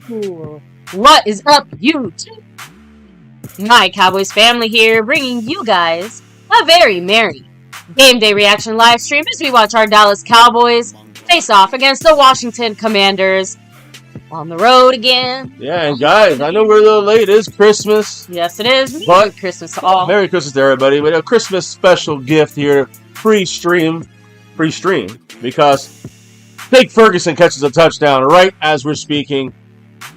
Ooh. What is up, YouTube? My Cowboys family here, bringing you guys a very merry game day reaction live stream as we watch our Dallas Cowboys face off against the Washington Commanders on the road again. Yeah, and guys, I know we're a little late. It is Christmas. Yes, it is. But Merry Christmas to all. Merry Christmas to everybody. We have a Christmas special gift here, pre-stream, because Jake Ferguson catches a touchdown right as we're speaking.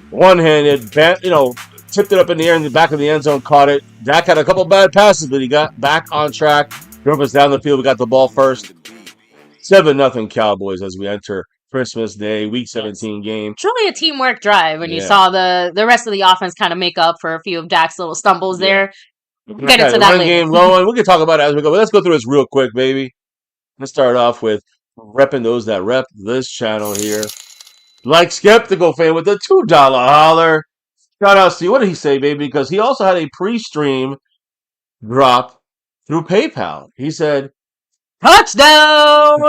One-handed, tipped it up in the air in the back of the end zone, caught it. Dak had a couple bad passes, but he got back on track, drove us down the field. We got the ball first. 7-0 Cowboys as we enter Christmas Day, Week 17 game. Truly a teamwork drive when you saw the rest of the offense kind of make up for a few of Dak's little stumbles there. We'll get into that later. Game going. We can talk about it as we go, but let's go through this real quick, baby. Let's start off with repping those that rep this channel here. Like Skeptical Fan with the $2 holler. Shout out to you. What did he say, baby? Because he also had a pre-stream drop through PayPal. He said, touchdown!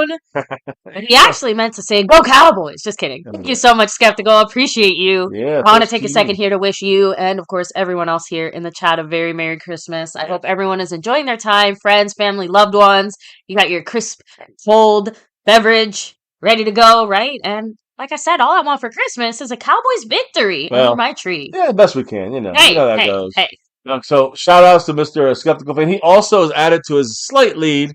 He actually meant to say, go Cowboys. Just kidding. Thank you so much, Skeptical. Appreciate you. Yeah, I want to take a second here to wish you and, of course, everyone else here in the chat a very Merry Christmas. I hope everyone is enjoying their time. Friends, family, loved ones. You got your crisp, cold beverage ready to go, right? And like I said, all I want for Christmas is a Cowboys victory under my tree. Yeah, best we can. You know how that goes. Hey. So, shout outs to Mr. Skeptical Fan. He also has added to his slight lead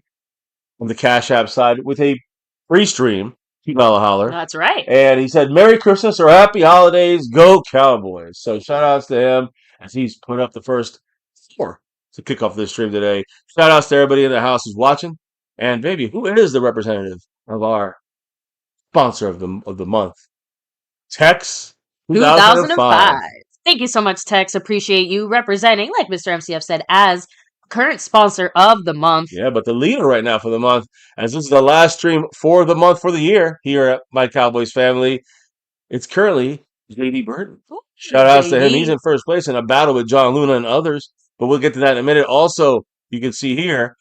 on the Cash App side with a free stream, $2 holler. That's right. And he said, Merry Christmas or Happy Holidays, go Cowboys. So shout outs to him as he's put up the first 4 to kick off this stream today. Shout outs to everybody in the house who's watching. And baby, who is the representative of our sponsor of the month? Tex 2005. Thank you so much, Tex. Appreciate you representing, like Mr. MCF said, as current sponsor of the month. Yeah, but the leader right now for the month, as this is the last stream for the month for the year here at My Cowboys Family, it's currently JD Burton. Shout outs to him. He's in first place in a battle with John Luna and others, but we'll get to that in a minute. Also, you can see here,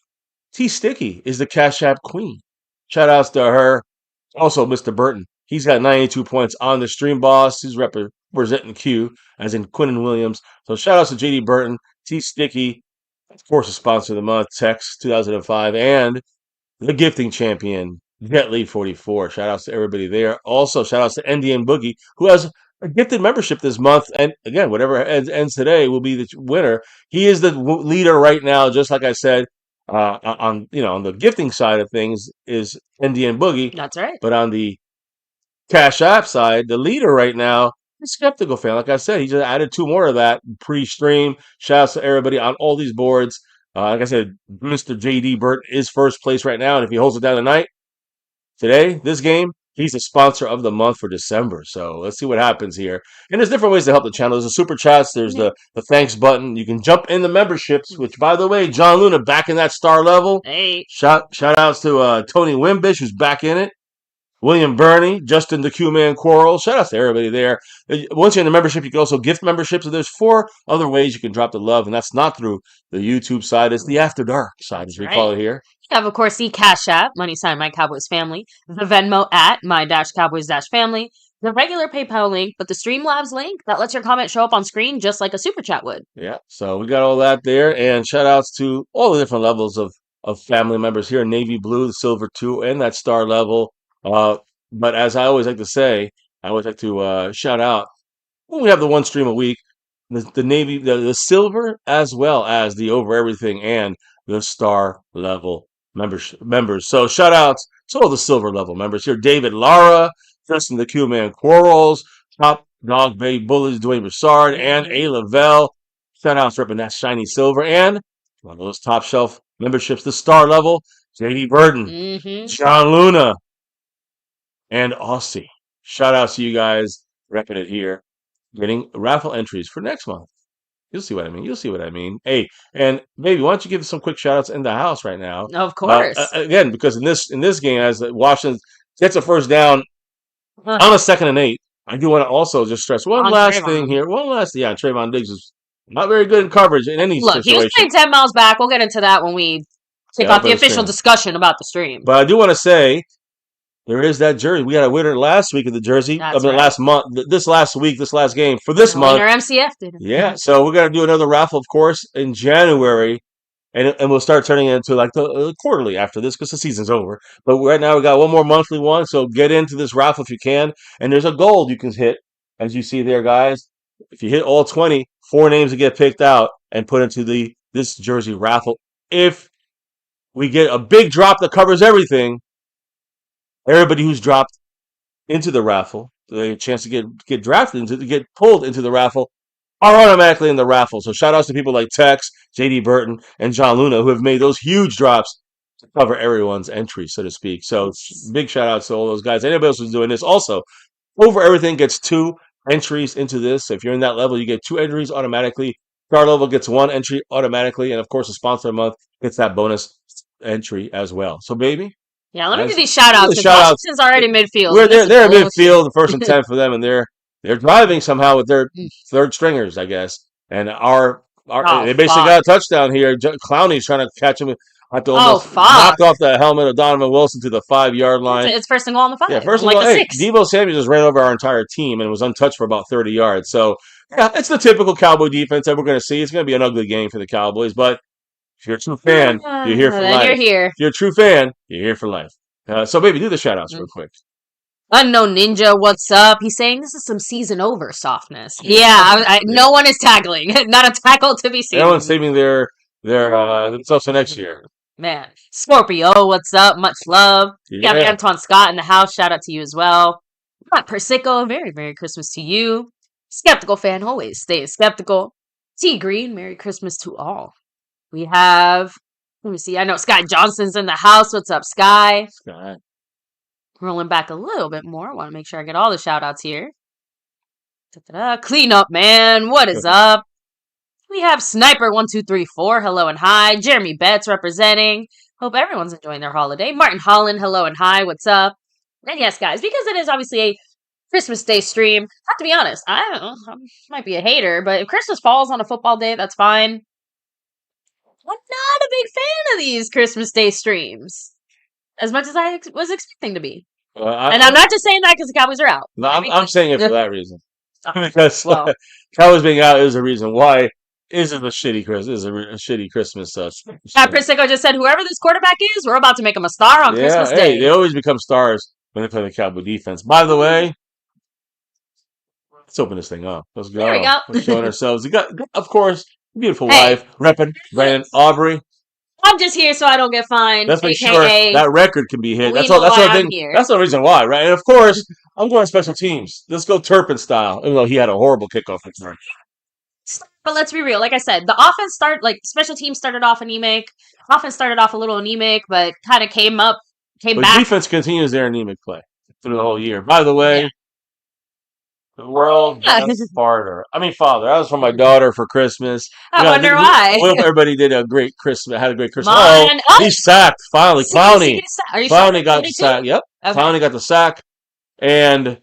T Sticky is the Cash App queen. Shout outs to her. Also, Mr. Burton. He's got 92 points on the stream, boss. He's representing Q, as in Quinnen Williams. So shout outs to JD Burton, T Sticky, of course, a sponsor of the month, Tex 2005, and the gifting champion, Jet Lead 44. Shout outs to everybody there. Also, shout outs to NDN Boogie, who has a gifted membership this month. And again, whatever ends today will be the winner. He is the leader right now, just like I said. On the gifting side of things is NDN Boogie. That's right. But on the Cash App side, the leader right now, Skeptical Fan. Like I said, he just added 2 more of that pre-stream. Shouts to everybody on all these boards. Like I said, Mr. JD Burton is first place right now, and if he holds it down tonight, today, this game, he's the sponsor of the month for December. So let's see what happens here. And there's different ways to help the channel. There's the super chats. There's the thanks button. You can jump in the memberships, which, by the way, John Luna back in that star level. Hey. Shout outs to Tony Wimbish, who's back in it. William Burney, Justin the Q-Man Quarrel. Shout out to everybody there. Once you're in the membership, you can also gift memberships. So there's 4 other ways you can drop the love, and that's not through the YouTube side. It's the After Dark side, as we call it here. You have, of course, the Cash App, money sign My Cowboys Family, the Venmo at My-Cowboys-Family, the regular PayPal link, but the Streamlabs link that lets your comment show up on screen just like a super chat would. Yeah, so we got all that there, and shout outs to all the different levels of family members here, Navy Blue, the Silver 2, and that star level. But as I always like to say, I always like to shout out when we have the one stream a week, the Navy, the Silver, as well as the Over Everything and the Star level members. So shout outs to all the Silver level members here: David Lara, Justin the Q-Man Quarrels, Top Dog Bay Bullets, Dwayne Broussard, and A. Lavelle. Shout outs repping that shiny silver, and one of those top shelf memberships, the Star level, JD Burton, John Luna, and Aussie. Shout out to you guys repping it here, getting raffle entries for next month. You'll see what I mean. Hey, and baby, why don't you give us some quick shout outs in the house right now? Of course. Again, because in this game, as Washington gets a first down on a 2nd and 8, I do want to also just stress one last thing here. Trayvon Diggs is not very good in coverage in any situation. He was playing 10 miles back. We'll get into that when we kick off the official discussion about the stream. But I do want to say, there is that jersey. We got a winner last week of the jersey. I That's mean, right. last month, this last week, this last game for And this the month. winner MCF did Yeah, so we're gonna do another raffle, of course, in January, and we'll start turning it into like the quarterly after this because the season's over. But right now we got one more monthly one, so get into this raffle if you can. And there's a goal you can hit, as you see there, guys. If you hit all 20, four names to get picked out and put into the this jersey raffle. If we get a big drop that covers everything, everybody who's dropped into the raffle, the chance to get drafted into to get pulled into the raffle are automatically in the raffle. So shout outs to people like Tex, JD Burton, and John Luna who have made those huge drops to cover everyone's entry, so to speak. So big shout outs to all those guys. Anybody else who's doing this also. Over everything gets two entries into this. So if you're in that level, you get two entries automatically. Star level gets one entry automatically, and of course, the sponsor of the month gets that bonus entry as well. So, baby, Yeah, let me do as these shout outs the because shout outs, Washington's already midfield. we're And this there. is They're bullshit. midfield, the first and 10 for them, and they're driving somehow with their third stringers, I guess. And our Oh, they basically fuck. got a touchdown here. Clowney's trying to catch him. Had to Oh, almost fuck. knock off the helmet of Donovan Wilson to the 5 yard line. It's first and goal on the Yeah, 5, first on of like all, the hey, 6. Debo Samuel just ran over our entire team and was untouched for about 30 yards. So, yeah, it's the typical Cowboy defense that we're going to see. It's going to be an ugly game for the Cowboys, but if you're a true fan, you're here for Then life. you're here. If you're a true fan, you're here for life. So, baby, do the shout outs real quick. Unknown Ninja, what's up? He's saying this is some season over softness. Yeah. Yeah, no one is tackling. Not a tackle to be Everyone's seen. saving their themselves for next year. Man. Scorpio, what's up? Much love. We have Yeah. Anton Scott in the house. Shout out to you as well. Matt Persico, very Merry Christmas to you. Skeptical fan, always stay skeptical. T Green, Merry Christmas to all. We have, let me see, I know Sky Johnson's in the house. What's up, Sky? Scott. Rolling back a little bit more. I want to make sure I get all the shout outs here. Da-da-da. Clean up, man. What is up? We have Sniper1234, hello and hi. Jeremy Betts representing. Hope everyone's enjoying their holiday. Martin Holland, hello and hi. What's up? And yes, guys, because it is obviously a Christmas Day stream, I have to be honest, I don't know, I might be a hater, but if Christmas falls on a football day, that's fine. I'm not a big fan of these Christmas Day streams, as much as I was expecting to be. And I'm not just saying that because the Cowboys are out. No, I'm saying it for that reason. Oh, Because well, Cowboys being out is a reason why. Is it a shitty Christmas? Is a shitty Christmas? Pat Prisco just said, whoever this quarterback is, we're about to make him a star on Yeah, Christmas hey, Day. they always become stars when they play the Cowboy defense. By the way, let's open this thing up. Let's go. There we go. We're showing ourselves. You got, of course, beautiful Hey. wife, repping Brandon Aubrey. I'm just here so I don't get fined. Let's make sure AKA, that record can be hit. we That's know all. That's why all. I'm Thing. here. That's the reason why, right? And of course, I'm going special teams. Let's go Turpin style. Even though he had a horrible kickoff return. But let's be real. Like I said, the offense special teams started off anemic. Offense started off a little anemic, but kind of came But back. defense continues their anemic play through the whole year. By the way, Yeah. the world father. That was from my daughter for Christmas. I wonder why. We hope everybody did a great Christmas. Had a great Christmas. Mine. Oh, he's sacked finally. Clowney. Are you Clowney sure? got the sack. Yep. Okay. Clowney got the sack, and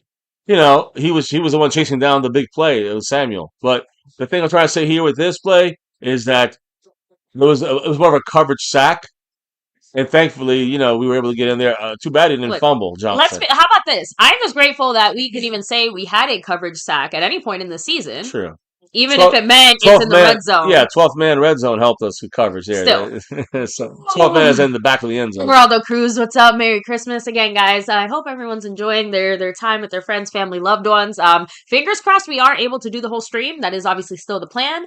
he was the one chasing down the big play. It was Samuel. But the thing I'm trying to say here with this play is that it was more of a coverage sack. And thankfully, we were able to get in there. Too bad he didn't Look, fumble, Johnson. How about this? I'm just grateful that we could even say we had a coverage sack at any point in the season. True. Even if it meant it's in the red zone. Yeah, 12th man red zone helped us with coverage there. Still. So 12th man is in the back of the end zone. Geraldo Cruz, what's up? Merry Christmas again, guys. I hope everyone's enjoying their time with their friends, family, loved ones. Fingers crossed we aren't able to do the whole stream. That is obviously still the plan.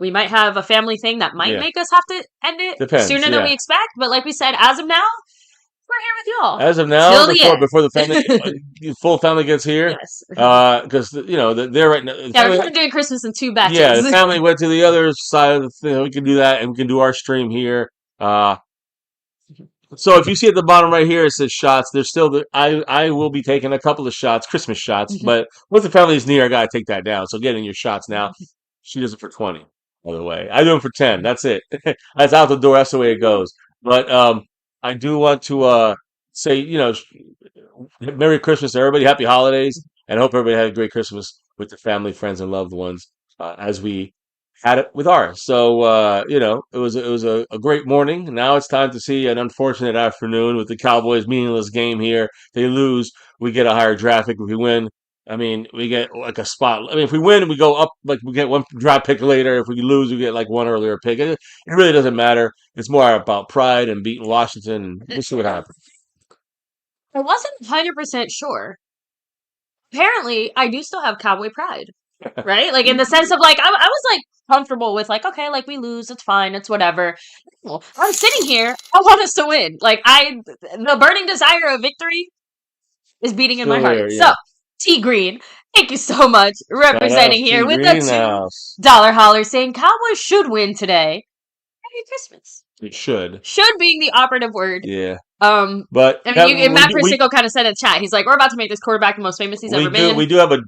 We might have a family thing that might make us have to end it sooner than we expect. But like we said, as of now, we're here with y'all. As of now, before the family, full family gets here, yes, because they're right now. Yeah, we're doing Christmas in 2 batches. Yeah, the family went to the other side of the thing. We can do that, and we can do our stream here. So if you see at the bottom right here, it says shots. There's still I will be taking a couple of shots, Christmas shots, but once the family's near, I gotta take that down. So get in your shots now. She does it for 20, by the way. I do them for 10. That's it. That's out the door. That's the way it goes. But I do want to say, Merry Christmas to everybody, Happy Holidays, and I hope everybody had a great Christmas with their family, friends, and loved ones as we had it with ours. So it was a great morning. Now it's time to see an unfortunate afternoon with the Cowboys meaningless game here. They lose, we get a higher draft pick. If we win, I mean, we get like a spot. I mean, if we win, we go up, like we get one draft pick later. If we lose, we get like one earlier pick. It really doesn't matter. It's more about pride and beating Washington, and we'll see what happens. I wasn't 100% sure. Apparently, I do still have cowboy pride, right? Like in the sense of like I was like comfortable with like okay, like we lose, it's fine, it's whatever. Well, I'm sitting here, I want us to win. Like the burning desire of victory is beating in my Still heart. there, So yeah. T Green, thank you so much Shout out representing T here with Green a in the house. $2 holler saying Cowboys should win today. Merry Christmas. It should, Should being the operative word. yeah. Um, But I mean, that, and we Matt do, we Persico kind of said in chat, he's like, we're about to make this quarterback the most famous he's we ever do been. we do have a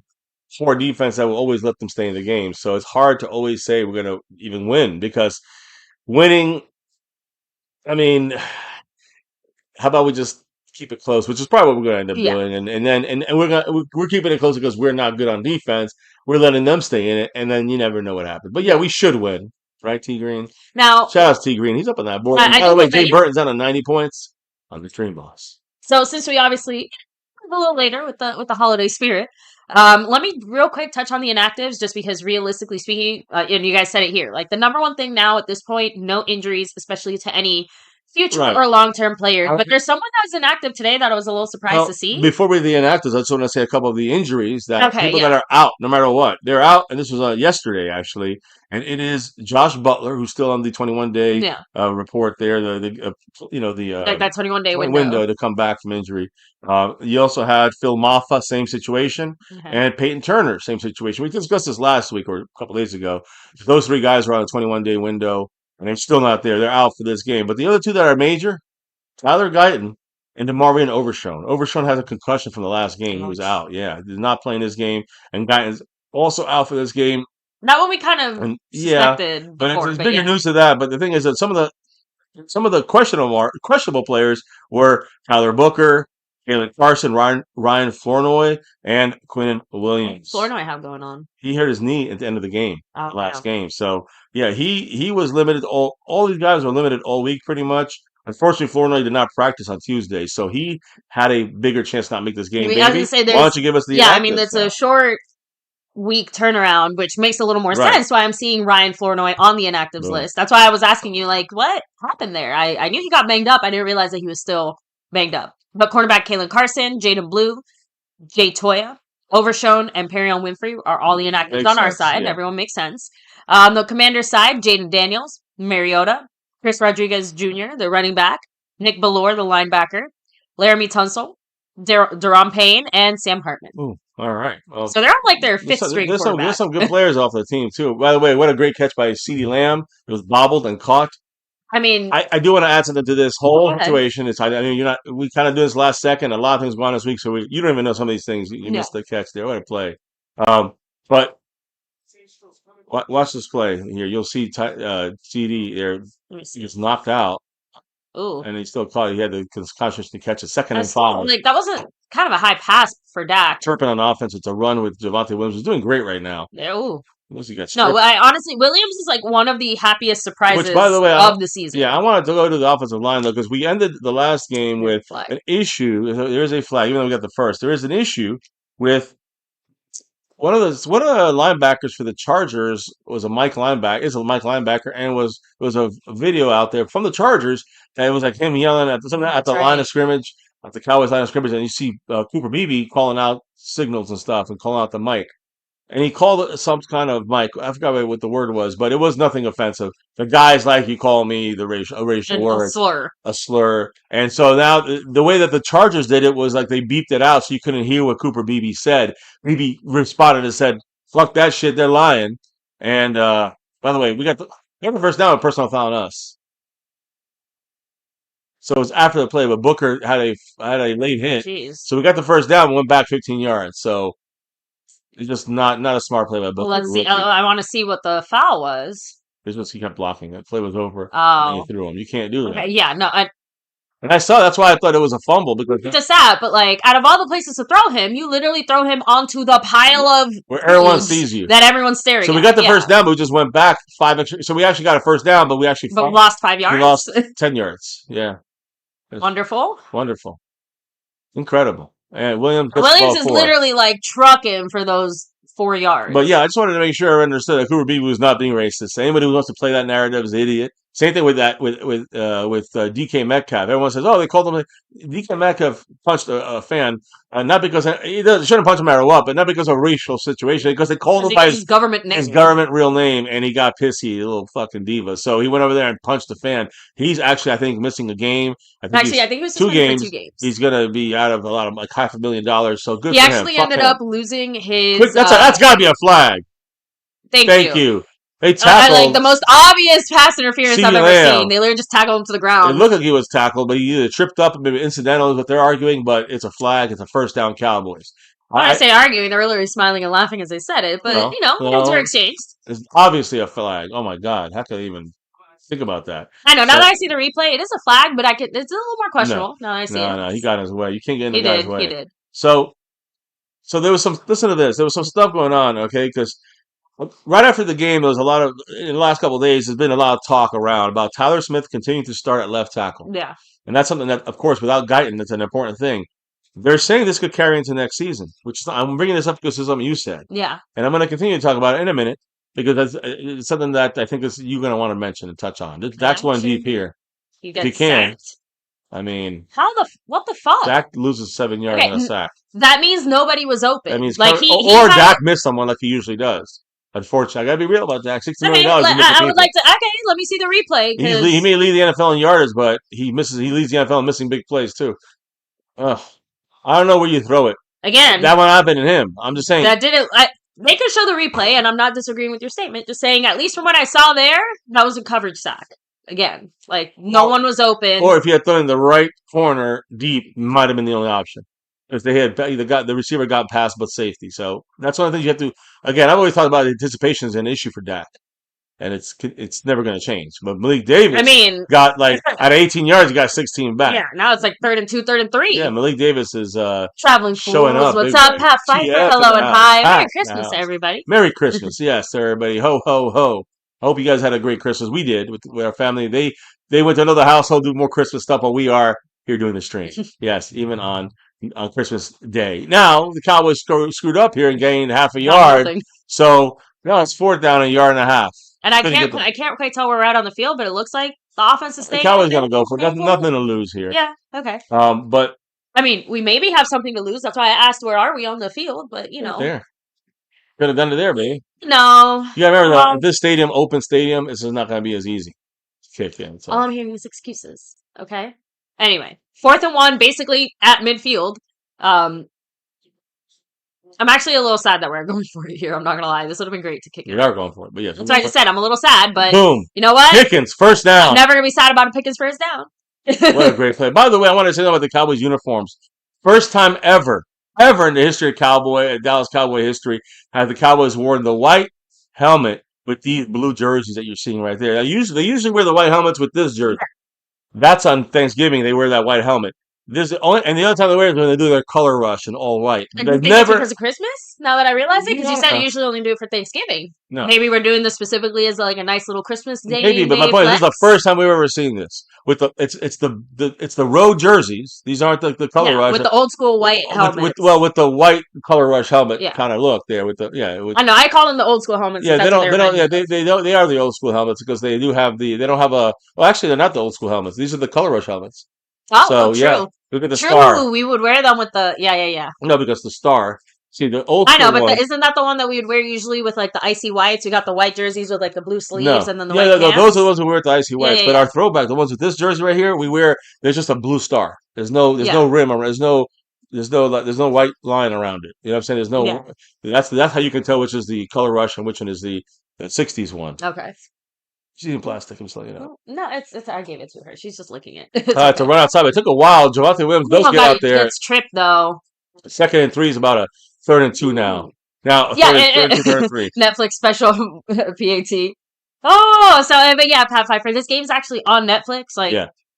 poor defense that will always let them stay in the game. So it's hard to always say we're going to even win because winning, I mean, how about we just keep it close, which is probably what we're going to end up Yeah. doing. And we're keeping it close because we're not good on defense. We're letting them stay in it, and then you never know what happens. But yeah, Yeah. we should win, right, T Green? Now, Shout out to T Green. He's up on that board. And I by do the way, love that. Jay Yeah. Burton's down on 90 points on the Dream Boss. So since we obviously a little later with the holiday spirit, let me real quick touch on the inactives, just because realistically speaking, and you guys said it here, like the number one thing now at this point, no injuries, especially to any future Right. or long term players. I But there's someone that was inactive today that I was a little surprised to Well, see. before we the inactives, I just want to say a couple of the injuries that Okay, people that yeah, are out, no matter what, they're out. And this was yesterday actually, and it is Josh Butler who's still on the 21 day yeah, report there, the like that 21-day 20 window. window to come back from injury. You also had Phil Maffa, same situation, Okay. and Peyton Turner, same situation. We discussed this last week or a couple days ago. Those three guys were on a 21-day window, and they're still not there. They're out for this game. But the other two that are major. Tyler Guyton and DeMarvin Overshone. Overshone has a concussion from the last game. He was Ouch. out. Yeah, he's not playing this game. And Guyton's also out for this game. Not what we kind of And yeah, suspected but before, it's but bigger yeah. news to that. But the thing is that some of the questionable players were Tyler Booker, Jalen Carson, Ryan Flournoy, and Quinn Floor Williams. do I have going on? He hurt his knee at the end of the game, Oh, the last no. game. So yeah, he was limited. All these guys were limited all week pretty much. Unfortunately, Flournoy did not practice on Tuesday, so he had a bigger chance to not make this I game. mean, I was gonna Baby, say why don't there's, you give us the yeah, I mean, inactives that's a now? short week turnaround, which makes a little more Right. sense why I'm seeing Ryan Flournoy on the inactives Boom. list. That's why I was asking you, like, what happened there? I knew he got banged up. I didn't realize that he was still banged up. But cornerback Kalen Carson, Jaden Blue, Jay Toya, Overshone, and Perion Winfrey are all the inactives Makes on our sense. side. Yeah. Everyone makes sense. The commander's side, Jaden Daniels, Mariota, Chris Rodriguez Jr., the running back, Nick Ballore, the linebacker, Laramie Tunsil, Deron Payne, and Sam Hartman. Ooh, all right. Well, So they're on like their there's fifth some, string there's some there's quarterback. some good players off the team too. By the way, what a great catch by CeeDee Lamb! It was bobbled and caught. I mean, I do want to add something to this go whole ahead. situation. I mean, you're not. We kind of do this last second. A lot of things go on this week, so you don't even know some of these things. You Yeah. missed the catch there. What a play! But watch this play here. You'll see CD there. Let me He see. gets knocked out, Ooh. and he still caught. He had the concussion to catch a second and That's still, 5. like, that wasn't kind of a high pass for Dak. Turpin on offense. It's a run with Javante Williams. He's doing great right now. Ooh. Unless he got No, stripped. I honestly, Williams is like one of the happiest Which, by the surprises way, of the season. I wanted to go to the offensive line though because we ended the last game with Flag. an issue. There is a flag, even though we got the first. There is an issue with one of the linebackers for the Chargers was a Mike linebacker. Is a Mike linebacker, and was a video out there from the Chargers that it was like him yelling at something at That's the line right. of scrimmage, at the Cowboys line of scrimmage, and you see Cooper Beebe calling out signals and stuff and calling out the mic. And he called it some kind of mic. I forgot what the word was, but it was nothing offensive. The guy's like, you call me a racial A word, slur. a slur. And so now the way that the Chargers did it was like they beeped it out so you couldn't hear what Cooper Beebe said. Beebe responded and said, fuck that shit, they're lying. And by the way, we got the first down with personal foul on us. So it was after the play, but Booker had a late hit. Jeez. So we got the first down and went back 15 yards. So it's just not a smart play by Well, Booker. let's see. Rookie. I want to see what the foul was. It's just he kept blocking. That play was over, and then Oh. he threw him. You can't do that. Okay. Yeah. No. And I saw that's why I thought it was a fumble because It's a sad, but like out of all the places to throw him, you literally throw him onto the pile of where everyone foods sees you. that everyone's staring So we at. got the Yeah, first down, but we just went back 5 extra. So we actually got a first down, but we actually but lost 5 yards. lost 10 yards. Yeah, it's Wonderful. wonderful, incredible. And Williams gets the Williams ball is 4. literally like trucking for those 4 yards. But yeah, I just wanted to make sure I understood that Cooper Beebe was not being racist. Anybody who wants to play that narrative is an idiot. Same thing with that with DK Metcalf. Everyone says, "Oh, they called him." DK Metcalf punched a fan, not because he shouldn't punch him no matter what, but not because of a racial situation, because they called him by his government name. his government real name, and he got pissy, a little fucking diva. So he went over there and punched the fan. He's actually, I think, missing a game. I think he was 2 suspended games. for 2 games. He's gonna be out of a lot of like $500,000. So good He for him. actually Fuck ended him. up losing his. That's got to be a flag. Thank you. They tackled like the most obvious pass interference I've CeeDee ever Lamb. seen. They literally just tackled him to the It ground. looked like he was tackled, but he either tripped up, maybe incidental is what they're arguing, but it's a flag. It's a first down Cowboys. When I say arguing, they're literally smiling and laughing as they said it, but hands were exchanged. It's obviously a flag. Oh my God. How could I even think about that? I know. Now that I see the replay, it is a flag, but it's a little more questionable now that I see it. No, he got in his way. You can't get in the He guy's did. way. He did. So there was some, listen to this. There was some stuff going on, okay? Because right after the game, there was a lot of, in the last couple of days, there's been a lot of talk around about Tyler Smith continuing to start at left tackle. Yeah. And that's something that, of course, without Guyton, that's an important thing. They're saying this could carry into next season, which I'm bringing this up because it's something you said. Yeah. And I'm going to continue to talk about it in a minute because it's something that I think you're going to want to mention and touch on. That's one deep here. If you can. Sacked. I mean, what the fuck? Dak loses 7 yards on a sack. That means nobody was open. That means like or Dak missed someone like he usually does. Unfortunately, I gotta be real about Dak. $60 million. I would like to. Okay, let me see the replay. He may lead the NFL in yardage, but he leads the NFL in missing big plays too. Ugh. I don't know where you throw it. Again, that one happened to him. I'm just saying that didn't. They could show the replay, and I'm not disagreeing with your statement. Just saying, at least from what I saw there, that was a coverage sack. Again, like no one was open. Or if he had thrown in the right corner deep, might have been the only option. If they had either the receiver got past but safety. So that's one of the things you have to. Again, I've always talked about anticipation is an issue for Dak, and it's never going to change. But Malik Davis, got like at 18 yards, he got 16 back. Yeah, now it's like 3rd and 2, 3rd and 3. Yeah, Malik Davis is traveling showing fools. up. What's up, Pat Pfeiffer? Hello and hi. Merry Christmas, everybody. Merry Christmas, yes, everybody. Ho ho ho. I hope you guys had a great Christmas. We did with our family. They went to another household, do more Christmas stuff, while we are here doing the stream. Yes, even on Christmas Day. Now the Cowboys screwed up here and gained half a yard. So now it's 4th down, 1.5 yards. And I can't quite tell where we're at on the field, but it looks like the offense is staying. The Cowboys gonna go for it. Nothing to lose here. Yeah. Okay. But I mean, we maybe have something to lose. That's why I asked where are we on the field. But there. Could have done it there, baby. No. You gotta remember this stadium, open stadium, this is not gonna be as easy. Kick in. So. All I'm hearing is excuses. Okay. Anyway, 4th and 1, basically at midfield. I'm actually a little sad that we're going for it here. I'm not gonna lie. This would have been great to kick it. We are going for it, but yes. That's what I just said. I'm a little sad, but boom. You know what? Pickens, first down. I'm never gonna be sad about a Pickens first down. What a great play. By the way, I want to say about the Cowboys uniforms. First time ever in the history of Dallas Cowboy history, have the Cowboys worn the white helmet with these blue jerseys that you're seeing right there. They usually wear the white helmets with this jersey. That's on Thanksgiving. They wear that white helmet. And the other time they wear it is when they do their color rush in all white. And you think that's because of Christmas? Now that I realize it, because you said you usually only do it for Thanksgiving. No. Maybe we're doing this specifically as like a nice little Christmas day. Maybe, but my point is, this is the first time we've ever seen this. With it's the road jerseys. These aren't the color rush with the old school white helmets. With the white color rush helmet kind of look there. I know I call them the old school helmets. Yeah, they are the old school helmets because they don't have a. Well, actually, they're not the old school helmets. These are the color rush helmets. Oh, true. Yeah, look at the star. We would wear them with the yeah. No, because the star. See the old. I know, but isn't that the one that we would wear usually with like the icy whites? We got the white jerseys with like the blue sleeves and then the white pants. Those are the ones we wear with the icy whites. But our throwback, the ones with this jersey right here, we wear. There's just a blue star. There's no rim. There's no white line around it. You know what I'm saying? There's no. Yeah. That's how you can tell which is the color rush and which one is the '60s one. Okay. She's in plastic. I'm just letting you know. No, it's. I gave it to her. She's just licking it. To run outside. It took a while. Javonte Williams does get out there. It's tripped though. 2nd and 3 is about a 3rd and 2 now. Now, 3rd and 3. Netflix special PAT. Oh, so but yeah, Pat Pfeiffer. This game's actually on Netflix. Like,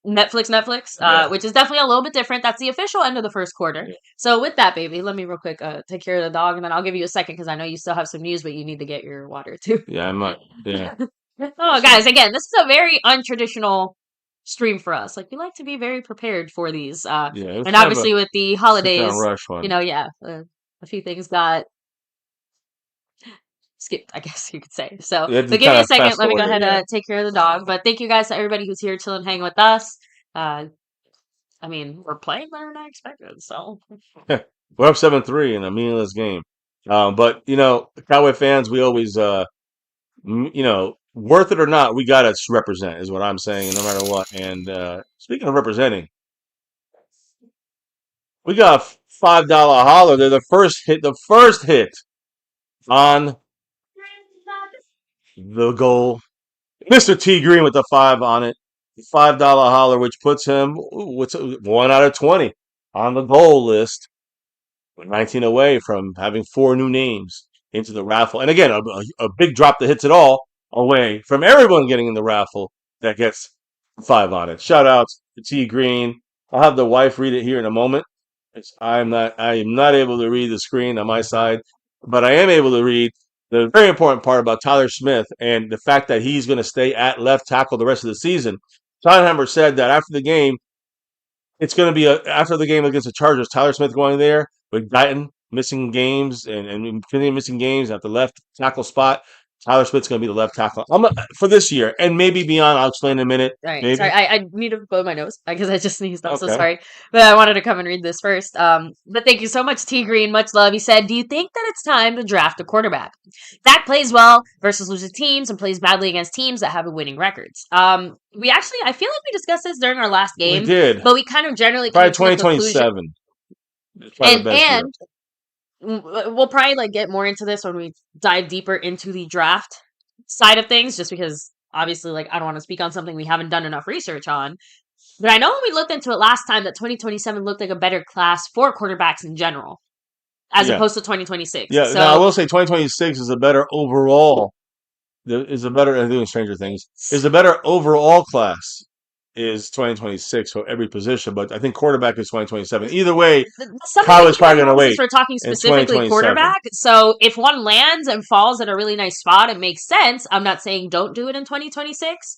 Netflix, Yeah. which is definitely a little bit different. That's the official end of the first quarter. Yeah. So with that, baby, let me real quick take care of the dog, and then I'll give you a second because I know you still have some news, but you need to get your water too. Yeah, I might. Yeah. Oh, So guys, again, this is a very untraditional stream for us. Like we like to be very prepared for these, yeah, it was and kind of a obviously with the sit down holidays, rush one. yeah, a few things got skipped, I guess you could say. So, We had to but give kind me a of second. fast Let me go forward it. ahead Yeah. and take care of the dog. But thank you guys to everybody who's here chilling, hanging with us. Uh, I mean, we're playing better than I expected. So, We're up 7-3 in a meaningless game. But Cowboy fans, we always worth it or not, we gotta represent is what I'm saying, no matter what. And speaking of representing, we got a $5 holler. They're the first hit on the goal. Mr. T Green with the 5 on it. $5 holler, which puts him what's 1 out of 20 on the goal list. 19 away from having 4 new names into the raffle. And again, a big drop that hits it all away from everyone getting in the raffle that gets 5 on it. Shout outs to T Green. I'll have the wife read it here in a moment. I am not able to read the screen on my side, but I am able to read the very important part about Tyler Smith and the fact that he's going to stay at left tackle the rest of the season. Schottenheimer said that after the game, it's going to be after the game against the Chargers. Tyler Smith going there with Guyton missing games and continuing missing games at the left tackle spot. Tyler Smith's going to be the left tackle for this year and maybe beyond. I'll explain in a minute. all right, sorry, Maybe. I need to blow my nose because I just sneezed. I'm so Okay. sorry, but I wanted to come and read this first. But thank you so much, T Green. Much love. He said, "Do you think that it's time to draft a quarterback? Dak plays well versus losing teams and plays badly against teams that have winning records." I feel like we discussed this during our last We game, did. but we kind of generally Probably came to the conclusion, 2027. It's probably the best year. and we'll probably like get more into this when we dive deeper into the draft side of things, just because obviously like I don't want to speak on something we haven't done enough research on. But I know when we looked into it last time that 2027 looked like a better class for quarterbacks in general as Yeah. opposed to 2026. Yeah. Now, I So will say 2026 is a better overall. Is a better, doing Stranger Things, is a better overall class is 2026 for every position, but I think quarterback is 2027. Either way, some of Kyle the is key probably going to unknowns is wait we're talking in specifically 2027. quarterback. So if one lands and falls at a really nice spot, it makes sense. I'm not saying don't do it in 2026,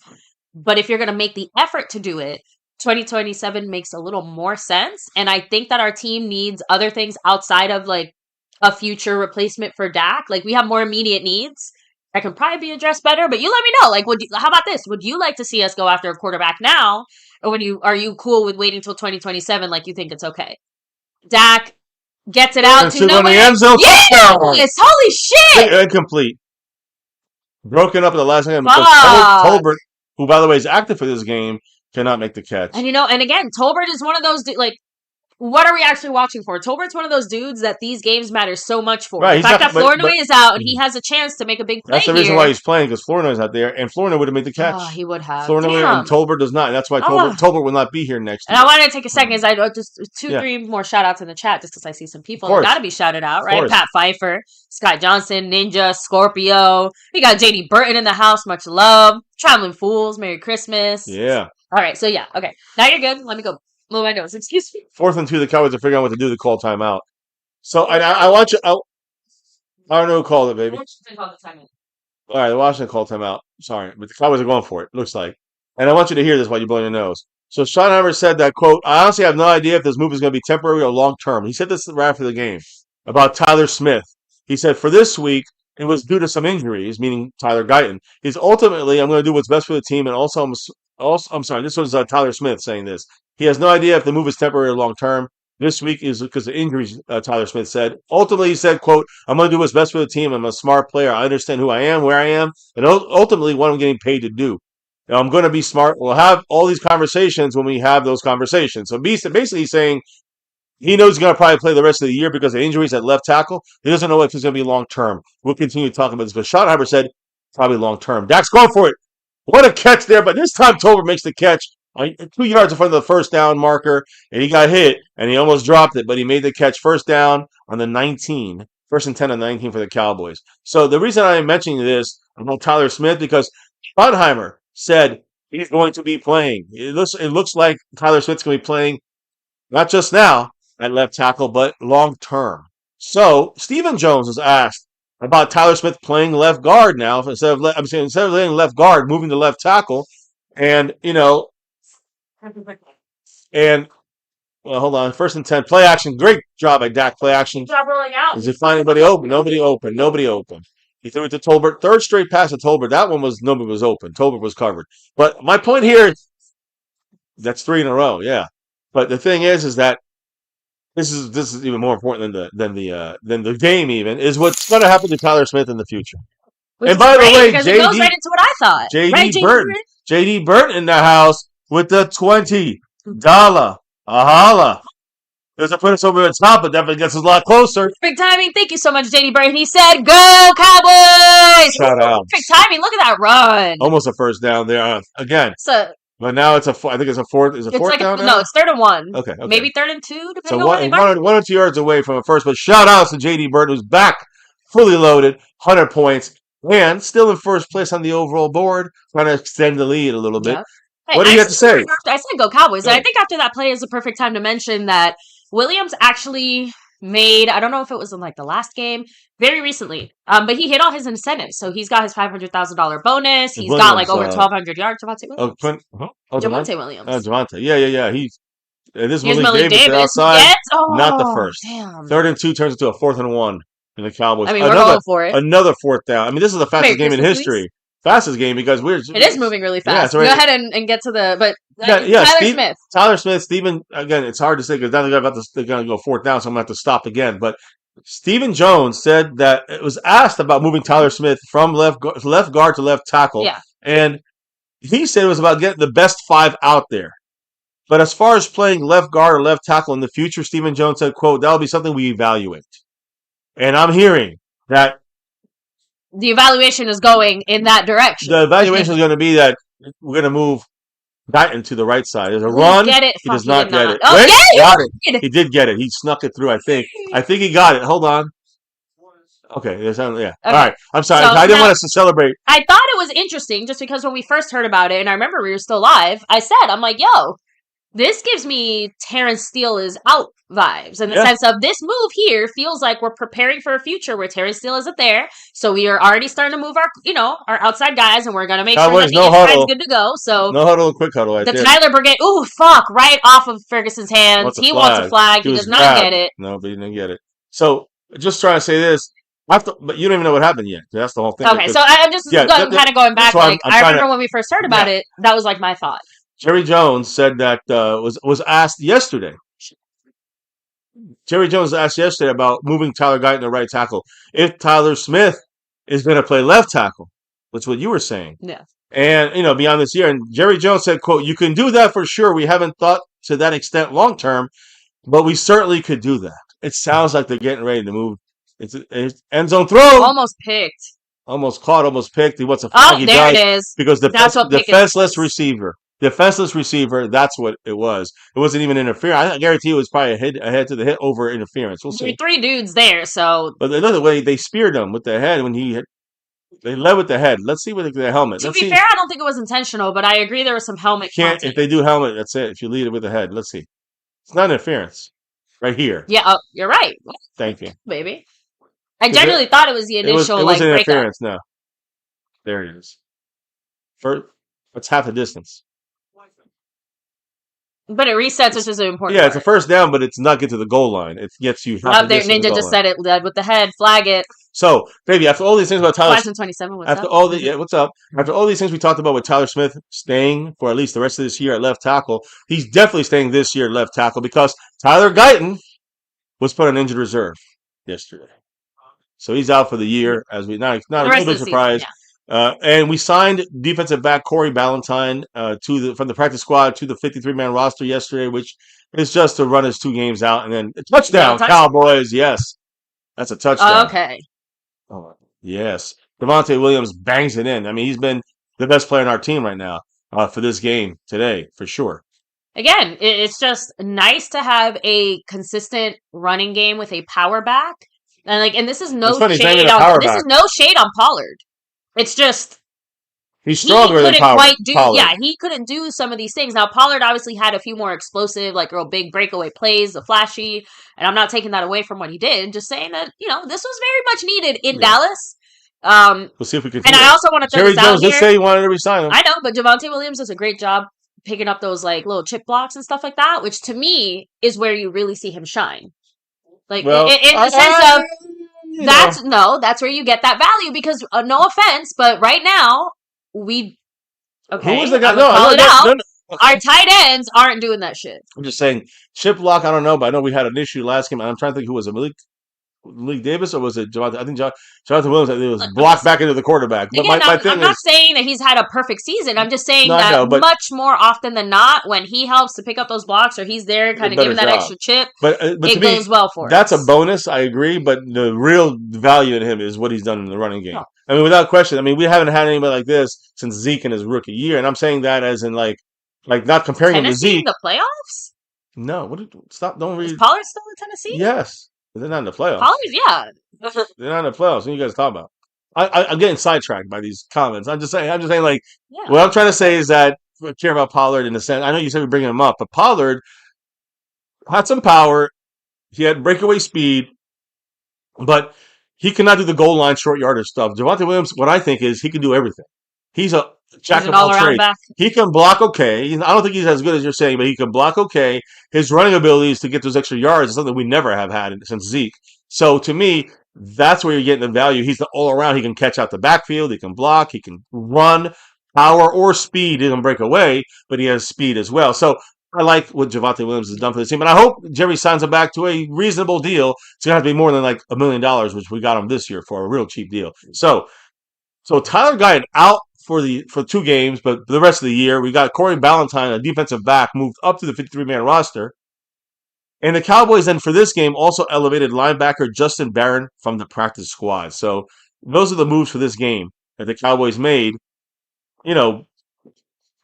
but if you're going to make the effort to do it, 2027 makes a little more sense. And I think that our team needs other things outside of like a future replacement for Dak. Like we have more immediate needs that can probably be addressed better. But you let me know. Like, how about this? Would you like to see us go after a quarterback now, or are you cool with waiting till 2027? Like you think it's okay? Dak gets it out And to shoot on the nowhere. end zone touchdown. Yes, holy shit! Incomplete. Broken up at the last game because Fuck. Tolbert, who by the way is active for this game, cannot make the catch. And and again, Tolbert is one of those like, what are we actually watching for? Tolbert's one of those dudes that these games matter so much for. Right, The he's fact not. that Flournoy is out and he has a chance to make a big play That's the reason why here. he's playing because Flournoy's not there, and Flournoy would have made the catch. Oh, he would have. Flournoy and Damn. Tolbert does not. That's why Oh. Tolbert will not be here next And year. I wanted to take a second as I just Yeah. 3 more shout outs in the chat just because I see some people Of that course. got to be shouted out, Of right? course. Pat Pfeiffer, Scott Johnson, Ninja, Scorpio. We got JD Burton in the house. Much love. Traveling Fools. Merry Christmas. Yeah. All right. So, yeah. Okay. Now you're good. Let me go blow my nose. Excuse me. 4th and 2, the Cowboys are figuring out what to do to call timeout. So I want you. I don't know who called it, baby. All right, the Washington called timeout. Sorry, but the Cowboys are going for it. Looks like, and I want you to hear this while you blow your nose. So Schottenheimer said that quote. I honestly have no idea if this move is going to be temporary or long term. He said this right after the game about Tyler Smith. He said for this week it was due to some injuries, meaning Tyler Guyton. He's ultimately I'm going to do what's best for the team, and also I'm sorry. This was Tyler Smith saying this. He has no idea if the move is temporary or long term. This week is because of injuries, Tyler Smith said. Ultimately, he said, quote, I'm going to do what's best for the team. I'm a smart player. I understand who I am, where I am, and ultimately what I'm getting paid to do. Now, I'm going to be smart. We'll have all these conversations when we have those conversations. So basically he's saying he knows he's going to probably play the rest of the year because of injuries at left tackle. He doesn't know if it's going to be long term. We'll continue talking about this. But Schottenheimer said probably long term. Dak's going for it. What a catch there. But this time Tolbert makes the catch 2 yards in front of the first down marker, and he got hit, and he almost dropped it, but he made the catch first down on the 19. First and 10 on 19 for the Cowboys. So the reason I'm mentioning this about Tyler Smith, because Schottenheimer said he's going to be playing. It looks like Tyler Smith's going to be playing not just now at left tackle, but long term. So Stephen Jones was asked about Tyler Smith playing left guard now instead of playing left guard, moving to left tackle, and and well, hold on. First and 10. Play action. Great job by Dak. Play action. Job rolling out. Does he find anybody open? Nobody open. Nobody open. He threw it to Tolbert. Third straight pass to Tolbert. That one was nobody was open. Tolbert was covered. But my point here, that's 3 in a row. Yeah. But the thing is that this is even more important than the game. Even is what's going to happen to Tyler Smith in the future. Which And is by the great way, because it goes right into what I thought. Right, JD Burton, JD Burton in the house with the $20 a holla. Doesn't put us over the top, but definitely gets us a lot closer. Perfect timing. Thank you so much, JD Burton. He said, "Go Cowboys!" Shout out. Perfect timing. Look at that run. Almost a first down there again. So But now it's I think it's a fourth. Is it fourth down now? No, it's 3rd and 1. Okay. Maybe 3rd and 2, So depending on where they mark. one or 2 yards away from a first. But shout outs to JD Burton, who's back, fully loaded, 100 points, and still in first place on the overall board, trying to extend the lead a little bit. Yep. Hey, What do you have to say? I said go Cowboys. Go. And I think after that play is the perfect time to mention that Williams actually made, I don't know if it was in like the last game, very recently, but he hit all his incentives. So he's got his $500,000 bonus. He's got like over 1,200 yards. Javonte Williams. Javonte Williams. Javonte. Yeah. This Here's Malik Davis outside. Not the first. Damn. 3rd and 2 turns into a 4th and 1 in the Cowboys. I mean, we're going for it. Another fourth down. I mean, this is the fastest game in history. Fastest game because it is moving really fast. Yeah, Go ahead and get to the Tyler Smith, Stephen. Again, it's hard to say because now they're going to go 4th down, so I'm going to have to stop again. But Stephen Jones said that it was asked about moving Tyler Smith from left guard to left tackle, and he said it was about getting the best 5 out there. But as far as playing left guard or left tackle in the future, Stephen Jones said, "quote That'll be something we evaluate." And I'm hearing that the evaluation is going in that direction. The evaluation is going to be that we're going to move Guyton to the right side. There's a run. Get it. He does not get it. Oh, got it. He did get it. He snuck it through, I think. I think he got it. Hold on. Okay. Yeah. Okay. All right. I'm sorry. I didn't want us to celebrate. I thought it was interesting just because when we first heard about it, and I remember we were still live, I'm like, yo, this gives me Terrence Steele is out vibes in the sense of this move here feels like we're preparing for a future where Terrence Steele isn't there. So we are already starting to move our outside guys, and we're going to make sure that the inside's good to go. So no huddle, quick huddle right there. Tyler Brigade, right off of Ferguson's hands. He wants a flag. He does not get it. No, but he didn't get it. So just trying to say this. But you don't even know what happened yet. That's the whole thing. Okay, so I'm just kind of going back. Like I remember when we first heard about it, that was like my thought. Jerry Jones said that was asked yesterday. Jerry Jones asked yesterday about moving Tyler Guyton to right tackle. If Tyler Smith is going to play left tackle, which is what you were saying. Yeah. And, beyond this year. And Jerry Jones said, quote, you can do that for sure. We haven't thought to that extent long term, but we certainly could do that. It sounds like they're getting ready to move. It's end zone throw. Almost picked. Almost caught, almost picked. He wants a flag. Oh, there it is. Because the defenseless receiver. Defenseless receiver, that's what it was. It wasn't even interference. I guarantee it was probably a head to the hit over interference. We'll see. 3 dudes there, so. But another way, they speared him with the head when they led with the head. Let's see with the helmet. To be fair, I don't think it was intentional, but I agree there was some helmet. If they do helmet, that's it. If you lead it with the head, let's see. It's not interference. Right here. Yeah, you're right. Thank you. Baby. I genuinely thought it was the initial it wasn't breakup. Interference, no. There it is. That's half the distance. But it resets, which is an important part. It's a first down, but it's not get to the goal line. It gets you half the distance. Ninja just said it led with the head. Flag it. So, baby, after all these things about Tyler Smith. 27, what's up? What's up? After all these things we talked about with Tyler Smith staying for at least the rest of this year at left tackle, he's definitely staying this year at left tackle because Tyler Guyton was put on injured reserve yesterday. So he's out for the year, as we not a big surprise. Season, and we signed defensive back Corey Ballantyne from the practice squad to the 53-man roster yesterday, which is just to run his 2 games out and then touchdown Cowboys. Yes, that's a touchdown. Okay. Oh, yes, Devontae Williams bangs it in. I mean, he's been the best player on our team right now for this game today, for sure. Again, it's just nice to have a consistent running game with a power back. And this is no shade on Pollard. It's just He's he stronger than couldn't quite do, Pollard. yeah, he couldn't do some of these things. Now, Pollard obviously had a few more explosive, like real big breakaway plays, the flashy, and I'm not taking that away from what he did. Just saying that, this was very much needed in Yeah. Dallas. Um, We'll see if we and continue I it. also want to throw Jerry this out Jones did here. say he wanted to resign him. I know, but Javonte Williams does a great job picking up those like little chip blocks and stuff like that, which to me is where you really see him shine. Like Well, in the sense of you know, that's where you get that value because no offense, but right now we who was okay, the guy? I'm gonna call No, it no, out. no, no. Our tight ends aren't doing that shit. I'm just saying, chip block. I don't know, but I know we had an issue last game. I'm trying to think who was it, Malik Davis, or was it Jonathan? I think Jonathan Williams. It was I'm blocked just back into the quarterback. But again, my I'm thing not is, saying that he's had a perfect season. I'm just no, saying I that know, but much more often than not, when he helps to pick up those blocks or he's there, a kind of better giving that job. extra chip, But to it me, goes well for that's a us. bonus. I agree. But the real value in him is what he's done in the running game. No, I mean, without question. I mean, we haven't had anybody like this since Zeke in his rookie year, and I'm saying that as in like not comparing him to Tennessee in Zeke. the playoffs? No, stop. Don't Is read. Pollard still in Tennessee? Yes, they're not in the playoffs. Pollard, yeah. They're not in the playoffs. What are you guys talking about? I'm getting sidetracked by these comments. I'm just saying. I'm just saying. Like Yeah. what I'm trying to say is that I care about Pollard in the sense. I know you said we're bringing him up, but Pollard had some power. He had breakaway speed, but he cannot do the goal line short yardage stuff. Javonte Williams, what I think is he can do everything. He's a He's jack an of all all around trades. back. He can block okay. I don't think he's as good as you're saying, but he can block okay. His running abilities to get those extra yards is something we never have had since Zeke. So to me, that's where you're getting the value. He's the all around. He can catch out the backfield. He can block. He can run, power or speed. He can break away, but he has speed as well. So I like what Javonte Williams has done for the team, and I hope Jerry signs him back to a reasonable deal. It's gonna have to be more than like $1 million, which we got him this year for a real cheap deal. So Tyler Guyton out for 2 games, but the rest of the year we got Corey Ballantyne, a defensive back, moved up to the 53-man roster, and the Cowboys then for this game also elevated linebacker Justin Barron from the practice squad. So those are the moves for this game that the Cowboys made. You know,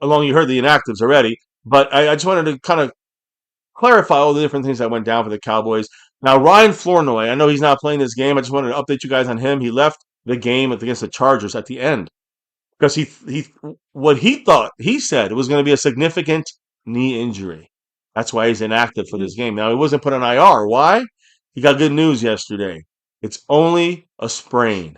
along you heard the inactives already, but I just wanted to kind of clarify all the different things that went down for the Cowboys. Now, Ryan Flournoy, I know he's not playing this game. I just wanted to update you guys on him. He left the game against the Chargers at the end because he what he thought he said it was going to be a significant knee injury. That's why he's inactive for this game. Now he wasn't put on IR. Why? He got good news yesterday. It's only a sprain.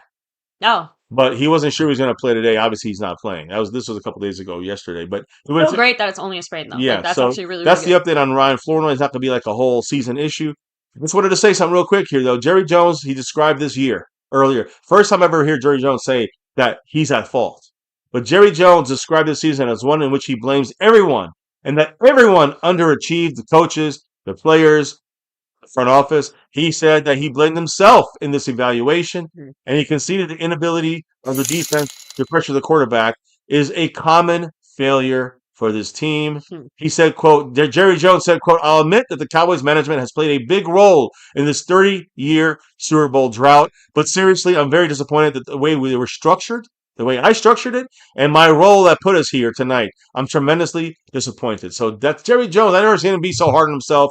No. But he wasn't sure he was going to play today. Obviously, he's not playing. This was a couple days ago, yesterday. But it went So great that it's only a sprain though. yeah, Like that's so actually really, that's really the good. update on Ryan Flournoy. It's not going to be like a whole season issue. I just wanted to say something real quick here, though. Jerry Jones, he described this year earlier. First time I ever hear Jerry Jones say that he's at fault. But Jerry Jones described this season as one in which he blames everyone and that everyone underachieved the coaches, the players, front office. He said that he blamed himself in this evaluation, Mhm. and he conceded the inability of the defense to pressure the quarterback is a common failure for this team. Mhm. He said, quote, Jerry Jones said, quote, I'll admit that the Cowboys management has played a big role in this 30-year Super Bowl drought, but seriously, I'm very disappointed that the way we were structured, the way I structured it, and my role that put us here tonight. I'm tremendously disappointed. So that's Jerry Jones. I never seen him be so hard on himself.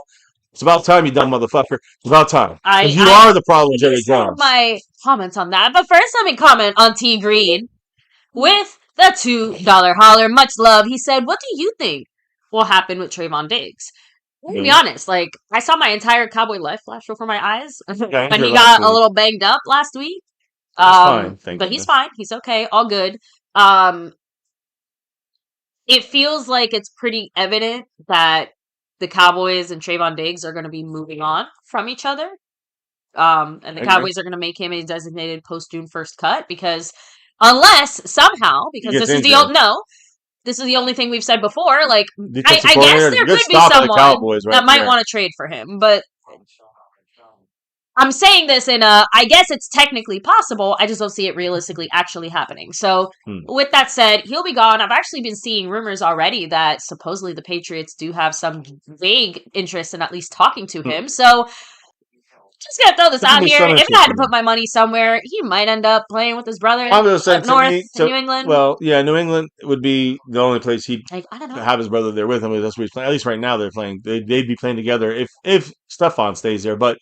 It's about time, you dumb motherfucker. It's about time. Because you are the problem, Jerry Jones. My comments on that, but first let me comment on T Green with the $2 holler. Much love. He said, "What do you think will happen with Trayvon Diggs?" To be honest, like I saw my entire Cowboy life flash before my eyes when he got a little banged up last week. But he's fine. He's okay. All good. It feels like it's pretty evident that the Cowboys and Trayvon Diggs are going to be moving on from each other. And the Cowboys are going to make him a designated post-June 1st cut because unless somehow, because this is this is the only thing we've said before, like I guess there could be someone that might want to trade for him, but I'm saying this in I guess it's technically possible. I just don't see it realistically actually happening. So, with that said, he'll be gone. I've actually been seeing rumors already that supposedly the Patriots do have some vague interest in at least talking to him. So, just gonna throw this out here. If I had to put my money somewhere, he might end up playing with his brother up north in New England. Well, yeah, New England would be the only place he'd I don't know. have his brother there with him. That's where he's playing. At least right now they're playing. They'd be playing together if Stephon stays there. But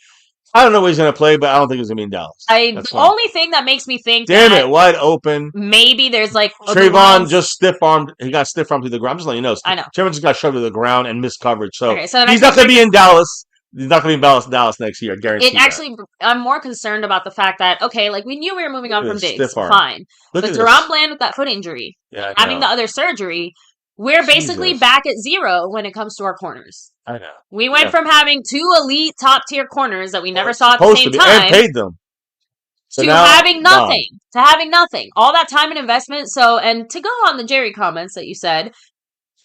I don't know what he's going to play, but I don't think he's going to be in Dallas. That's The fine. only thing that makes me think Damn that it, wide open. maybe there's like Trayvon just stiff armed. He got stiff armed to the ground. I'm just letting you know. I know. Trayvon just got shoved to the ground and missed coverage. So Okay, so that he's makes me not going to be think in Dallas. He's not going to be in Dallas next year. I guarantee it that. actually, I'm more concerned about the fact that, okay, like we knew we were moving on Look at from this Diggs, stiff arm. fine. Look But at Deron this. Bland with that foot injury, Yeah, I having the know. other surgery, we're basically Jesus. back at zero when it comes to our corners. I know. We went Yeah. from having two elite top tier corners that we never It's saw at the supposed same to be, time and paid them. So to now, having gone. nothing. To having nothing. All that time and investment. So, and to go on the Jerry comments that you said,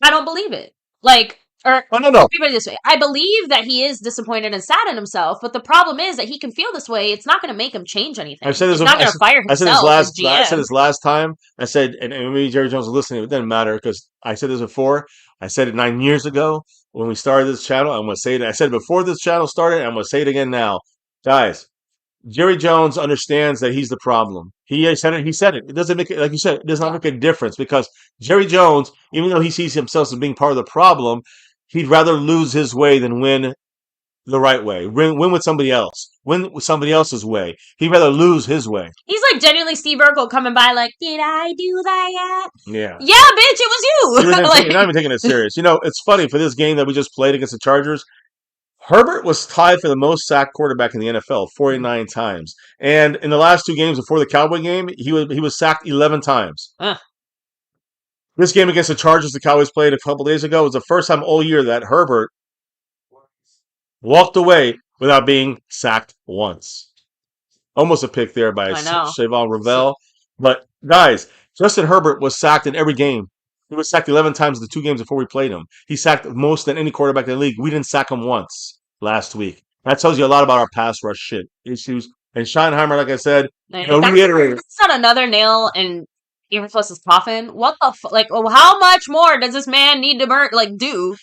I don't believe it. Like, or Oh, no. everybody this way. I believe that he is disappointed and sad in himself, but the problem is that he can feel this way. It's not going to make him change anything. I've said this. He's not going to fire I said himself this as GM. I said this last time. I said, and maybe Jerry Jones was listening. It doesn't matter because I said this before. I said it 9 years ago when we started this channel. I'm going to say it. I said it before this channel started. I'm going to say it again now, guys. Jerry Jones understands that he's the problem. He said it. He said it. It doesn't make it, like you said, it does not make a difference because Jerry Jones, even though he sees himself as being part of the problem, he'd rather lose his way than win the right way. Win with somebody else. Win with somebody else's way. He'd rather lose his way. He's like genuinely Steve Urkel coming by like, did I do that? Yeah. Yeah, bitch, it was you. You're not even taking it serious. You know, it's funny for this game that we just played against the Chargers. Herbert was tied for the most sacked quarterback in the NFL, 49 times. And in the last two games before the Cowboy game, he was sacked 11 times. This game against the Chargers the Cowboys played a couple days ago was the first time all year that Herbert walked away without being sacked once. Almost a pick there by Shavon Ravel. But guys, Justin Herbert was sacked in every game. He was sacked 11 times in the two games before we played him. He sacked most than any quarterback in the league. We didn't sack him once last week. That tells you a lot about our pass rush shit issues. And Schottenheimer, like I said, reiterated. That's not another nail in Eberfliss's coffin. What the like? Well, how much more does this man need to do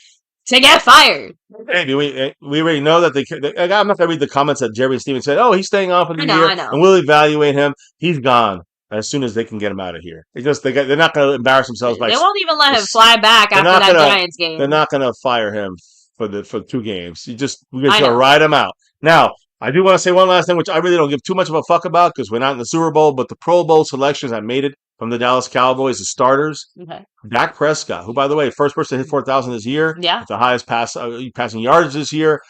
to get fired? Hey, we already know that I'm not going to read the comments that Jerry and Steven said, oh, he's staying on for the year, and we'll evaluate him. He's gone as soon as they can get him out of here. They're not going to embarrass themselves by. They won't even let him fly back after that Giants game. They're not going to fire him for 2 games. We're just going to ride him out. Now, I do want to say one last thing, which I really don't give too much of a fuck about because we're not in the Super Bowl, but the Pro Bowl selections that made it from the Dallas Cowboys, the starters. Okay. Dak Prescott, who, by the way, first person to hit 4,000 this year. Yeah. With the highest passing yards this year.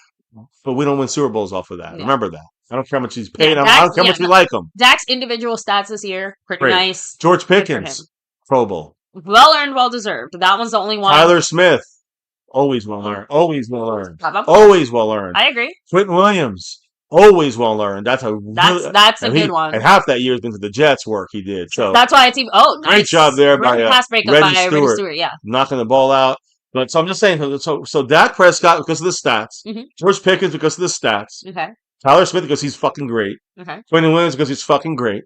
But we don't win Super Bowls off of that. Yeah. Remember that. I don't care how much he's paid. I don't care how much we like him. Dak's individual stats this year, pretty nice. George Pickens, Pro Bowl. Well earned, well deserved. That one's the only one. Tyler Smith, always well earned. Always well earned. Always well earned. I agree. Quentin Williams. Always well earned. That's a good one. And half that year has been to the Jets work he did. So that's why it's even nice. Great job there by pass breakup Reggie by Stewart. Reggie Stewart, yeah. Knocking the ball out. But so I'm just saying so Dak Prescott because of the stats. Mm-hmm. George Pickens because of the stats. Okay. Tyler Smith because he's fucking great. Okay. Quentin Williams because he's fucking great.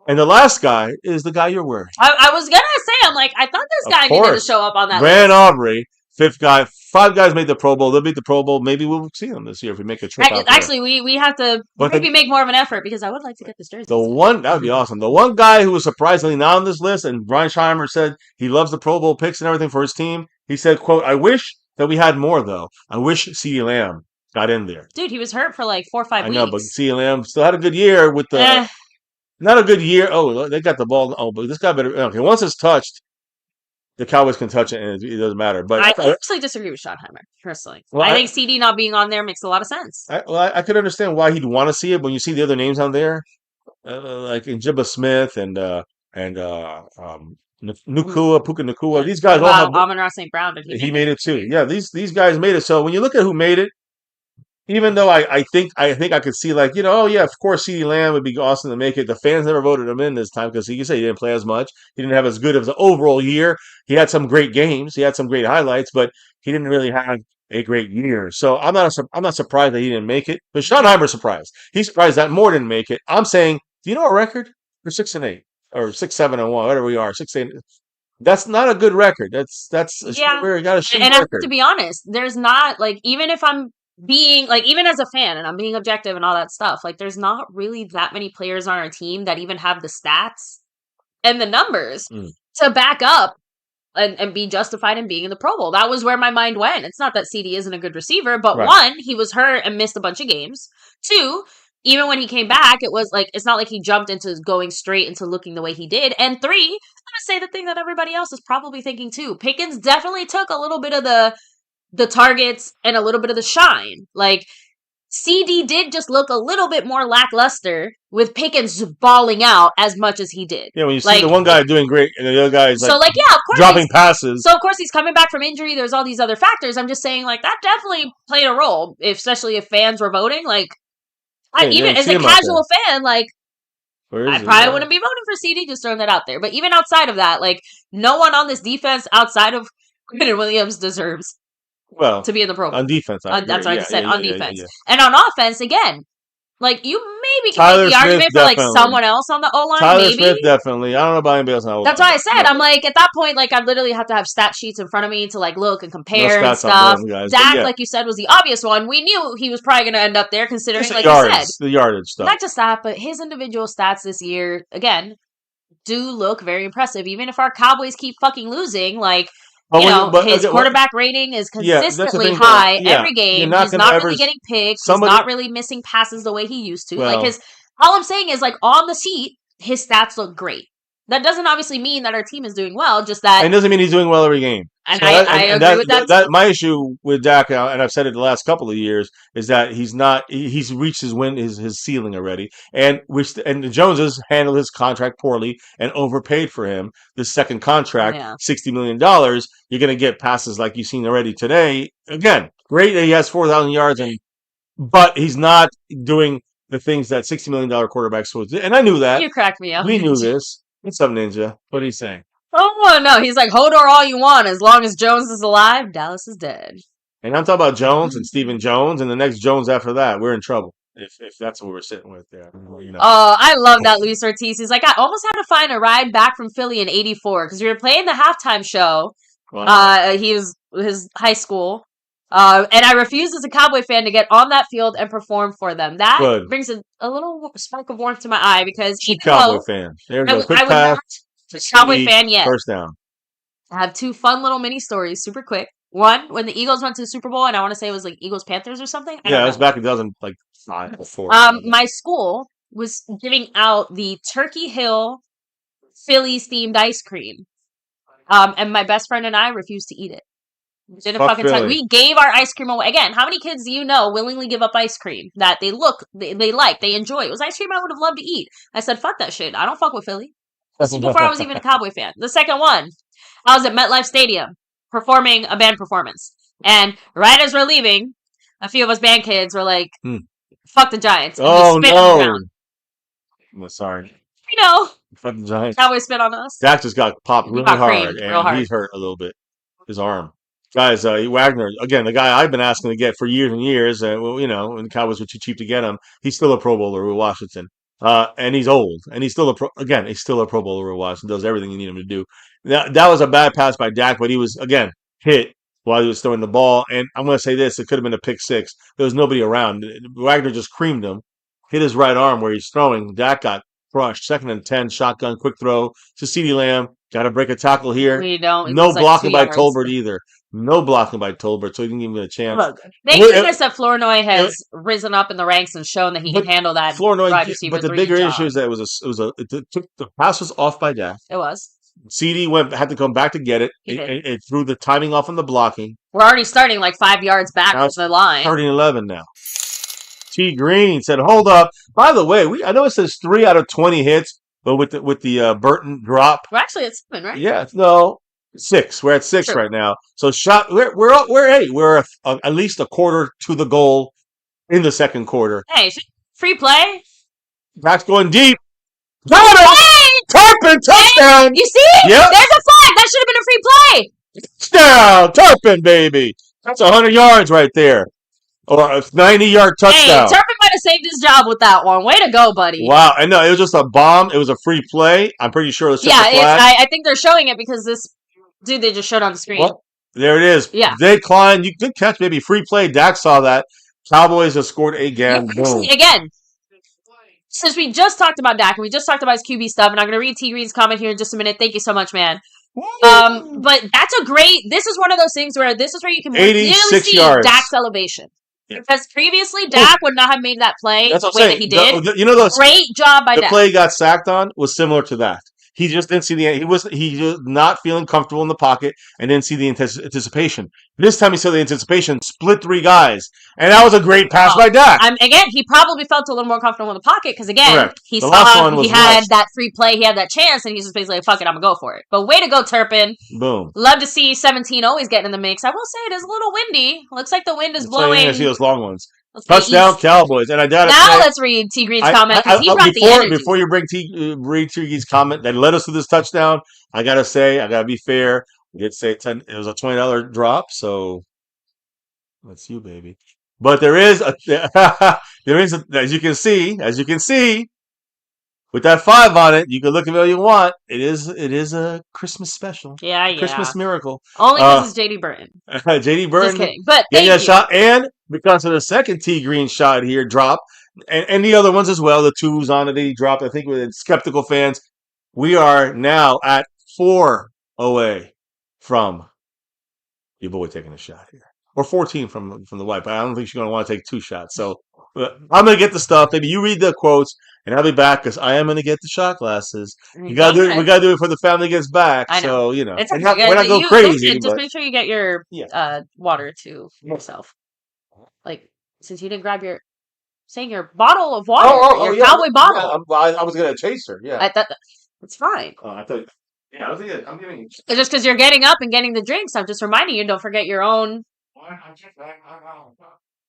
And the last guy is the guy you're wearing. I was gonna say, I'm like, I thought this guy needed to show up on that Brand Aubrey, 5th guy. 5 guys made the Pro Bowl. They'll beat the Pro Bowl. Maybe we'll see them this year if we make a trip out there. Actually, we have to maybe make more of an effort because I would like to get this jersey. That would be awesome. The one guy who was surprisingly not on this list, and Brian Scheimer said he loves the Pro Bowl picks and everything for his team. He said, quote, I wish that we had more, though. I wish CeeDee Lamb got in there. Dude, he was hurt for like 4 or 5 weeks. I know, but CeeDee Lamb still had a good year with the... Not a good year. Oh, they got the ball. Oh, but this guy better... Okay, once it's touched, the Cowboys can touch it, and it doesn't matter. But I actually disagree with Schottenheimer, personally. Well, I think CD not being on there makes a lot of sense. I could understand why he'd want to see it when you see the other names on there, like Jibba Smith and Puka Nakua. These guys all have... Amon-Ra St. Brown, he made it too. Yeah, these guys made it. So when you look at who made it, even though I think I could see like, oh yeah, of course CeeDee Lamb would be awesome to make it. The fans never voted him in this time because he didn't play as much. He didn't have as good of an overall year. He had some great games. He had some great highlights, but he didn't really have a great year. So I'm not surprised that he didn't make it. But Schottenheimer's surprised. He's surprised that Moore didn't make it. I'm saying, do you know our record? We're 6-8 or 6-7-1, whatever we are. 6-8. That's not a good record. That's yeah. We got a shitty and record. To be honest, there's not like even if I'm being like even as a fan and I'm being objective and all that stuff, like there's not really that many players on our team that even have the stats and the numbers to back up and be justified in being in the Pro Bowl. That was where my mind went. It's not that CD isn't a good receiver, but one, he was hurt and missed a bunch of games. Two, even when he came back, it was like, it's not like he jumped into going straight into looking the way he did. And three, I'm gonna say the thing that everybody else is probably thinking too. Pickens definitely took a little bit of the targets and a little bit of the shine. Like, CD did just look a little bit more lackluster with Pickens balling out as much as he did. Yeah, when you see Like, the one guy doing great and the other guy is like so like, yeah, of course dropping passes. So of course he's coming back from injury. There's all these other factors. I'm just saying, like, that definitely played a role, especially if fans were voting. Like, even as a casual fan, like, I probably wouldn't be voting for CD. Just throwing that out there. But even outside of that, like, no one on this defense outside of Quinn Williams deserves to be in the Pro Bowl. On defense, That's what I just said. On defense. And on offense, again, like, you maybe can Tyler make the argument Smith, for, like, someone else on the O-line, Tyler maybe. Smith, definitely. I don't know about anybody else on the O-line. That's why I said, I'm like, at that point, like, I literally have to have stat sheets in front of me to, like, look and compare and stuff. Dak, like you said, was the obvious one. We knew he was probably going to end up there, considering, like you said. The yardage stuff. Not just that, but his individual stats this year, again, do look very impressive. Even if our Cowboys keep fucking losing, like, his quarterback rating is consistently high every game. He's not really getting picked. He's not really missing passes the way he used to. Like, all I'm saying is, like, on the seat, his stats look great. That doesn't obviously mean that our team is doing well, just that... It doesn't mean he's doing well every game. And I agree with that. My issue with Dak, and I've said it the last couple of years, is that he's reached his ceiling already. And the Joneses handled his contract poorly and overpaid for him. The second contract, $60 million, you're going to get passes like you've seen already today. Again, great that he has 4,000 yards, but he's not doing the things that $60 million quarterbacks supposed to do. And I knew that. You cracked me up. We knew this. What's up, Ninja? What are you saying? Oh, no. He's like, Hodor all you want. As long as Jones is alive, Dallas is dead. And I'm talking about Jones and Stephen Jones and the next Jones after that. We're in trouble if that's what we're sitting with there. Oh, I love that Luis Ortiz. He's like, I almost had to find a ride back from Philly in '84 because we were playing the halftime show. Wow. He was his high school. And I refused as a Cowboy fan to get on that field and perform for them. That brings a little spark of warmth to my eye because Cowboy fan. There's a quick pass. Cowboy fan yet. First down. I have two fun little mini stories, super quick. One, when the Eagles went to the Super Bowl, and I want to say it was like Eagles Panthers or something. Yeah, it was back in 2005 or 4. My school was giving out the Turkey Hill Phillies themed ice cream. And my best friend and I refused to eat it. Didn't fucking touch. We gave our ice cream away. Again, how many kids do you know willingly give up ice cream that they like, they enjoy? It was ice cream I would have loved to eat. I said, fuck that shit. I don't fuck with Philly. This was before I was even a Cowboy fan. The second one, I was at MetLife Stadium performing a band performance. And right as we're leaving, a few of us band kids were like, fuck the Giants. And just spit on the ground. I'm sorry. You know. Fuck the Giants. Cowboys spit on us. Dak just got popped really hard. And he's hurt a little bit. His arm. Guys, Wagner, again, the guy I've been asking to get for years and years, when the Cowboys were too cheap to get him, he's still a Pro Bowler with Washington. And he's old, and he's still a Pro Bowler with Washington, does everything you need him to do. That was a bad pass by Dak, but he was, again, hit while he was throwing the ball. And I'm going to say this, it could have been a pick six. There was nobody around. Wagner just creamed him, hit his right arm where he's throwing. Dak got crushed. 2nd and 10, shotgun, quick throw to CeeDee Lamb. Got to break a tackle here. No blocking by Tolbert either. No blocking by Tolbert, so he didn't even get a chance. Look, thank goodness that Flournoy has risen up in the ranks and shown that he can handle that. Flournoy, but the bigger issue is that the pass was off by Dak. It was. CD had to come back to get it. It threw the timing off on the blocking. We're already starting like 5 yards back from the line. 30-11 now. T. Green said, "Hold up." By the way, I know it says 3 out of 20 hits, but with the Burton drop, we're actually at 7, right? Yeah, no. 6. We're at 6 right now. So we're at least a quarter to the goal in the second quarter. Hey, free play. Back's going deep. Got it! Turpin, touchdown! You see? Yep. There's a flag. That should have been a free play. Touchdown, Turpin, baby. That's 100 yards right there. Or a 90-yard touchdown. Hey, Turpin might have saved his job with that one. Way to go, buddy. Wow. And no, it was just a bomb. It was a free play. I'm pretty sure it's just a flag. I think they're showing it because this dude they just showed on the screen. Well, there it is. Yeah. They climbed. You good catch, baby. Free play. Dak saw that. Cowboys have scored again. Boom. Again, since we just talked about Dak and we just talked about his QB stuff, and I'm going to read T. Green's comment here in just a minute. Thank you so much, man. But this is one of those things where you can really see Dak's elevation. Because previously, Oh, Dak would not have made that play that's the what I'm way that saying. he did. You know those Great job by the Dak. play he got sacked on was similar to that. He just didn't see he was not feeling comfortable in the pocket and didn't see the anticipation. This time he saw the anticipation, split three guys, and that was a great pass Well, by Dak. again, he probably felt a little more comfortable in the pocket because again, Correct. he The last saw one he was had rushed. that free play, he had that chance, and he's just basically like, "Fuck it, I'm gonna go for it." But way to go, Turpin! Boom. Love to see 17 always getting in the mix. I will say it is a little windy. Looks like the wind is That's why you're gonna see blowing. those long ones. Let's say Touchdown east. Cowboys, and I gotta Now say, let's read T Green's comment because he I brought the energy. before you bring read T's comment that led us to this touchdown, I gotta say I gotta be fair. We did say it was a $20 drop, so that's you, baby. But there is a there is a, as you can see with that five on it, you can look at it all you want. It is a Christmas special, Yeah, a yeah. Christmas miracle. Only because Uh, it's JD Burton. JD Just Burton kidding. But getting a thank you. shot, and because of the second T Green shot here drop, and the other ones as well, the twos on it that he dropped. I think with skeptical fans, we are now at 4 away from your boy taking a shot here, or 14 from the wife. But I don't think she's going to want to take two shots. So I'm going to get the stuff. Maybe you read the quotes, and I'll be back because I am going to get the shot glasses. You got to do it. We Okay. got to do it before the family gets back. I know. So you know, It's and okay. we're not going You crazy, listen, just but make sure you get your yeah. water to yourself. Like since you didn't grab your saying your bottle of water, your Yeah, cowboy yeah. bottle. I was gonna chase her. Yeah. I thought it's fine. I thought. Yeah, I was thinking. I'm giving. It's just because you're getting up and getting the drinks, I'm just reminding you, don't forget your own.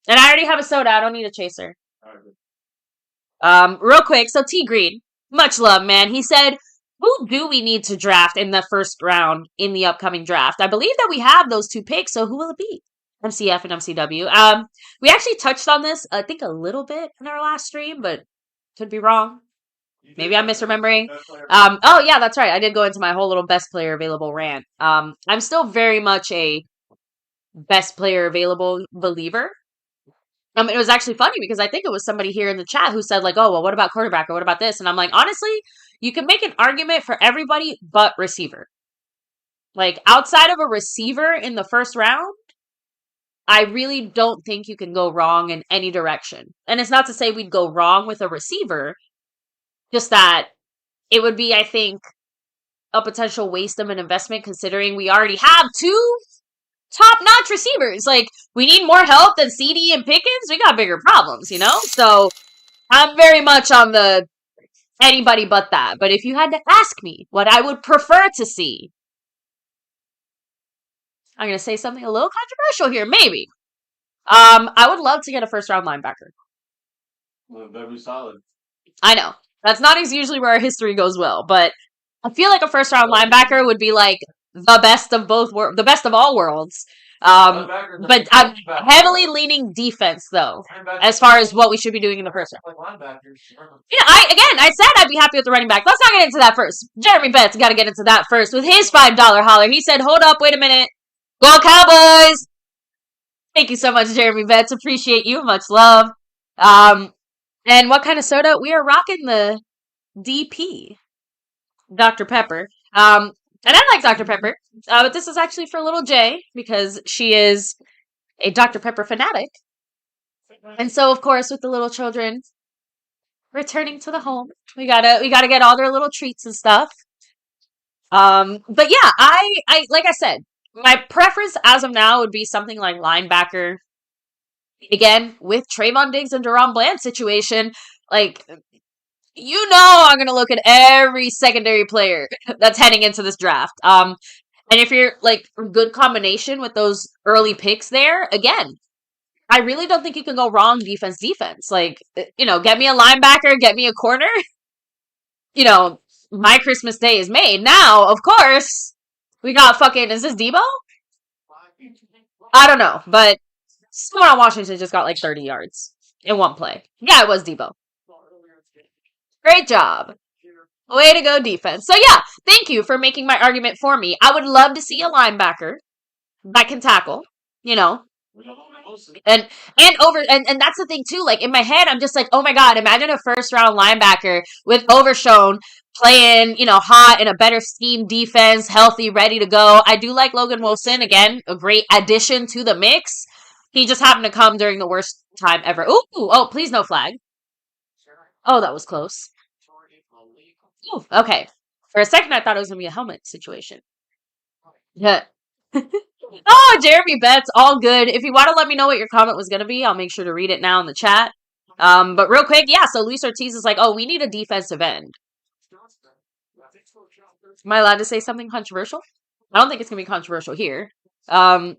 And I already have a soda. I don't need a chaser. Real quick. So T Green, much love, man. He said, "Who do we need to draft in the first round in the upcoming draft?" I believe that we have those two picks. So who will it be? MCF and MCW. We actually touched on this, I think, a little bit in our last stream, but could be wrong. Maybe I'm misremembering. Oh yeah, that's right. I did go into my whole little best player available rant. I'm still very much a best player available believer. It was actually funny because I think it was somebody here in the chat who said like, "Oh, well, what about quarterback or what about this?" And I'm like, honestly, you can make an argument for everybody but receiver. Like outside of a receiver in the first round, I really don't think you can go wrong in any direction. And it's not to say we'd go wrong with a receiver, just that it would be, I think, a potential waste of an investment considering we already have two top-notch receivers. Like, we need more help than CD and Pickens. We got bigger problems, you know? So, I'm very much on the anybody but that. But if you had to ask me what I would prefer to see, I'm going to say something a little controversial here, maybe. I would love to get a first-round linebacker. Very solid. I know. That's not usually where our history goes well, but I feel like a first-round linebacker would be like the best of the best of all worlds. But I'm heavily leaning defense though, as far as what we should be doing in the first round. Yeah, I said I'd be happy with the running back. Let's not get into that first. Jeremy Betts got to get into that first with his $5 holler. He said, "Hold up, wait a minute, go Cowboys!" Thank you so much, Jeremy Betts. Appreciate you. Much love. And what kind of soda? We are rocking the DP, Dr. Pepper. And I like Dr. Pepper, but this is actually for little J because she is a Dr. Pepper fanatic. And so, of course, with the little children returning to the home, we gotta get all their little treats and stuff. But yeah, I like I said, my preference as of now would be something like linebacker. Again, with Trayvon Diggs and Deron Bland situation, like, you know I'm going to look at every secondary player that's heading into this draft. And if you're, like, good combination with those early picks there, again, I really don't think you can go wrong defense. Like, you know, get me a linebacker, get me a corner. You know, my Christmas day is made. Now, of course, we got fucking, is this Debo? I don't know, but someone on Washington just got like 30 yards in one play. Yeah, it was Debo. Great job. Way to go, defense. So yeah, thank you for making my argument for me. I would love to see a linebacker that can tackle, you know. And that's the thing too. Like in my head, I'm just like, oh my god, imagine a first round linebacker with Overshown playing, you know, hot in a better scheme defense, healthy, ready to go. I do like Logan Wilson, again, a great addition to the mix. He just happened to come during the worst time ever. Ooh, oh, please no flag. Oh, that was close. Ooh, okay. For a second, I thought it was gonna be a helmet situation. Yeah. Oh, Jeremy Betts, all good. If you want to let me know what your comment was gonna be, I'll make sure to read it now in the chat. But real quick, yeah. So Luis Ortiz is like, oh, we need a defensive end. Am I allowed to say something controversial? I don't think it's gonna be controversial here. Um,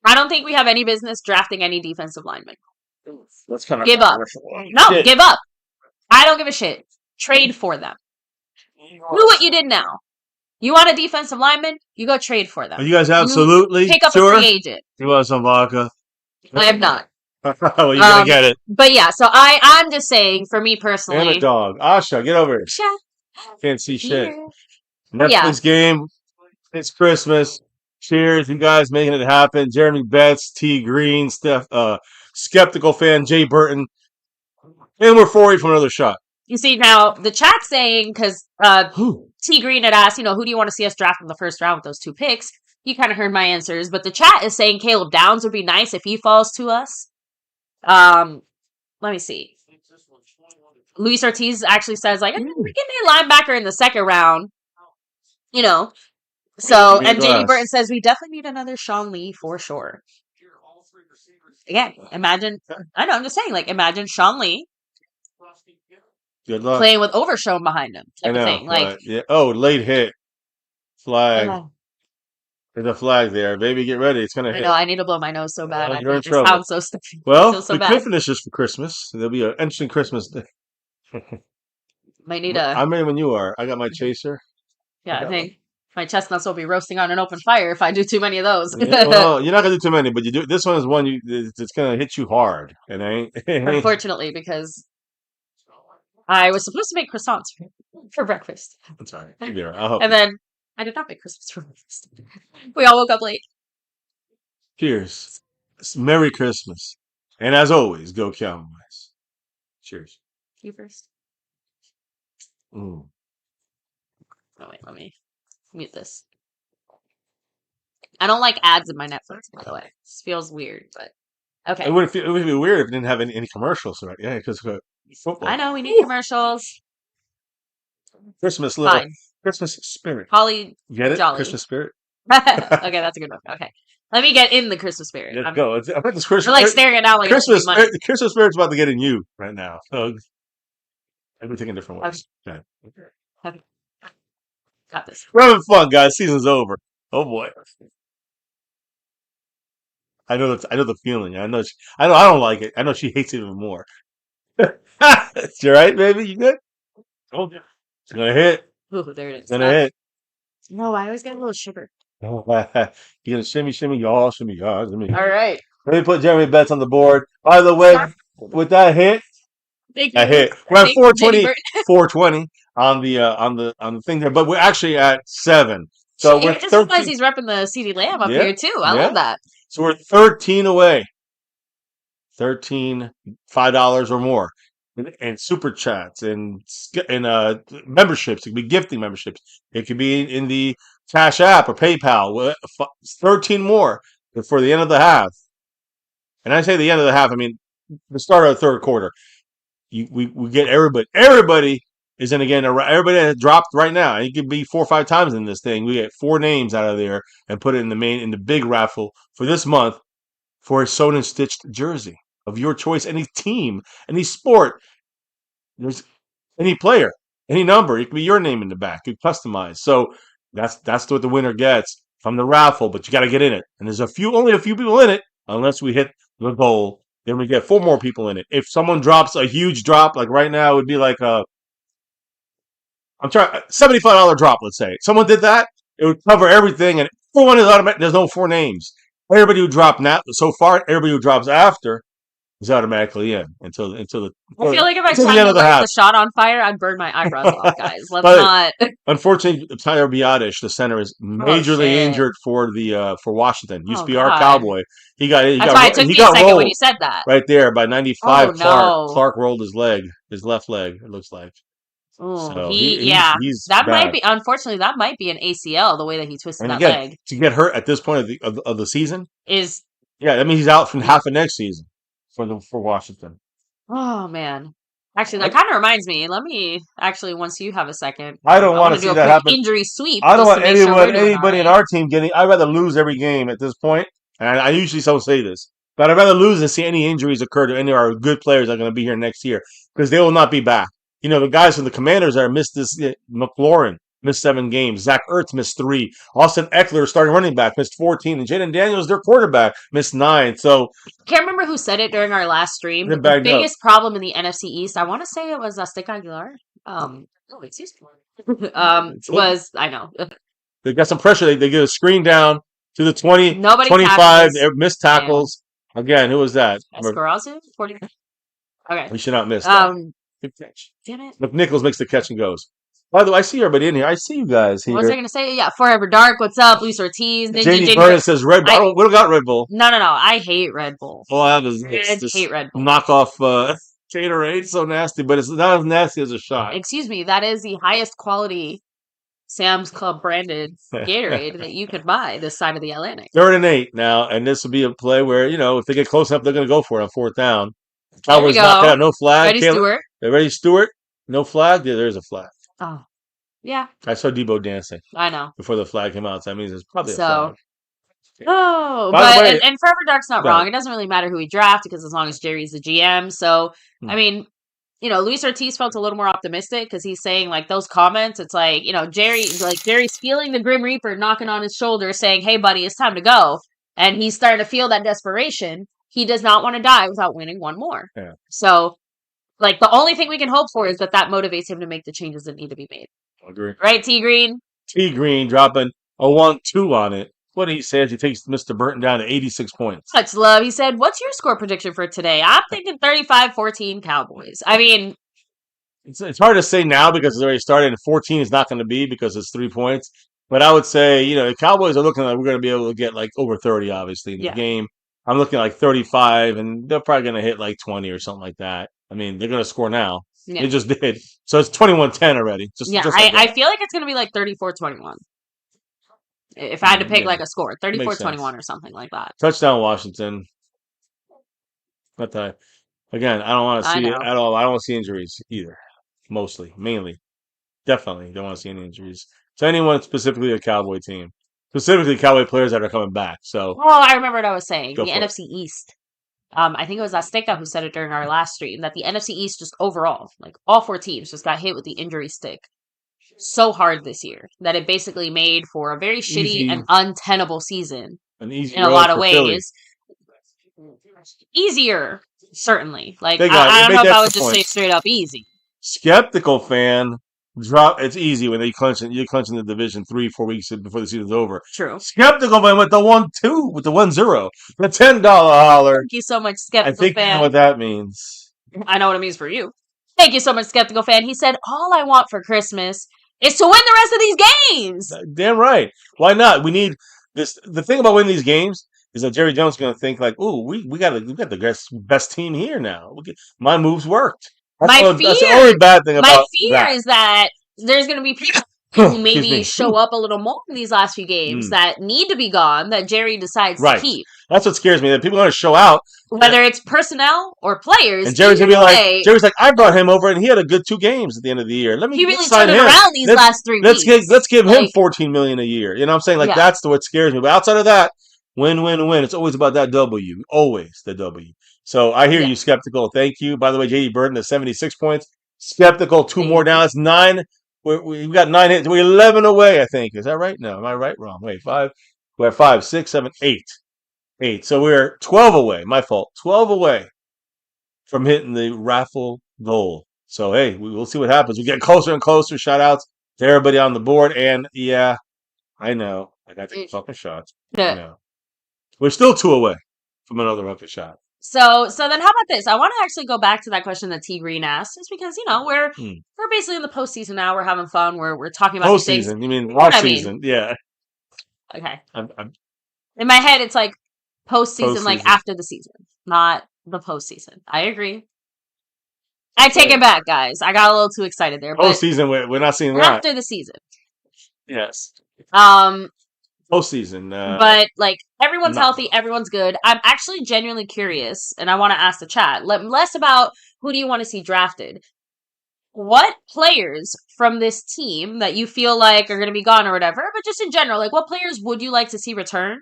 I don't think we have any business drafting any defensive linemen. That's kind of Give up. controversial. No, Shit. give up. I don't give a shit. Trade for them. Do what you did now. You want a defensive lineman? You go trade for them. Are you guys You absolutely pick up a sure? free agent. You want some vodka? I am not. Well, you're gonna get it. But yeah, so I'm just saying, for me Damn it, personally, dog. Asha, get over here. Sha, Can't see shit. here. Yeah, Netflix game. It's Christmas. Cheers, you guys making it happen. Jeremy Betts, T Green, Steph, skeptical fan, Jay Burton, and we're 4 from another shot. you see now the chat saying, because Whew. T Green had asked, who do you want to see us draft in the first round with those 2 picks? You kind of heard my answers, but the chat is saying Caleb Downs would be nice if he falls to us. Let me see. Luis Ortiz actually says like, we get a linebacker in the second round. So, and JD Burton says we definitely need another Sean Lee for sure. Again, imagine. I know. I'm just saying, like, imagine Sean Lee Good luck. playing with Overshown behind him, type of thing. Like, yeah. Oh, late hit. Flag. uh, There's a flag there. Baby, get ready. It's gonna I hit. know. I need to blow my nose so bad. You're I in just trouble. sound so stuffy. Well, so we bad. could finish this for Christmas. There'll be an interesting Christmas day. Might need a. I'm ready when you are. I got my chaser. Yeah, I think my chestnuts will be roasting on an open fire if I do too many of those. Yeah, well, you're not gonna do too many, but you do. This one is one it's gonna hit you hard, and Unfortunately, because I was supposed to make croissants for breakfast. I'm sorry. I'll help And you. then I did not make Christmas for breakfast. We all woke up late. Cheers. Merry Christmas, and as always, go Cowboys. Cheers. You first. Mm. Oh wait, let me mute this. I don't like ads in my Netflix, by the way. This feels weird, but okay. It would be weird if it didn't have any commercials, right? Yeah, because football. I know we need commercials. Christmas Fine. Christmas spirit. Holly Get it? Jolly. Christmas spirit. Okay, that's a good one. Okay, let me get in the Christmas spirit. Let's go. I bet this Christmas. We're like staring it out like Christmas. it's money. Christmas spirit's about to get in you right now. So everything in different ways. Okay. Okay. Got this. We're having fun, guys. Season's over. Oh boy. I know the feeling. I know. I don't like it. I know she hates it even more. You right, baby? You good? Oh yeah. It's gonna hit. Ooh, there it is. It's gonna hit. No, I always get a little shiver. You're gonna shimmy, y'all, shimmy. All right. Let me put Jeremy Betts on the board. By the way, with that hit, I hit. We're at 420 on the thing there, but we're actually at 7. So we're just 13. realized he's repping the CD Lamb up here too. I love that. So we're 13 away. 13, $5 or more. And super chats and memberships. It could be gifting memberships. It could be in the Cash App or PayPal. 13 more for the end of the half. And I say the end of the half, I mean the start of the third quarter. We get everybody. Everybody is in again. Everybody that dropped right now. It could be 4 or 5 times in this thing. We get 4 names out of there and put it in the big raffle for this month for a sewn and stitched jersey of your choice, any team, any sport. There's any player, any number. It can be your name in the back. You customize. So that's what the winner gets from the raffle. But you got to get in it. And there's only a few people in it, unless we hit the goal. Then we get 4 more people in it. If someone drops a huge drop, like right now, it would be like $75 drop. Let's say someone did that, it would cover everything, and everyone is automatic. There's no 4 names. Everybody who dropped so far, everybody who drops after is automatically in until the. I feel like if I tried to light the shot on fire, I'd burn my eyebrows off, guys. Let's not. Unfortunately, Tyler Biadasz, the center, is majorly injured for Washington. Used to be our Cowboy. That's why it took me a second when you said that. Right there by 95. Clark rolled his left leg. It looks like. Oh, So yeah. he's That might bad. be, unfortunately, that might be an ACL, the way that he twisted And that again, leg to get hurt at this point of the season, is, yeah, that means he's out from yeah. half of next season for Washington. Oh, man. Actually, that I, kind of reminds me. Let me actually, once you have a second, I don't I want want to to do see a that quick happen. injury sweep I don't just want to make sure we're doing all anybody in right. our team getting. I'd rather lose every game at this point. And I usually don't say this, but I'd rather lose than see any injuries occur to any of our good players that are going to be here next year because they will not be back. You know, the guys from the Commanders that missed this. McLaurin missed 7 games. Zach Ertz missed 3. Austin Eckler, starting running back, missed 14. And Jaden Daniels, their quarterback, missed 9. So Can't remember who said it during our last stream, they're but the bagged up. biggest problem in the NFC East, I want to say it was Stick Aguilar. Oh, excuse me. So Was I know they got some pressure. They get a screen down to the 20, nobody 25. tackles They missed and tackles. Again, who was that? Escarazu 40. Okay. We should not miss that. Um, Good catch. damn it. McNichols makes the catch and goes. By the way, I see everybody in here. I see you guys What was I here. gonna say? Yeah, Forever Dark. What's up, Luis Ortiz, Ninja JD JD? Vernon says Red Bull. I We don't got Red Bull. no. I hate Red Bull. All I have is I this hate Red Bull. knockoff Gatorade. So nasty, but it's not as nasty as a shot. Excuse me. That is the highest quality Sam's Club branded Gatorade that you could buy this side of the Atlantic. 3rd and 8 now, and this will be a play where if they get close enough, they're going to go for it on 4th down. There we Cowboys knock it go. out, no flag. Ready, Caleb, Stewart? ready, Stewart? No flag. Yeah, there's a flag. Oh, yeah. I saw Debo dancing I know. before the flag came out, so that means it's probably a So, flag. oh, By the but way, and Forever Dark's not got wrong. it. It doesn't really matter who we draft because as long as Jerry's the GM. So, Hmm. I mean, Luis Ortiz felt a little more optimistic because he's saying like those comments. It's like Jerry's feeling the Grim Reaper knocking on his shoulder, saying, "Hey, buddy, it's time to go," and he's starting to feel that desperation. He does not want to die without winning one more. Yeah, So, like, the only thing we can hope for is that motivates him to make the changes that need to be made. I agree. Right, T Green? T Green dropping a 1-2 on it. What he says, he takes Mr. Burton down to 86 points. Much love. He said, "What's your score prediction for today?" I'm thinking 35-14 Cowboys. I mean, It's hard to say now because it's already started, and 14 is not going to be because it's 3 points. But I would say, the Cowboys are looking like we're going to be able to get like over 30, obviously, in the yeah. game. I'm looking like 35, and they're probably going to hit like 20 or something like that. I mean, they're going to score now. Yeah. They just did. So it's 21-10 already. Just like I feel like it's going to be like 34-21. If I had to pick like a score, 34-21 or something like that. Touchdown Washington. Not that. Again, I don't want to see it at all. I don't want to see injuries either. Mostly, mainly. Definitely don't want to see any injuries to anyone, specifically a Cowboy team. Specifically Cowboy players that are coming back. So, well, I remember what I was saying. The go for it. NFC East. I think it was Azteca who said it during our last stream that the NFC East just overall, like all 4 teams, just got hit with the injury stick so hard this year that it basically made for a very shitty and untenable season An easy in a road lot of for Philly. ways. Easier, certainly. Like They I don't know if I would the just say point. straight up easy. Skeptical fan drop. It's easy when you clinch in the division 3-4 weeks before the season's over. True. Skeptical fan with the 1-2 with the 1-0, the $10 holler. Thank you so much, I Skeptical think you know fan. what that means. I know what it means for you. Thank you so much, Skeptical fan. He said, "All I want for Christmas is to win the rest of these games." Damn right. Why not? We need this. The thing about winning these games is that Jerry Jones is going to think like, "Ooh, we got the best team here now. My moves worked." That's the only bad thing about my fear is that there's going to be people who maybe show up a little more in these last few games that need to be gone that Jerry decides to keep. That's what scares me. That people are going to show out, whether it's personnel or players. And Jerry's going to be Jerry's like, I brought him over, and he had a good 2 games at the end of the year. He really turned it around these last 3 weeks. Let's give him $14 million a year. You know what I'm saying? Like that's what scares me. But outside of that, win, win, win. It's always about that W. Always the W. So I hear you, Skeptical. Thank you. By the way, JD Burton at 76 points. Skeptical, 2 more down. It's 9. We've got 9 hits. We're 11 away, I think. Is that right? No, am I right? Wrong. Wait, 5. We're at 5, 6, 7, 8. 8. So we're 12 away. My fault. 12 away from hitting the Raffle goal. So, hey, we'll see what happens. We get closer and closer. Shout outs to everybody on the board. And, yeah, I know. I got to take a fucking shot. I know. We're still 2 away from another fucking shot. So then how about this? I want to actually go back to that question that T Green asked, just because we're basically in the postseason now. We're having fun. We're talking about postseason. Things. You mean last season? Yeah. Okay. I'm in my head, it's like postseason, like after the season, not the postseason. I agree. I take it back, guys. I got a little too excited there, but Postseason, we're not seeing that. after the season. Yes. Um, Postseason, but like everyone's not healthy, so. everyone's good. I'm actually genuinely curious, and I want to ask the chat less about who do you want to see drafted. What players from this team that you feel like are going to be gone or whatever, but just in general, like what players would you like to see return?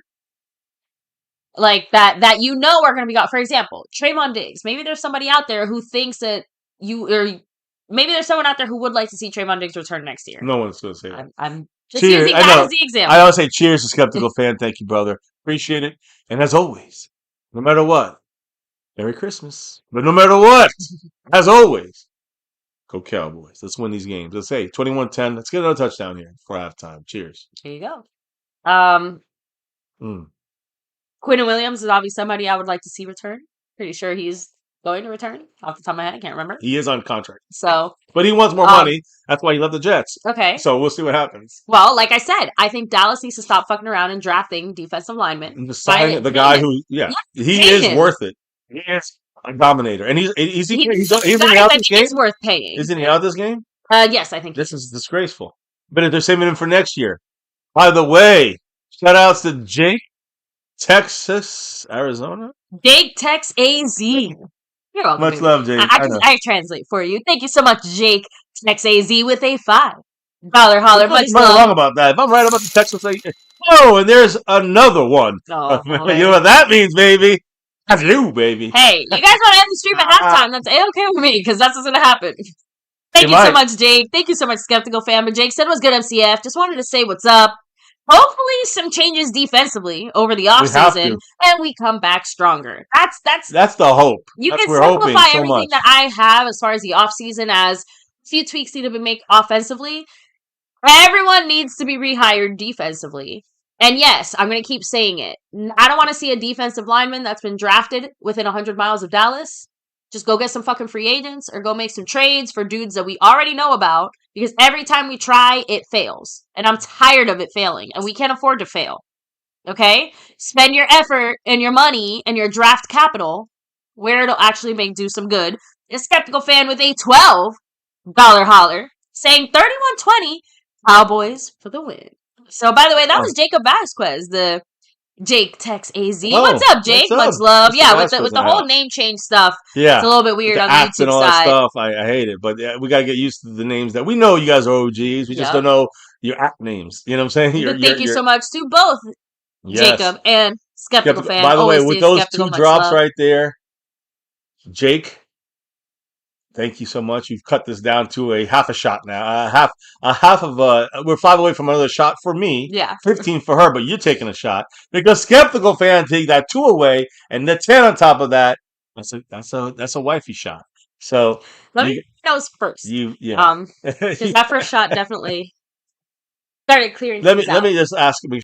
Like that you know are going to be gone. For example, Trayvon Diggs. Maybe there's somebody out there who thinks that you or maybe there's someone out there who would like to see Trayvon Diggs return next year. No one's going to say that. I'm just Cheers. using I that know. as the I example. always say cheers to Skeptical Fan. Thank you, brother. Appreciate it. And as always, no matter what, Merry Christmas. But no matter what, as always, go Cowboys. Let's win these games. Let's say 21-10. Let's get another touchdown here for halftime. Cheers. There you go. Um, Mm. Quinn Williams is obviously somebody I would like to see return. Pretty sure he's going to return off the top of my head. I can't remember. He is on contract. So, But he wants more money. That's why he left the Jets. okay. So we'll see what happens. Well, like I said, I think Dallas needs to stop fucking around and drafting defensive linemen. And just sign the guy who, he pay is him. worth it. He is a dominator. And isn't he Guys, out I this think game? it's worth paying. Isn't he out this game? Yes, I think This is disgraceful. But if they're saving him for next year. By the way, shout outs to Jake, Texas, Arizona. Jake Tex AZ. You're welcome. Much love, Jake. I translate for you. Thank you so much, Jake Tex AZ with a $5 holler. Much I'm wrong love. about that. If I'm right about the Texas, oh, and there's another one. Oh, You know what that means, baby? That's you, baby. hey, you guys want to end the stream at halftime? That's A-okay with me, because that's what's going to happen. Thank you so much, Jake. Thank you so much, Skeptical Fan. But Jake said it was good, MCF. Just wanted to say what's up. Hopefully, some changes defensively over the offseason, and we come back stronger. That's the hope. You That's can we're hoping simplify so everything much. that I have as far as the offseason as a few tweaks need to be made offensively. Everyone needs to be rehired defensively. And yes, I'm going to keep saying it. I don't want to see a defensive lineman that's been drafted within 100 miles of Dallas. Just go get some fucking free agents or go make some trades for dudes that we already know about, because every time we try, it fails. And I'm tired of it failing, and we can't afford to fail. Okay? Spend your effort and your money and your draft capital where it'll actually do some good. A Skeptical Fan with a $12 holler saying 31-20 Cowboys for the win. So, by the way, that was Jacob Vasquez, the Jake Tex AZ. What's up, Jake? Much love. Yeah, with the whole name change stuff. Yeah, it's a little bit weird on the YouTube and all side. That stuff. I hate it, but we gotta get used to the names that we know. You guys are OGs. We just don't know your app names. You know what I'm saying? Thank you so much to both Jacob and Skeptical Fan. By the way, with those two drops right there, Jake, thank you so much. You've cut this down to a half a shot now. We're 5 away from another shot for me. Yeah. 15 for her, but you're taking a shot. Because Skeptical Fan take that 2 away and the 10 on top of that. That's a wifey shot. So let me nose first. Because that first shot definitely started clearing. Let me just ask me.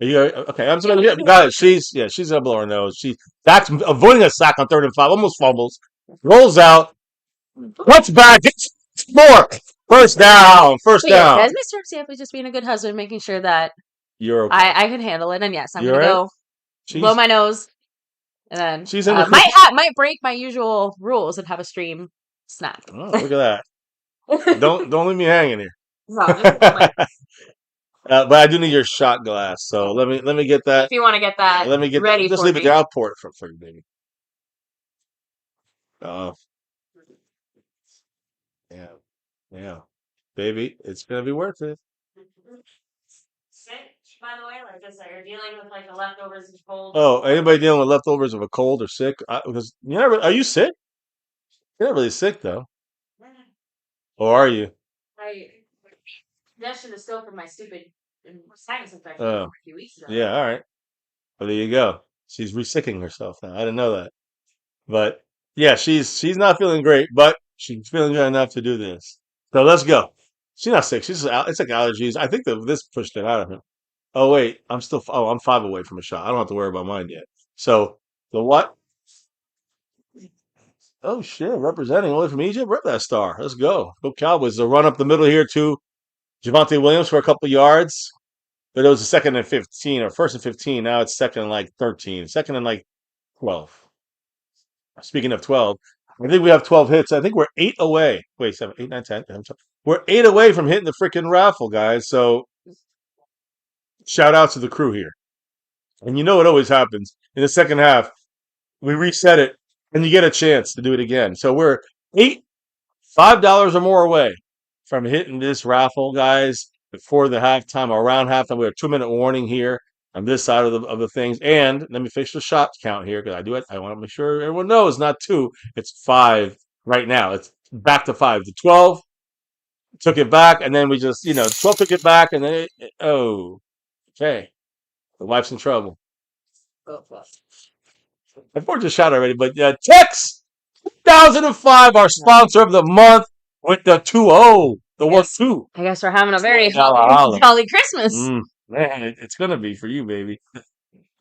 Are you okay? I'm sorry, guys. She's gonna blow her nose. That's avoiding a sack on 3rd and 5, almost fumbles, rolls out, cuts back, gets more. First down. Guys, Mr. MCF is just being a good husband, making sure that you're okay. I can handle it. And yes, I'm gonna go blow my nose, and then might break my usual rules and have a stream snack. Oh, look at that! don't leave me hanging here. No, but I do need your shot glass, so let me get that. If you want to get that, let me get ready. Just leave it there. I'll pour it for you, baby. Yeah, baby, it's gonna be worth it. Sick, by the way, like I said, you're dealing with like the leftovers of cold. Oh, anybody dealing with leftovers of a cold or sick? Because are you sick? You're not really sick though, or are you? Congestion is still from my stupid sinus infection a few weeks ago. Yeah, all right. Well, there you go. She's resicking herself now. I didn't know that, but yeah, she's not feeling great, but she's feeling good enough to do this. So let's go. She's not sick. It's like allergies. I think this pushed it out of her. Oh wait, I'm 5 away from a shot. I don't have to worry about mine yet. So the what? Oh shit, representing only from Egypt. Rip that star. Let's go. Go Cowboys. A run up the middle here to Javante Williams for a couple yards. But it was a second and 15 or first and 15. Now it's second and like 13. Second and like 12. Speaking of 12, I think we have 12 hits. I think we're 8 away. Wait, 7, 8, 9, 10. We're 8 away from hitting the freaking raffle, guys. So shout out to the crew here. And you know what always happens in the second half. We reset it, and you get a chance to do it again. So we're eight $5 or more away from hitting this raffle, guys. Before the halftime, around halftime, we have a 2-minute warning here on this side of the things. And let me fix the shot count here because I do it. I want to make sure everyone knows not two, it's five right now. It's back to five. The 12 took it back, and then we just 12 took it back, and then oh, okay, the wife's in trouble. I've just shot already, but Tex 2005, our sponsor of the month with the 2-0, the worth Yes. two. I guess we're having a very Holla, holla. jolly Christmas. Man, it's gonna be for you, baby.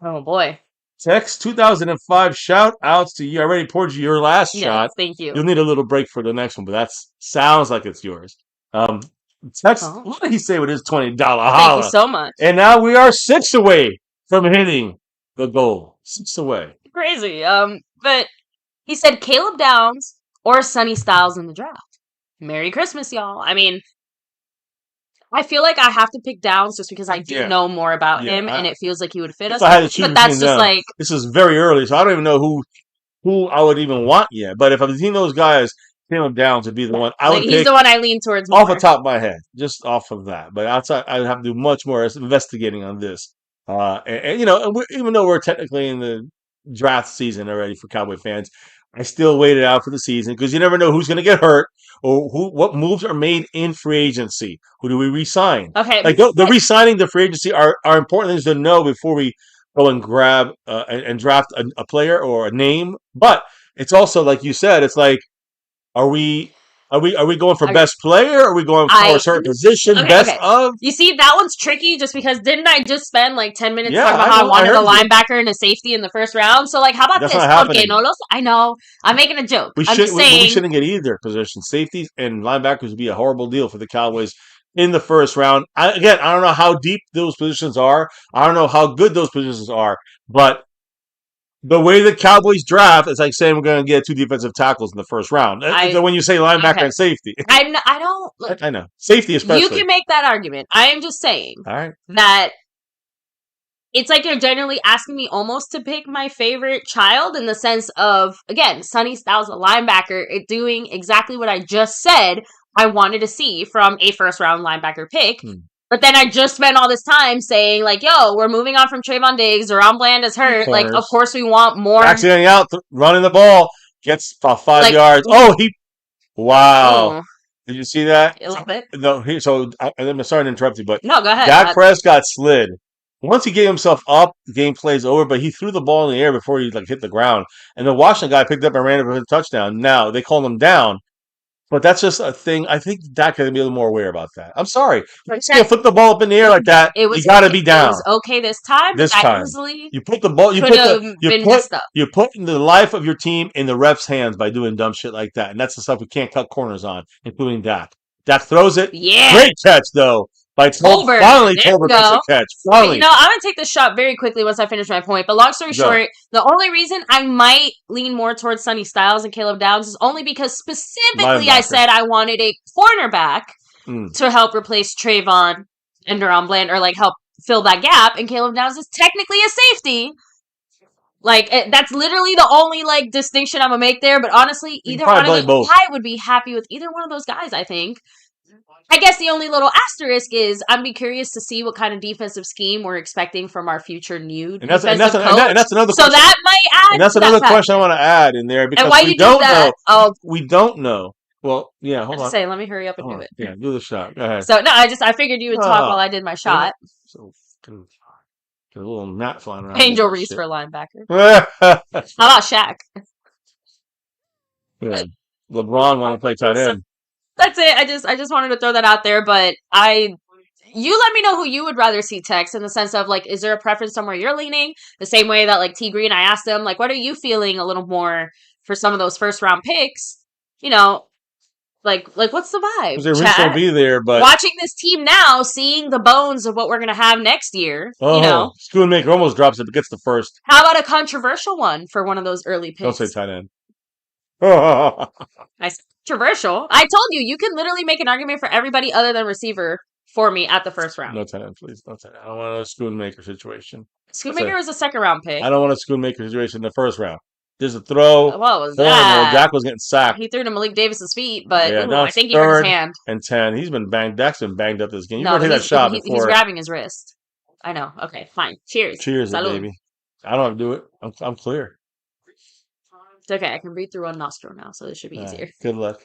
Oh boy. Tex 2005, shout outs to you. I already poured you your last Yes, shot. thank you. You'll need a little break for the next one, but that sounds like it's yours. Tex, Oh. what did he say with his $20 Thank holla? you so much. And now we are 6 away from hitting the goal. 6 away. Crazy. But he said Caleb Downs or Sonny Styles in the draft. Merry Christmas, y'all. I mean, I feel like I have to pick Downs just because I do know more about him, and it feels like he would fit us. If I had to choose but that's between just them, like this is very early, so I don't even know who I would even want yet. But if I'm between those guys, Caleb Downs would be the one I would he's pick the one I lean towards more. off the top of my head, just off of that. But outside, I'd have to do much more investigating on this. Even though we're technically in the draft season already for Cowboy fans, I still waited out for the season because you never know who's going to get hurt or what moves are made in free agency. Who do we re-sign? Okay, like the re-signing the free agency are important things to know before we go and grab and draft a player or a name. But it's also like you said, it's like, are we going for best player? Or are we going for a certain position? Of? You see, that one's tricky just because didn't I just spend like 10 minutes talking about I how I wanted a heard you. linebacker and a safety in the first round? So, like, how about That's this? not happening. I know. I'm making a joke. We I'm just saying. we shouldn't get either position. Safeties and linebackers would be a horrible deal for the Cowboys in the first round. I don't know how deep those positions are. I don't know how good those positions are. But the way the Cowboys draft is like saying we're going to get 2 defensive tackles in the first round. So when you say linebacker and safety, I don't. Look, I know safety especially. You can make that argument. I am just saying all right. that it's like you're generally asking me almost to pick my favorite child in the sense of, again, Sonny Styles, a linebacker, doing exactly what I just said I wanted to see from a first round linebacker pick. But then I just spent all this time saying, like, yo, we're moving on from Trayvon Diggs. Deron Bland is hurt. Corners. Like, of course we want more. Accidentally out, running the ball, gets about 5 yards. Oh, wow. Did you see that? A little bit. No, I'm sorry to interrupt you, but no, go ahead. Dak Prescott slid. Once he gave himself up, the game plays over, but he threw the ball in the air before he hit the ground. And the Washington guy picked up and ran it for a touchdown. Now, they called him down. But that's just a thing. I think Dak can be a little more aware about that. I'm sorry. You can't flip the ball up in the air like that. You got to be down. It was okay this time. You put the ball. You put the life of your team in the ref's hands by doing dumb shit like that, and that's the stuff we can't cut corners on, including Dak. Dak throws it. Yeah. Great catch though. By Tolbert. Finally, Tolbert makes a catch. Finally. I'm going to take this shot very quickly once I finish my point. But long story short, the only reason I might lean more towards Sonny Styles and Caleb Downs is only because specifically I said I wanted a cornerback to help replace Trayvon and Deron Bland, or like help fill that gap. And Caleb Downs is technically a safety. Like, that's literally the only, like, distinction I'm going to make there. But honestly, either one of them, I would be happy with either one of those guys, I think. I guess the only little asterisk is I'd be curious to see what kind of defensive scheme we're expecting from our future new defensive coach. And that's another question. So that might add. And that's another question I want to add in there because we don't know. We don't know. Well, yeah, hold on. Say, let me hurry up and do it. Yeah, do the shot. Go ahead. So no, I figured you would talk while I did my shot. So get a little gnat flying around. Angel Reese for linebacker. How about Shaq? Yeah. LeBron want to play tight end. That's it. I just wanted to throw that out there, but you let me know who you would rather see, Tex, in the sense of, like, is there a preference somewhere you're leaning? The same way that, like, T Green, I asked him, like, what are you feeling a little more for some of those first round picks, you know, like what's the vibe? Because the risk will Chat. be there, but Watching this team now, seeing the bones of what we're gonna have next year, Schoonmaker almost drops it, but gets the first. How about a controversial one for one of those early picks? Don't say tight end. I said controversial. I told you, you can literally make an argument for everybody other than receiver for me at the first round. No tight end, please. No tight end. I don't want a Schoonmaker situation. Schoonmaker was a second round pick. I don't want a Schoonmaker situation in the first round. There's a throw. What was horrible. that? Dak was getting sacked. He threw to Malik Davis's feet, but Yeah, I think he hurt his hand. And 10. He's been banged. Dak's been banged up this game. You No, better take that shot before. He's grabbing his wrist. I know. Okay, fine. Cheers. Cheers, baby. I don't have to do it. I'm clear. It's okay. I can breathe through one nostril now, so this should be easier. Good luck.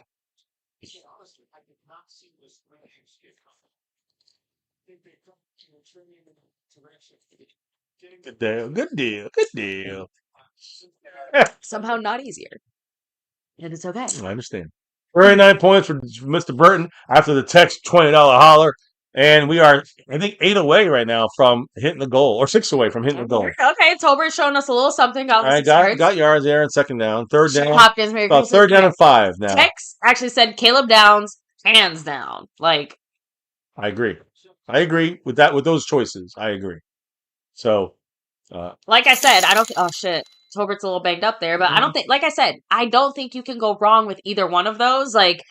Good deal. Good deal. Good deal. Somehow not easier. And it's okay. I understand. 39 points for Mr. Burton after the text $20 holler. And we are, I think, 8 away right now from hitting the goal, or 6 away from hitting the goal. Okay, Tober's showing us a little something. Got yards there in second down. Third down. Hopkins, third down and 5 now. Tex actually said Caleb Downs, hands down. Like, I agree. I agree with that. With those choices, I agree. So, like I said, I don't. Oh shit, Tobert's a little banged up there, but I don't think. Like I said, I don't think you can go wrong with either one of those. Like,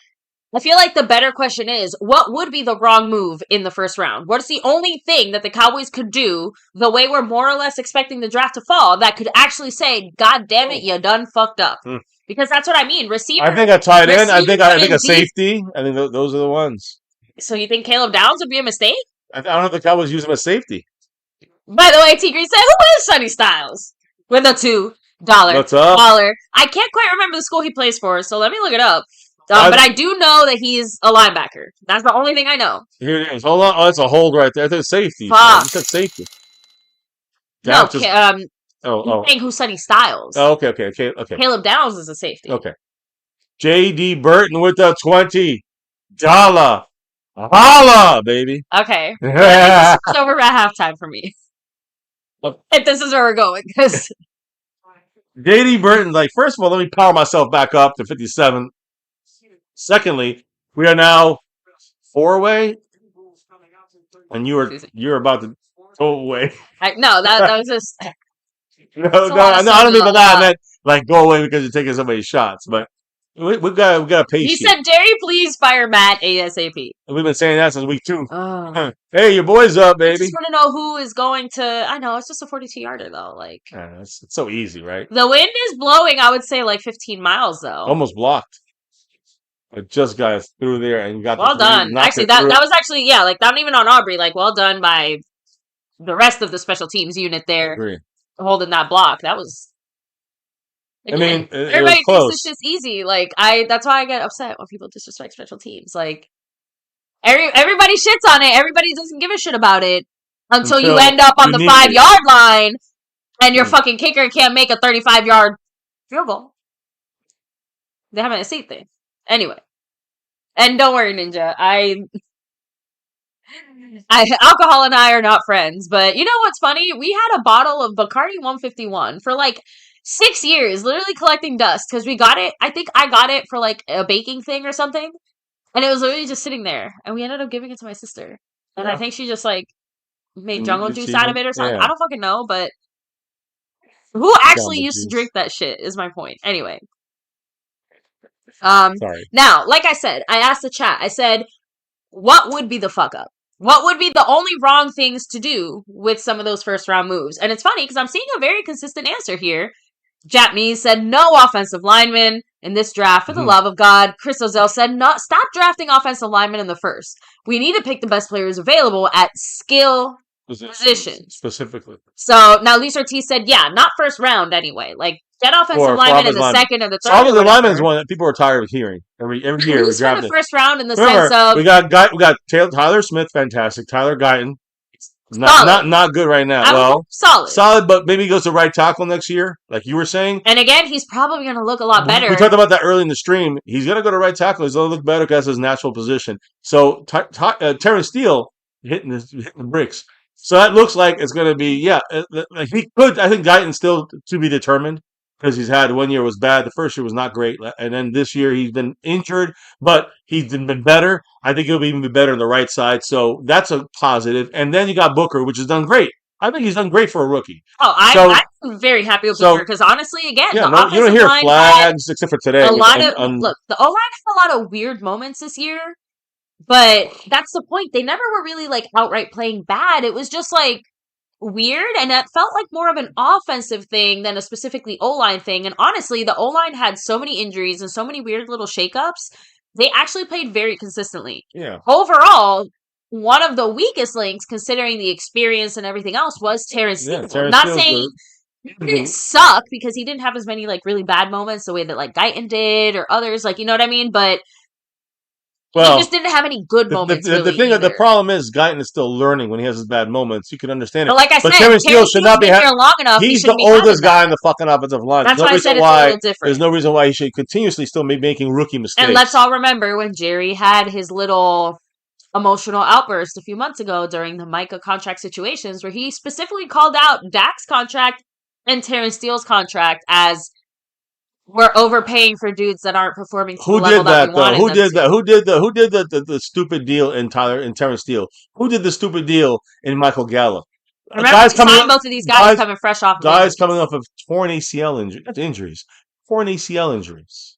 I feel like the better question is, what would be the wrong move in the first round? What's the only thing that the Cowboys could do, the way we're more or less expecting the draft to fall, that could actually say, God damn it, you done fucked up? Because that's what I mean. Receiver. I think a tight end. I think a safety. I think those are the ones. So you think Caleb Downs would be a mistake? I don't know if the Cowboys use him as safety. By the way, T Green said, who is Sonny Styles? With a $2 dollar. I can't quite remember the school he plays for, so let me look it up. But I do know that he's a linebacker. That's the only thing I know. Here it is. Hold on. Oh, that's a hold right there. That's safety. Fuck. You said safety. No, I'm saying who's Sonny Styles. Oh, okay. Caleb Downs is a safety. Okay. J.D. Burton with the $20. Holla, baby. Okay. This is over at halftime for me. If this is where we're going. Because J.D. Burton, first of all, let me power myself back up to 57. Secondly, we are now 4 away, and you're about to go away. No, that was just. No, I don't mean by that. I meant go away because you're taking so many shots. But we've got to pace. He said, "Jerry, please fire Matt ASAP." And we've been saying that since week 2. Oh. Hey, your boy's up, baby. I just want to know who is going to. I know it's just a 42-yarder though. It's so easy, right? The wind is blowing. I would say 15 miles though. Almost blocked. I just got through there and got. Well done. Actually, that was actually not even on Aubrey. Well done by the rest of the special teams unit there, holding that block. That was. Again, everybody thinks it's just easy. That's why I get upset when people disrespect special teams. Everybody shits on it. Everybody doesn't give a shit about it until you end up on the 5-yard line and your fucking kicker can't make a 35-yard field goal. They have a seat thing. Anyway, and don't worry, Ninja. Alcohol and I are not friends, but you know what's funny? We had a bottle of Bacardi 151 for 6 years, literally collecting dust because we got it. I think I got it for a baking thing or something, and it was literally just sitting there. And we ended up giving it to my sister, and I think she just made jungle juice out of it or something. Yeah. I don't fucking know, but who actually used to drink that shit is my point. Anyway. Sorry. Now, like I said, I asked the chat. I said, what would be the fuck up? What would be the only wrong things to do with some of those first round moves? And it's funny because I'm seeing a very consistent answer here. Japanese said no offensive linemen in this draft for the love of God. Chris Ozell said no, stop drafting offensive linemen in the first. We need to pick the best players available at skill positions. Specifically. So now Lisa Ortiz said, not first round anyway. Get offensive linemen in the second or the third. Offensive linemen is one that people are tired of hearing. Every year we draft the first round in the sense of we got Tyler Smith, fantastic. Tyler Guyton, not good right now. Solid, but maybe he goes to right tackle next year, like you were saying. And again, he's probably going to look a lot better. We talked about that early in the stream. He's going to go to right tackle. He's going to look better because that's his natural position. So Terrence Steele hitting the bricks. So that looks like it's going to be he could. I think Guyton still to be determined. because he's had 1 year was bad. The first year was not great, and then this year he's been injured, but he's been better. I think he'll even be better on the right side, so that's a positive. And then you got Booker, which has done great. I think he's done great for a rookie. Oh, So, I'm very happy with Booker so because honestly, again, yeah, the no, you don't offensive hear line had flags except for today. a lot of look. The O line had a lot of weird moments this year, but that's the point. They never were really like outright playing bad. It was just like weird, and that felt like more of an offensive thing than a specifically O-line thing. And honestly, the O-line had so many injuries and so many weird little shakeups. They actually played very consistently. Yeah, Overall, one of the weakest links, considering the experience and everything else, was Terrence yeah, Steele. I'm Terrence not Steele's saying he didn't suck because he didn't have as many like really bad moments the way that like Guyton did or others, like you know what I mean. But he just well. didn't have any good The, the, moments the, the really thing the either. problem is Guyton is still learning when he has his bad moments. You can understand But it. like I But said, Terrence Steele Terrence should Steele's not be. been here long enough. He He's the shouldn't be having oldest guy in that. the fucking offensive line. That's why I said it's a little There's different. no reason why he should continuously still be making rookie And let's mistakes. all remember when Jerry had his little emotional outburst a few months ago during the Micah contract situations where he specifically called out Dak's contract and Terrence Steele's contract as we're overpaying for dudes that aren't performing to the Who level did that we that though? wanted Who them did that? to. Who did the stupid deal in Terrence Steele? Who did the stupid deal in Michael Gallup? Remember, Guys we coming signed up, both of these guys guys coming fresh off of guys coming injuries. off of torn ACL injuries, torn ACL injuries.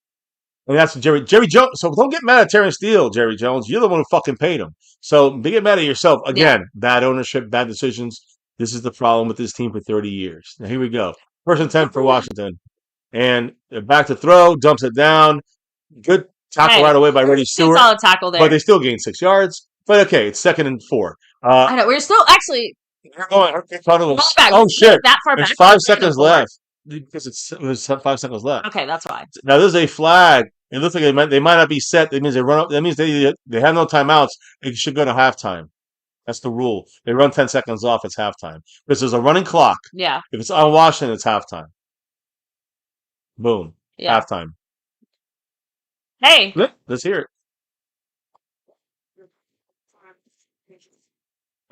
And that's Jerry Jones. So don't get mad at Terrence Steele, Jerry Jones. You're the one who fucking paid him. So get mad at yourself. Yeah. Again, bad ownership, bad decisions. This is the problem with this team for 30 years. Now here we go. First and 10 for Washington. And back to throw, dumps it down. Good tackle right Hey, away by Reddy still Stewart. solid tackle But there. they still gained 6 yards. But okay, it's 2nd and 4. I know we're still actually They're going. back. Oh We're shit! that far back. There's five 2nd and seconds 4. left because it was 5 seconds left. Okay, that's fine. Now there's a flag. It looks like they might not be set. That means they run up. That means they have no timeouts. It should go to halftime. That's the rule. They run 10 seconds off. It's halftime because there's a running clock. Yeah. If it's on Washington, it's halftime. Boom. Yeah. Halftime. Hey, Let's hear it.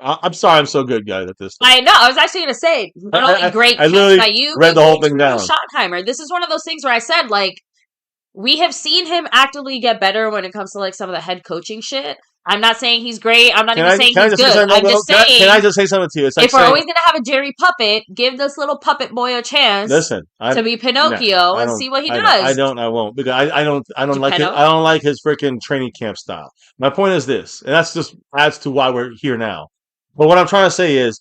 I'm sorry. I'm so good, guys, at this stuff. I know. I was actually going to say, not only great I catch literally by you, read great the whole catch thing by down. Schottenheimer. This is one of those things where I said, like, we have seen him actively get better when it comes to, like, some of the head coaching shit. I'm not saying he's great. I'm not even saying Can I he's just say good. something? I'm just saying, Can I just say something to you? It's like if we're saying, always going to have a Jerry puppet, give this little puppet boy a chance listen, to be no, Pinocchio I and don't. see what he I does. don't. I won't because I don't like it. Geppetto? I don't like his freaking training camp style. My point is this, and that's just adds to why we're here now. But what I'm trying to say is,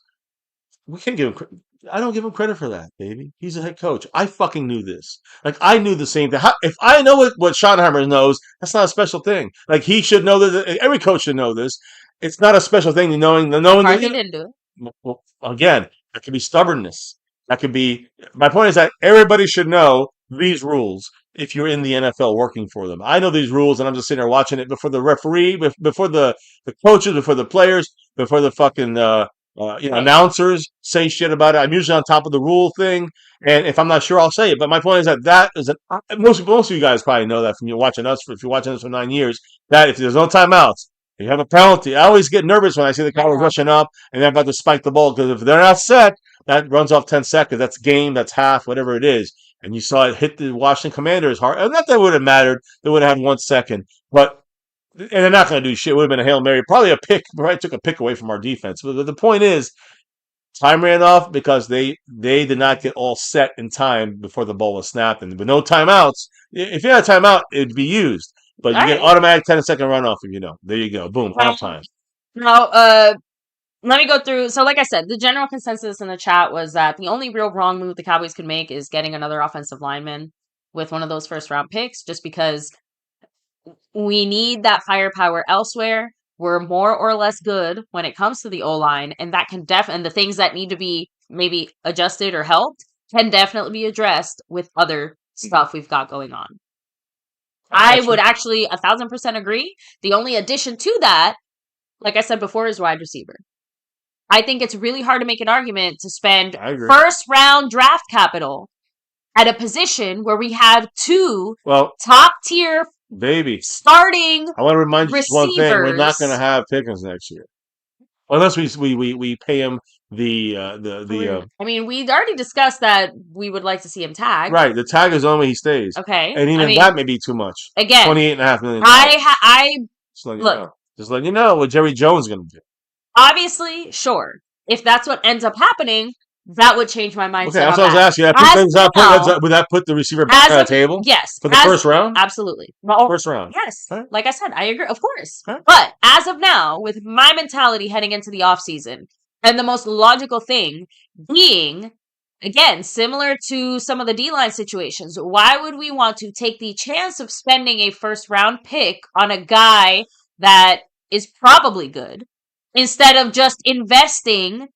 we can't give him. I don't give him credit for that, baby. He's a head coach. I fucking knew this. Like I knew the same thing. If I know what Schottenheimer knows, that's not a special thing. Like he should know that. Every coach should know this. It's not a special thing to knowing that. He didn't do it. Well, again, that could be stubbornness. That could be. My point is that everybody should know these rules if you're in the NFL working for them. I know these rules, and I'm just sitting there watching it before the referee, before the coaches, before the players, before the fucking Hey, announcers say shit about it. I'm usually on top of the rule thing, and if I'm not sure, I'll say it. But my point is that is most of you guys probably know that from you watching us. If you're watching us for 9 years, that if there's no timeouts, you have a penalty. I always get nervous when I see the Cowboys rushing up and they're about to spike the ball because if they're not set, that runs off 10 seconds. That's game, that's half, whatever it is. And you saw it hit the Washington Commanders hard. And not that it would have mattered. They would have had 1 second. But and they're not going to do shit. It would have been a Hail Mary. Probably a pick. Probably took a pick away from our defense. But the point is, time ran off because they did not get all set in time before the ball was snapped. And with no timeouts, if you had a timeout, it'd be used. But all you get right. automatic 10-second runoff if you know. There you go. Boom. Halftime. Now, let me go through. So, like I said, the general consensus in the chat was that the only real wrong move the Cowboys could make is getting another offensive lineman with one of those first round picks, just because we need that firepower elsewhere. We're more or less good when it comes to the O line, and that can and the things that need to be maybe adjusted or helped can definitely be addressed with other stuff we've got going on. I would actually 1,000% agree. The only addition to that, like I said before, is wide receiver. I think it's really hard to make an argument to spend first round draft capital at a position where we have two top tier starting I want to remind you receivers. one thing: we're not going to have Pickens next year, unless we pay him I mean, we already discussed that we would like to see him tagged. right. The tag is the only way he stays, Okay. and I even mean, that may be too much. again, $28.5 million. I Just letting you look, know. Just letting you know what Jerry Jones is going to do. obviously, sure. If that's what ends up happening, that would change my Okay, mindset that's on what I was that. asking. As of now, Would that put the receiver back as on the of table yes, for the as first round? absolutely. Well, First round. yes, Huh? like I said, I agree, of course. Huh? But as of now, with my mentality heading into the off season, and the most logical thing being, again, similar to some of the D line situations, why would we want to take the chance of spending a first round pick on a guy that is probably good instead of just investing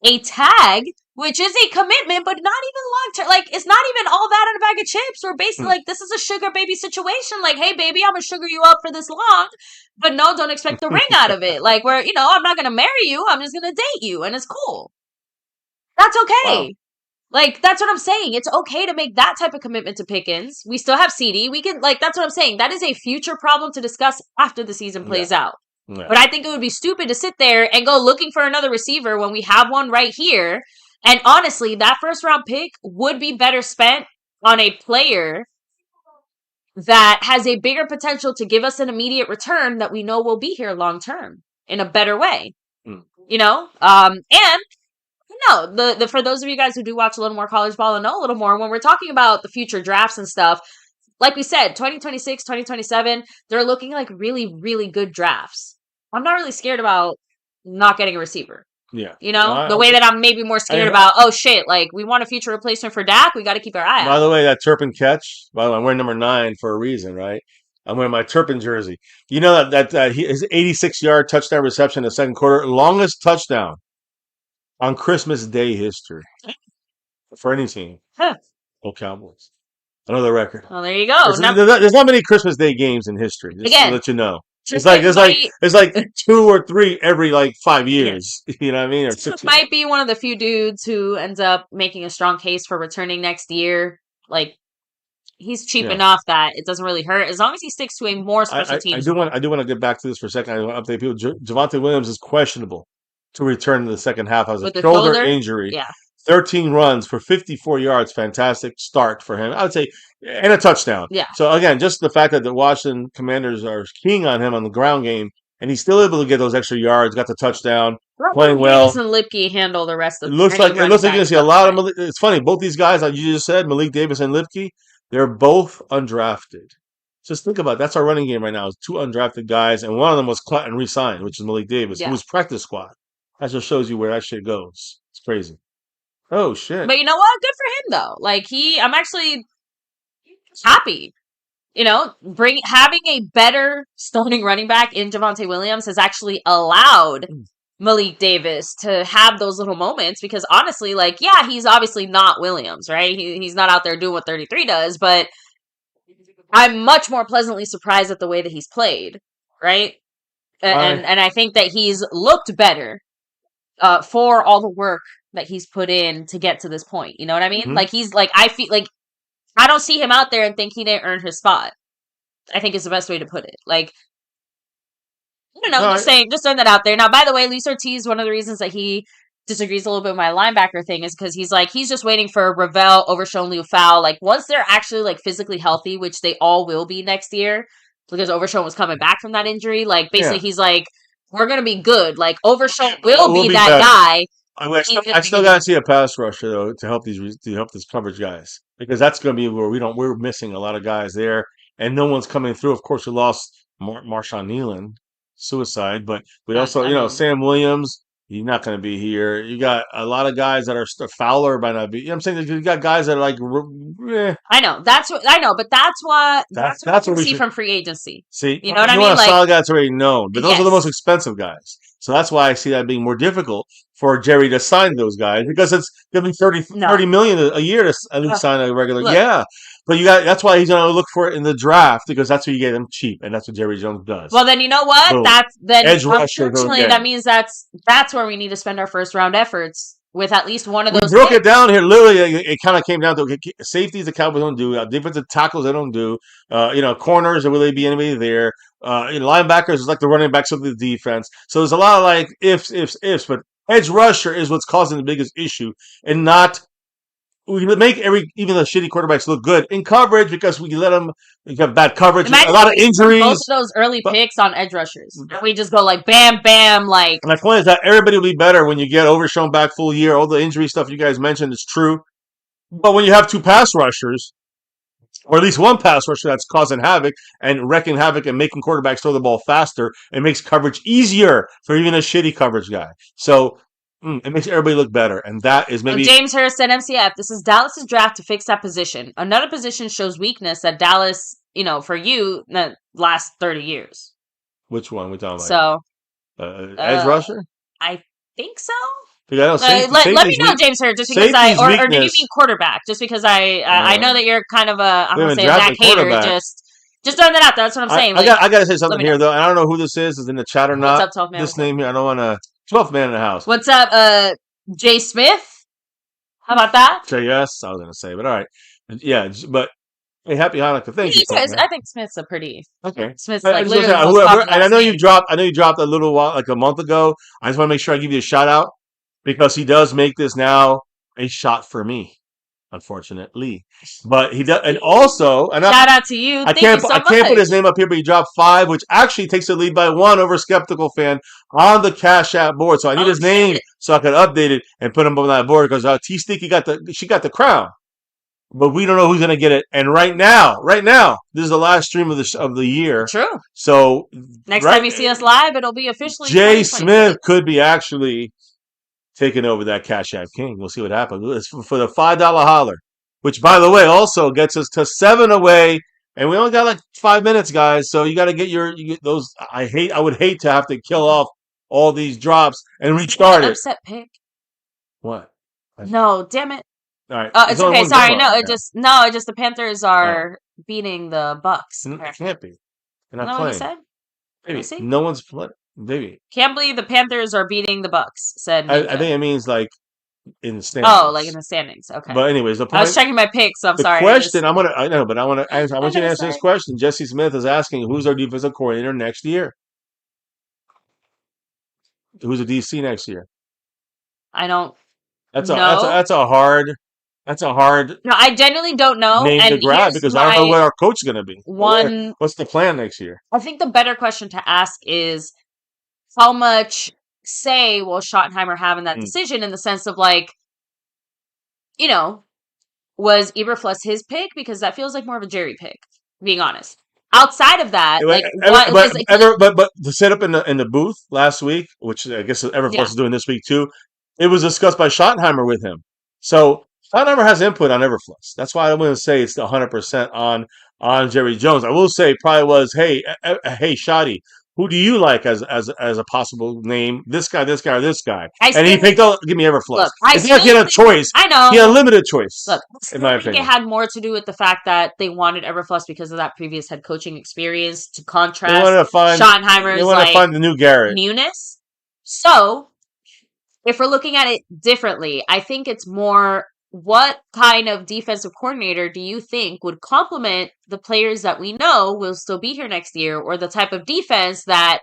a tag, which is a commitment, but not even long term? Like, it's not even all that in a bag of chips. We're basically Hmm. like, this is a sugar baby situation. Like, hey, baby, I'm gonna sugar you up for this long, but no, don't expect the ring out of it. Like, I'm not gonna marry you. I'm just gonna date you, and it's cool. That's Wow. okay. Like, that's what I'm saying. It's okay to make that type of commitment to Pickens. We still have CD. We can, like, that's what I'm saying. That is a future problem to discuss after the season Yeah. plays out. Yeah. But I think it would be stupid to sit there and go looking for another receiver when we have one right here. And honestly, that first round pick would be better spent on a player that has a bigger potential to give us an immediate return that we know will be here long term in a better way. Hmm. And no, the for those of you guys who do watch a little more college ball and know a little more, when we're talking about the future drafts and stuff, like we said, 2026, 2027, they're looking like really, really good drafts. I'm not really scared about not getting a receiver. Yeah. The way that I'm maybe more scared about, oh shit, like we want a future replacement for Dak, we got to keep our eye By out. the way, that Turpin catch. By the way, I'm wearing number 9 for a reason, right? I'm wearing my Turpin jersey. You know his 86-yard touchdown reception in the second quarter, longest touchdown on Christmas Day history for any team. Huh. Oh, Cowboys. Another record. Well, there you go. There's not many Christmas Day games in history. Just to Again, let you know, Turpin might, it's like 2 or 3 every like 5 yes, years. You know what I mean? Or Turpin 6 years. might be one of the few dudes who ends up making a strong case for returning next year. Like, he's cheap Yeah. enough that it doesn't really hurt as long as he sticks to a more special teams role. I do want to get back to this for a second. I want to update people. Javonte Williams is questionable to return in the second half as a With the shoulder shoulder. injury. Yeah. 13 runs for 54 yards. Fantastic start for him. I would say, and a touchdown. Yeah. So again, just the fact that the Washington Commanders are keying on him on the ground game, and he's still able to get those extra yards, got the touchdown, playing well. Davis and Lipke handle the rest It of looks any like running you're back gonna see a stuff, lot of. right? It's funny, both these guys, like you just said, Malik Davis and Lipke, they're both undrafted. Just think about it. That's our running game right now. Is 2 undrafted guys, and one of them was cut and re-signed, which is Malik Davis, who Yeah. was practice squad. That just shows you where that shit goes. It's crazy. Oh shit! But you know what? Good for him though. Like I'm actually happy. Having a better starting running back in Javonte Williams has actually allowed Malik Davis to have those little moments because honestly, like, yeah, he's obviously not Williams, right? He's not out there doing what 33 does, but I'm much more pleasantly surprised at the way that he's played, right? And I think that he's looked better for all the work that he's put in to get to this point. You know what I mean? Mhm. Like he's like I feel like I don't see him out there and think he didn't earn his spot. I think is the best way to put it. Like, I don't know, No, just throwing that out there. Now, by the way, Luis Ortiz, one of the reasons that he disagrees a little bit with my linebacker thing is because he's just waiting for Ravel, Overshown, Liufau. Like, once they're actually like physically healthy, which they all will be next year, because Overshown was coming back from that injury. Like, basically, yeah. he's like, we're gonna be good. Like, Overshown will We'll be be that better. guy. I still got to see a pass rusher though to help these coverage guys because that's going to be where we're missing a lot of guys there, and no one's coming through. Of course, we lost Marshawn Nealon, suicide, but we also I mean, Sam Williams. He's not going to be here. You got a lot of guys that are Fowler might not be. You know what I'm saying you got guys that are like. I know that's what I know, but that's what That's what we we see should from free agency. see. You know what I You mean? want a Like, solid guy that's already known, but those are the yes, most expensive guys. So that's why I see that being more difficult for Jerry to sign those guys because it's going to be 30 no. million a year to at least sign a regular. Look, yeah, but that's why he's going to look for it in the draft because that's where you get them cheap, and that's what Jerry Jones does. well, then you know what? Boom. Then Edge rusher, unfortunately that means that's where we need to spend our first round efforts with at least one of We those. broke it down here. Literally, it kind of came down to okay, safeties. The Cowboys don't do defensive tackles. They don't do. Corners. Will they be anybody there? Linebackers is like the running backs of the defense. So there's a lot of like ifs. But Edge rusher is what's causing the biggest issue, and not we make even the shitty quarterbacks look good in coverage because we let them. We have bad coverage, a Imagine lot if of we spend both of injuries. those early But picks on edge rushers. And we just go like bam, bam, like my point is that everybody will be better when you get Overshown back full year. All the injury stuff you guys mentioned is true. But when you have two pass rushers, or at least one pass rusher that's causing havoc and wrecking havoc and making quarterbacks throw the ball faster, it makes coverage easier for even a shitty coverage guy. So it makes everybody look better. And that is maybe. James Hurst said MCF. This is Dallas's draft to fix that position. Another position shows weakness that Dallas, for you, the last 30 years. Which one we talking about? So, edge rusher? I think so. Know, let me know, James Hurst, just because or did you mean quarterback? Just because I know that you're kind of I'm gonna say a Zach hater. Just throwing that out there. That's what I'm saying. I gotta say something here though. And I don't know who this is in the chat or not. What's up, 12th man? This name here, I don't want to. 12th man in the house. What's up, Jay Smith? How about that? JS, I was gonna say, but all right, yeah, but. Hey, happy Hanukkah! Thank you. I think Smith's a pretty okay. Smith's like literally whoever, and I know you dropped. I know you dropped a little while, like a month ago. I just want to make sure I give you a shout out because he does make this now a shot for me, unfortunately. But he does, and also, and shout out to you. I can't put his name up here, but he dropped 5, which actually takes the lead by 1 over Skeptical Fan on the Cash App board. So I need his name so I can update it and put him on that board because T Sticky got the crown. But we don't know who's going to get it. And right now, this is the last stream of the year. True. So next time you see us live, it'll be officially. Jay Smith could be actually taking over that Cash App King. We'll see what happens. It's for the $5 holler, which, by the way, also gets us to 7 away. And we only got like 5 minutes, guys. So you got to get those. I would hate to have to kill off all these drops and restart it. Upset pick. What? No, damn it. All right. It's okay. Sorry. No, it just the Panthers are beating the Bucks. It can't be. They're not playing. What you said? Maybe. No one's playing. Maybe. Can't believe the Panthers are beating the Bucks. Said. I think it means like in the standings. Oh, like in the standings. Okay. But anyways, the point. I was checking my picks. So I'm sorry. The question I want to answer. I want you to answer this question. Jesse Smith is asking, who's our defensive coordinator next year? Who's a DC next year? I don't. That's a hard. No, I genuinely don't know. Name to grab because I don't know what our coach is going to be. What's the plan next year? I think the better question to ask is how much say will Schottenheimer have in that decision in the sense of like, was Eberflus his pick? Because that feels like more of a Jerry pick, being honest. Outside of that, but the setup in the booth last week, which I guess Eberflus is doing this week too, it was discussed by Schottenheimer with him. So Schottenheimer has input on Everflux. That's why I wouldn't say it's 100% on Jerry Jones. I will say probably was, hey, Shotty, who do you like as a possible name? This guy, or this guy? And he picked, give me Everflux. Look, it's not he had a choice. I know. He had a limited choice. Look, I think it had more to do with the fact that they wanted Everflux because of that previous head coaching experience to contrast Schottenheimer's find the new Garrett. newness. So, if we're looking at it differently, I think it's more what kind of defensive coordinator do you think would complement the players that we know will still be here next year, or the type of defense that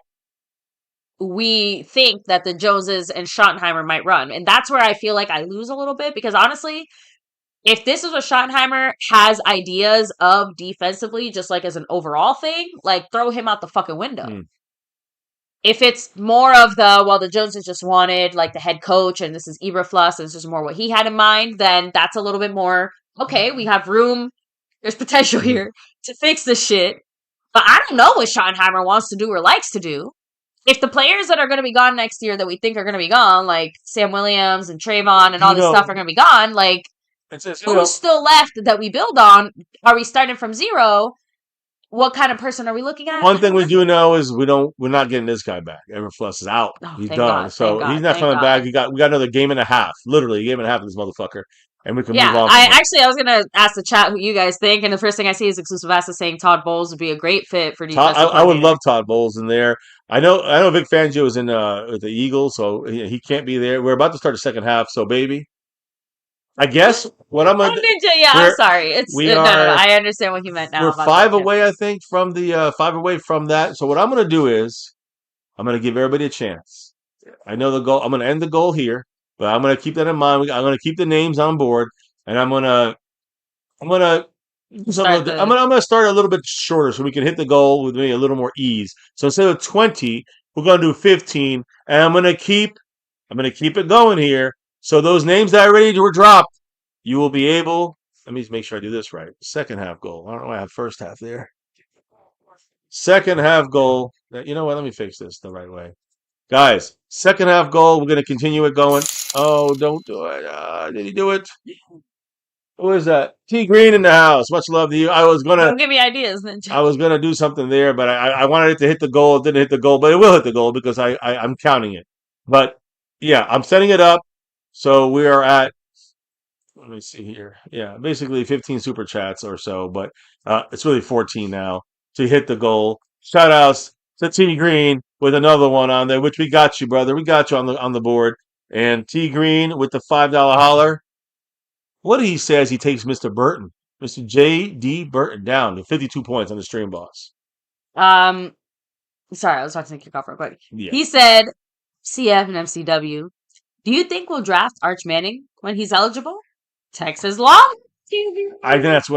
we think that the Joneses and Schottenheimer might run? And that's where I feel like I lose a little bit because honestly, if this is what Schottenheimer has ideas of defensively, just like as an overall thing, like throw him out the fucking window. If it's more of the Joneses just wanted like the head coach and this is Eberflus and this is more what he had in mind, then that's a little bit more, okay, we have room, there's potential here to fix this shit. But I don't know what Schottenheimer wants to do or likes to do. If the players that are going to be gone next year that we think are going to be gone, like Sam Williams and Trayvon and all this stuff are going to be gone, like who's still left that we build on? Are we starting from zero? What kind of person are we looking at? One thing we do know is we're not getting this guy back. Everflus is out. He's done. God, so he's not coming back. We got another game and a half. Literally a game and a half of this motherfucker. And we can move on. I was gonna ask the chat who you guys think, and the first thing I see is Exclusive Access saying Todd Bowles would be a great fit for defensive. I would love Todd Bowles in there. I know Vic Fangio is in with the Eagles, so he can't be there. We're about to start the second half, so baby. I guess what I'm gonna I'm sorry. No. I understand what you meant now. We're 5 away, I think, from the 5 away from that. So what I'm gonna do is I'm gonna give everybody a chance I know the goal. I'm going to end the goal here, but I'm going to keep that in mind. I'm going to keep the names on board, and I'm gonna do something. Start the I'm gonna start a little bit shorter so we can hit the goal with maybe a little more ease. So instead of 20, we're gonna do 15, and I'm gonna keep it going here. So those names that already were dropped, you will be able. Let me just make sure I do this right. Second half goal. I don't know why I have first half there. Second half goal. You know what? Let me fix this the right way. Guys, second half goal. We're gonna continue it going. Oh, don't do it. Did he do it? Who is that? T Green in the house. Much love to you. don't give me ideas, Ninja. I was gonna do something there, but I wanted it to hit the goal. It didn't hit the goal, but it will hit the goal because I'm counting it. But yeah, I'm setting it up. So we are at, let me see here. Yeah, basically 15 super chats or so, but it's really 14 now to hit the goal. Shout outs to T Green with another one on there, which we got you, brother. We got you on the board. And T Green with the $5 holler. What did he say as he takes Mr. Burton, Mr. J.D. Burton down to 52 points on the stream boss? Um, sorry, I was talking to kick off real quick. Yeah. He said, "CF and MCW. Do you think we'll draft Arch Manning when he's eligible? Texas law." I think that's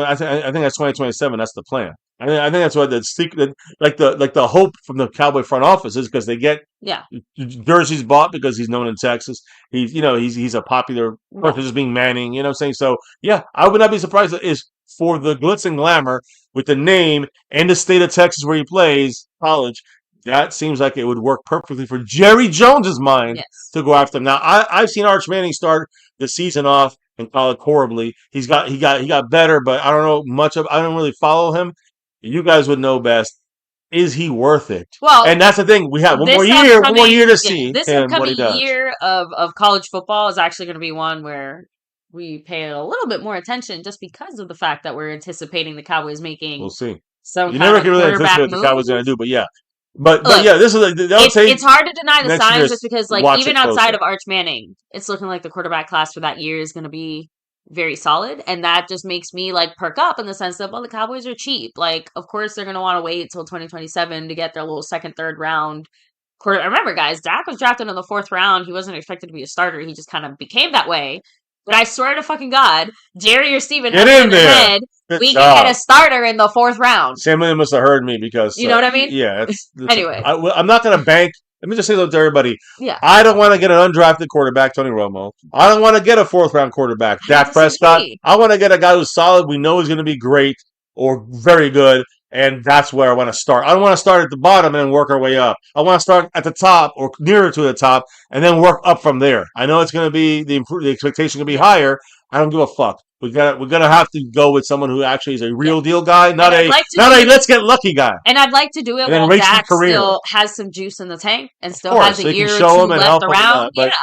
2027. That's the plan. I think that's what the secret, like the hope from the Cowboy front office is because they get Yeah, jerseys bought because he's known in Texas. He's a popular yeah. person, just being Manning. You know what I'm saying? So yeah, I would not be surprised if is for the glitz and glamour with the name and the state of Texas where he plays college. That seems like it would work perfectly for Jerry Jones's mind Yes. to go after him. Now I've seen Arch Manning start the season off in college horribly. He got better, but I don't know much of. I don't really follow him. You guys would know best. Is he worth it? Well, And that's the thing. We have one more this year, one more year to yeah, see this him what he upcoming does. year of college football is actually going to be one where we pay a little bit more attention just because of the fact that we're anticipating the Cowboys making We'll see. some You kind never of can really quarterback anticipate what the Cowboys move. going to do, but yeah, but Look, yeah, this is I would say it's hard to deny the next year signs just because, like, watch even it closer. outside of Arch Manning, it's looking like the quarterback class for that year is going to be very solid, and that just makes me like perk up in the sense that, well, the Cowboys are cheap. Like, of course, they're going to want to wait till 2027 to get their little second, third round quarter. Remember, guys, Dak was drafted in the fourth round. He wasn't expected to be a starter. He just kind of became that way. But I swear to fucking God, Jerry or Steven Get has it in in their there. head. Good We can get a job. starter in the fourth round. Sam Williams must have heard me because You know what I mean? yeah, Anyway, I'm not going to bank. Let me just say that to everybody. yeah, I don't want to get an undrafted quarterback, Tony Romo. I don't want to get a fourth round quarterback, I Dak Prescott. disagree. I want to get a guy who's solid. We know he's going to be great or very good, and that's where I want to start. I don't want to start at the bottom and then work our way up. I want to start at the top or nearer to the top and then work up from there. I know it's going to be the expectation can be higher. I don't give a fuck. We're gonna have to go with someone who actually is a real deal guy, not And I'd a like to not do a it, let's get lucky guy. and I'd like to do it And then while race your Dak career. still has some juice in the tank and Of still course, has a they can year or show two him and left help him and around. but Yeah.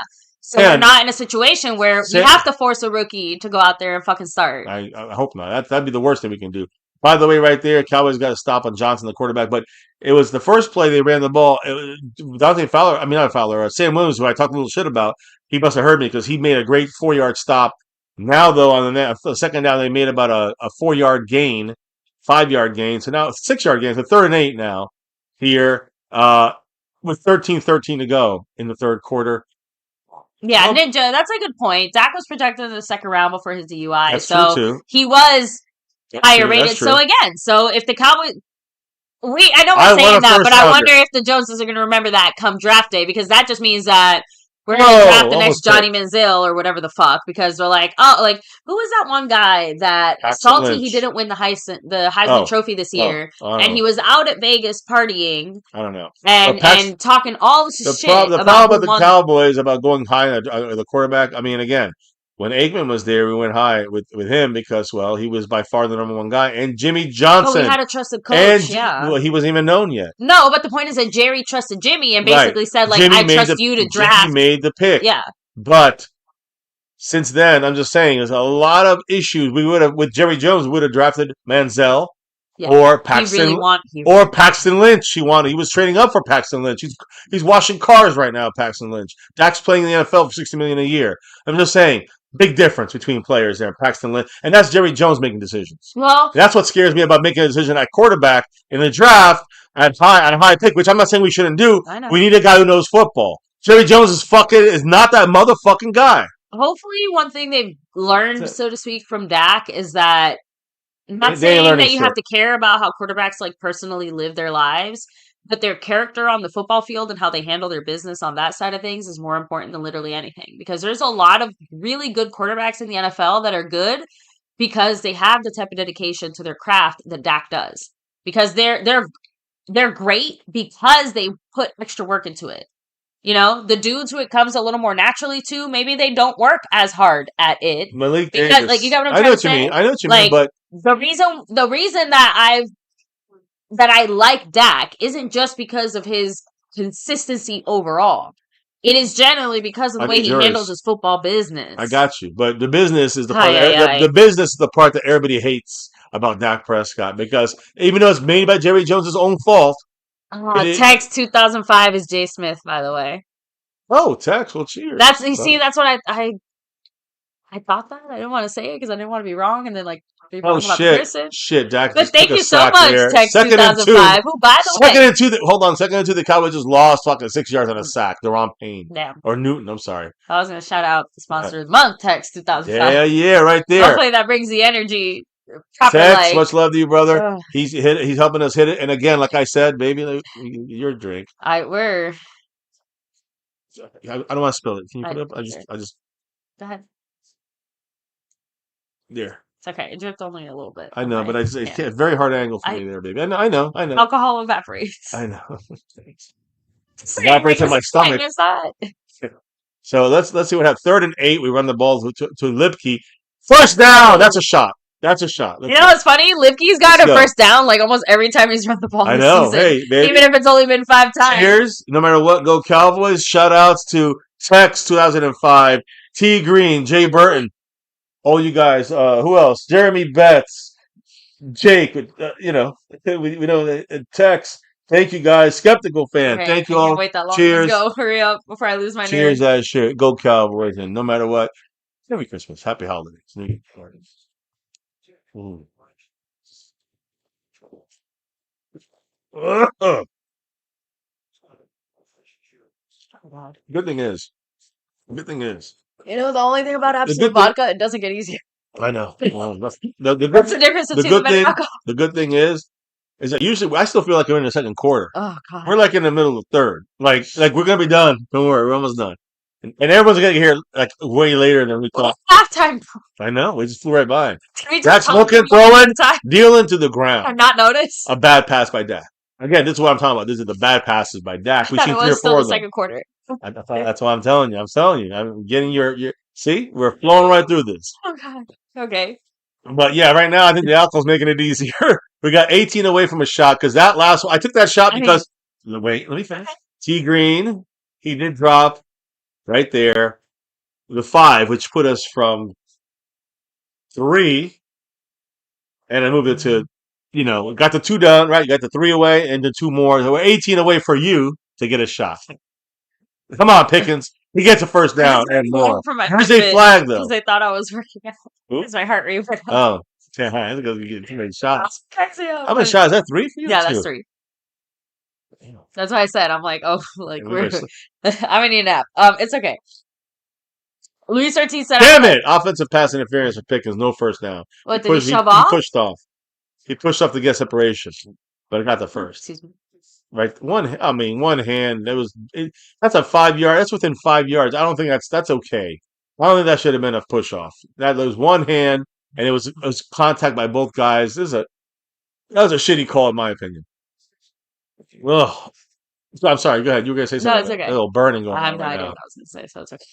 So we're man, not in a situation where we Sam, have to force a rookie to go out there and fucking start. I hope not. That'd be the worst thing we can do. By the way, right there, Cowboys got a stop on Johnson, the quarterback, but it was the first play they ran the ball. Dante Fowler, I mean not Fowler, Sam Williams, who I talked a little shit about. He must have heard me because he made a great 4 yard stop. Now though, on the second down, they made about a 4 yard gain, 5 yard gain. So now 6 yard gain. So 3rd and 8 now here with 13-13 to go in the third quarter. Yeah, Well, Ninja, that's a good point. Dak was projected in the second round before his DUI, that's true so too. he was That's higher true. That's rated. So true. again, so if the Cowboys, I know I we're want saying a that, first but I rounder. wonder if the Joneses are going to remember that come draft day because that just means that we're going to Whoa, draft the next almost picked Johnny Manziel or whatever the fuck because they're like, oh, like who was that one guy that Paxton salty he Lynch. didn't win the Heisman Oh, Trophy this oh, year, I don't and he know. was out at Vegas partying I don't know. But and talking all this shit The about problem who about the won. Cowboys about going high on the quarterback. I mean, again, when Aikman was there, we went high with him because well, he was by far the number one guy, and Jimmy But we Johnson, had a trusted and coach, yeah. well, he wasn't even known yet. No, but the point is that Jerry trusted Jimmy and Right. basically said, like, Jimmy I made trust you to Jimmy draft. made the pick. Yeah. But since then, I'm just saying, there's a lot of issues. We would have with Jerry Jones, we would have drafted Manziel Yeah. or He Paxton really want he or Paxton Lynch. He was trading up for Paxton Lynch. He's washing cars right now, Paxton Lynch. Dak's playing in the NFL for $60 million a year. I'm just saying, big difference between players there, Paxton Lynch, and that's Jerry Jones making decisions. Well, That's what scares me about making a decision at quarterback in the draft at high pick, which I'm not saying we shouldn't do. I know. We need a guy who knows football. Jerry Jones is not that motherfucking guy. Hopefully, one thing they've learned, so to speak, from Dak is that I'm not They ain't saying learning that you shit. have to care about how quarterbacks like personally live their lives, but their character on the football field and how they handle their business on that side of things is more important than literally anything. Because there's a lot of really good quarterbacks in the NFL that are good because they have the type of dedication to their craft that Dak does. Because they're great because they put extra work into it. You know, the dudes who it comes a little more naturally to, maybe they don't work as hard at it Malik because, like, you Davis. get what I'm I know trying to what you say? mean. I know what you mean, Like, but the reason that I like Dak isn't just because of his consistency overall. It is generally because of the I way need he handles yours. his football I business. got you. But the business is the part Ay, ay, that ay. the business is the part that everybody hates about Dak Prescott because even though it's made by Jerry Jones' own fault, it Text 2005 is Jay Smith, by the way. oh, Tex, well, That's cheers. you see, Oh, that's what I thought that. I didn't want to say it because I didn't want to be wrong and then like be oh wrong about the shit, person. shit. Dak But just took thank a you so sack much, there. Text 2005. Who, by the way, Hold on, second and two. The Cowboys just lost fucking 6 yards on a sack. They're on Payne damn, or Newton. I'm sorry. I was gonna shout out the Uh, sponsor of the month, Text 2005. Yeah, yeah, right there. Hopefully that brings the energy proper. Tex, Like, much love to you, brother. ugh, He's helping us hit it. And again, like I said, baby, like, your drink. we're I don't want to spill it. Can you put I it up? here. I just Go ahead. there. It's okay. It dripped only a little bit I on know, but my it's hand. a very hard angle for I me there, baby. I know, alcohol evaporates. I know. Just saying, like, Evaporates in it's my explain stomach. your side. So let's see what happens. 3rd and 8. We run the ball to Lipke. First down. That's a shot. That's a shot. You Let's know go. what's funny? Lipke's Let's got a go. first down like almost every time he's run the ball I this know. season, Hey, baby. even if it's only been 5 times. Cheers. No matter what, go Cowboys. Shout outs to Tex 2005, T Green, Jay Burton, all you guys. Who else? Jeremy Betts, Jake. We know Tex. Thank you guys. Skeptical fan. Okay, Thank I you can't all. wait that long. Let's Cheers. go. Hurry up before I lose my Cheers, nerve. that shit. Go Cowboys. And no matter what, Merry Christmas. Happy holidays. New Year. Mm. Ugh. Oh, God. Good thing is, good thing is, You know, the only thing about the absolute good thing. vodka, it doesn't get easier. I know. Well, That's the difference the between the good better thing, alcohol. the good thing is that usually I still feel like we're in the second quarter. Oh, God. We're like in the middle of the third. Like we're gonna be done. Don't worry, we're almost done. And everyone's gonna get here like way later than we thought. Halftime. I know. We just flew right by. Can we just Dak's talk looking, about throwing, time dealing to the ground. and not notice? A bad pass by Dak. Again, this is what I'm talking about. This is the bad passes by Dak. I We thought see it three or was still four the of them. second quarter. That's what I'm telling you. I'm telling you. I'm getting your. See, we're flowing right through this. Oh, God. Okay. But yeah, right now I think the alcohol's making it easier. We got 18 away from a shot because that last one I took that shot I mean, because wait, let me finish. T Green, he did drop right there the 5, which put us from 3, and I moved it to, got the 2 down, right? You got the 3 away and the 2 more. So we're 18 away for you to get a shot. Come on, Pickens. He gets a first down and more. for my Where's a Fitbit flag because though? they thought I was working out. Oop. Because my heart rate went up. Oh, yeah, that's because you get too many shots. Cracks me up, How many but- shots? Is that 3 for you? Yeah, or 2? that's 3. That's why I said I'm like, oh, like Yeah, we we're. better I'm gonna need a nap. It's okay. Luis Ortiz said, Damn it! Offensive pass interference for Pickens. No first down. What did he shove He off? pushed off. He pushed off to get separation, but it got the first. Excuse me. Right, one hand. That's a 5 yard. That's within 5 yards. I don't think that's okay. I don't think that should have been a push off. That was one hand, and it was contact by both guys. That was a shitty call in my opinion. Ugh. I'm sorry. Go ahead. You were gonna say No, something. it's okay. A little burning going I'm on not right idea now. what I was gonna say, so it's okay.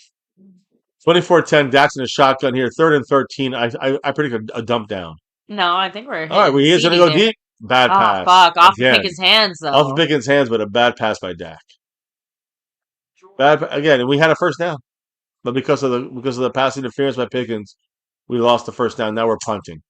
24-10. Dax in a shotgun here. 3rd and 13. I predict a dump down. No, I think we're All right, he is going to go deep. Bad Oh, pass. fuck. Off of Again. Pickens' hands, though. Off of Pickens' hands, but a bad pass by Dak. Again, and we had a first down, but because of the pass interference by Pickens, we lost the first down. Now we're punting.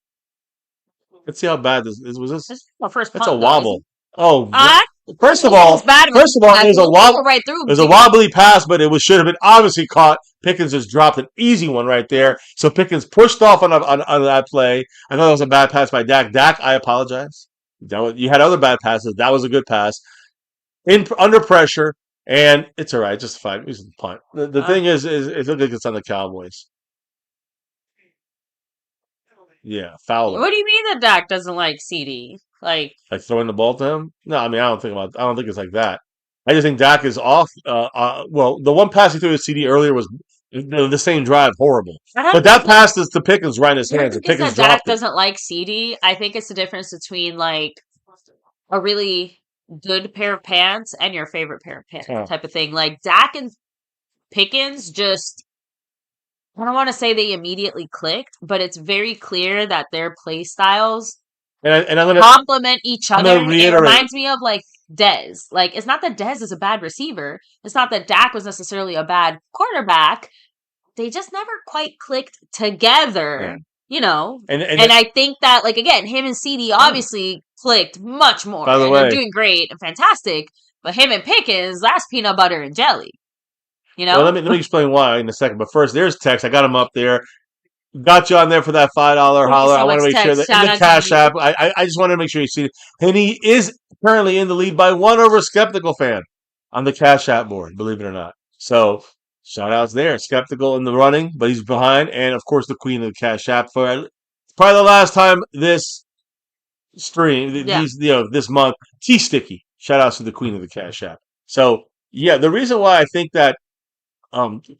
Let's see how bad this was. This is my first That's punt, a though, wobble. Oh, I first of all, it was a wobble. right through. It was a wobbly pass, but it should have been obviously caught. Pickens just dropped an easy one right there. So Pickens pushed off on that play. I know that was a bad pass by Dak. Dak, I apologize. You had other bad passes. That was a good pass. Under pressure, And it's all right, just 5. It's a punt. The Uh, thing is, it looks like it's on the Cowboys. Yeah, Fowler. what do you mean that Dak doesn't like CD? Like, Like throwing the ball to him? No, I mean I don't think it's like that. I just think Dak is off. Well, the one pass he threw to CD earlier was the same drive, horrible. I don't But think that pass is to Pickens right in his I don't hands, and think it's Pickens that Dak dropped it. doesn't like CD. I think it's the difference between like a really good pair of pants and your favorite pair of pants Oh. type of thing. Like Dak and Pickens just I don't want to say they immediately clicked, but it's very clear that their play styles And complement each I'm other. gonna It reiterate. reminds me of like Dez. Like it's not that Dez is a bad receiver. It's not that Dak was necessarily a bad quarterback. They just never quite clicked Yeah. together, you know. And And I think that like again, him and CD obviously clicked much more by the and are way, doing great and fantastic. But him and Pickens, that's peanut butter and jelly, you well, know? let me explain why in a second. But first, there's text. I got him up there. Got you on there for that $5 Thank you holler. I so want much, to make sure Tex. that in Shout the out to Cash you. App, I just wanted to make sure you see it. And he is currently in the lead by one over Skeptical fan on the Cash App board, believe it or not. So shout outs there. Skeptical in the running, but he's behind. And of course, the queen of the Cash App for probably the last time this stream, Yeah. this month. T Sticky. Shout outs to the queen of the Cash App. So yeah, the reason why I think that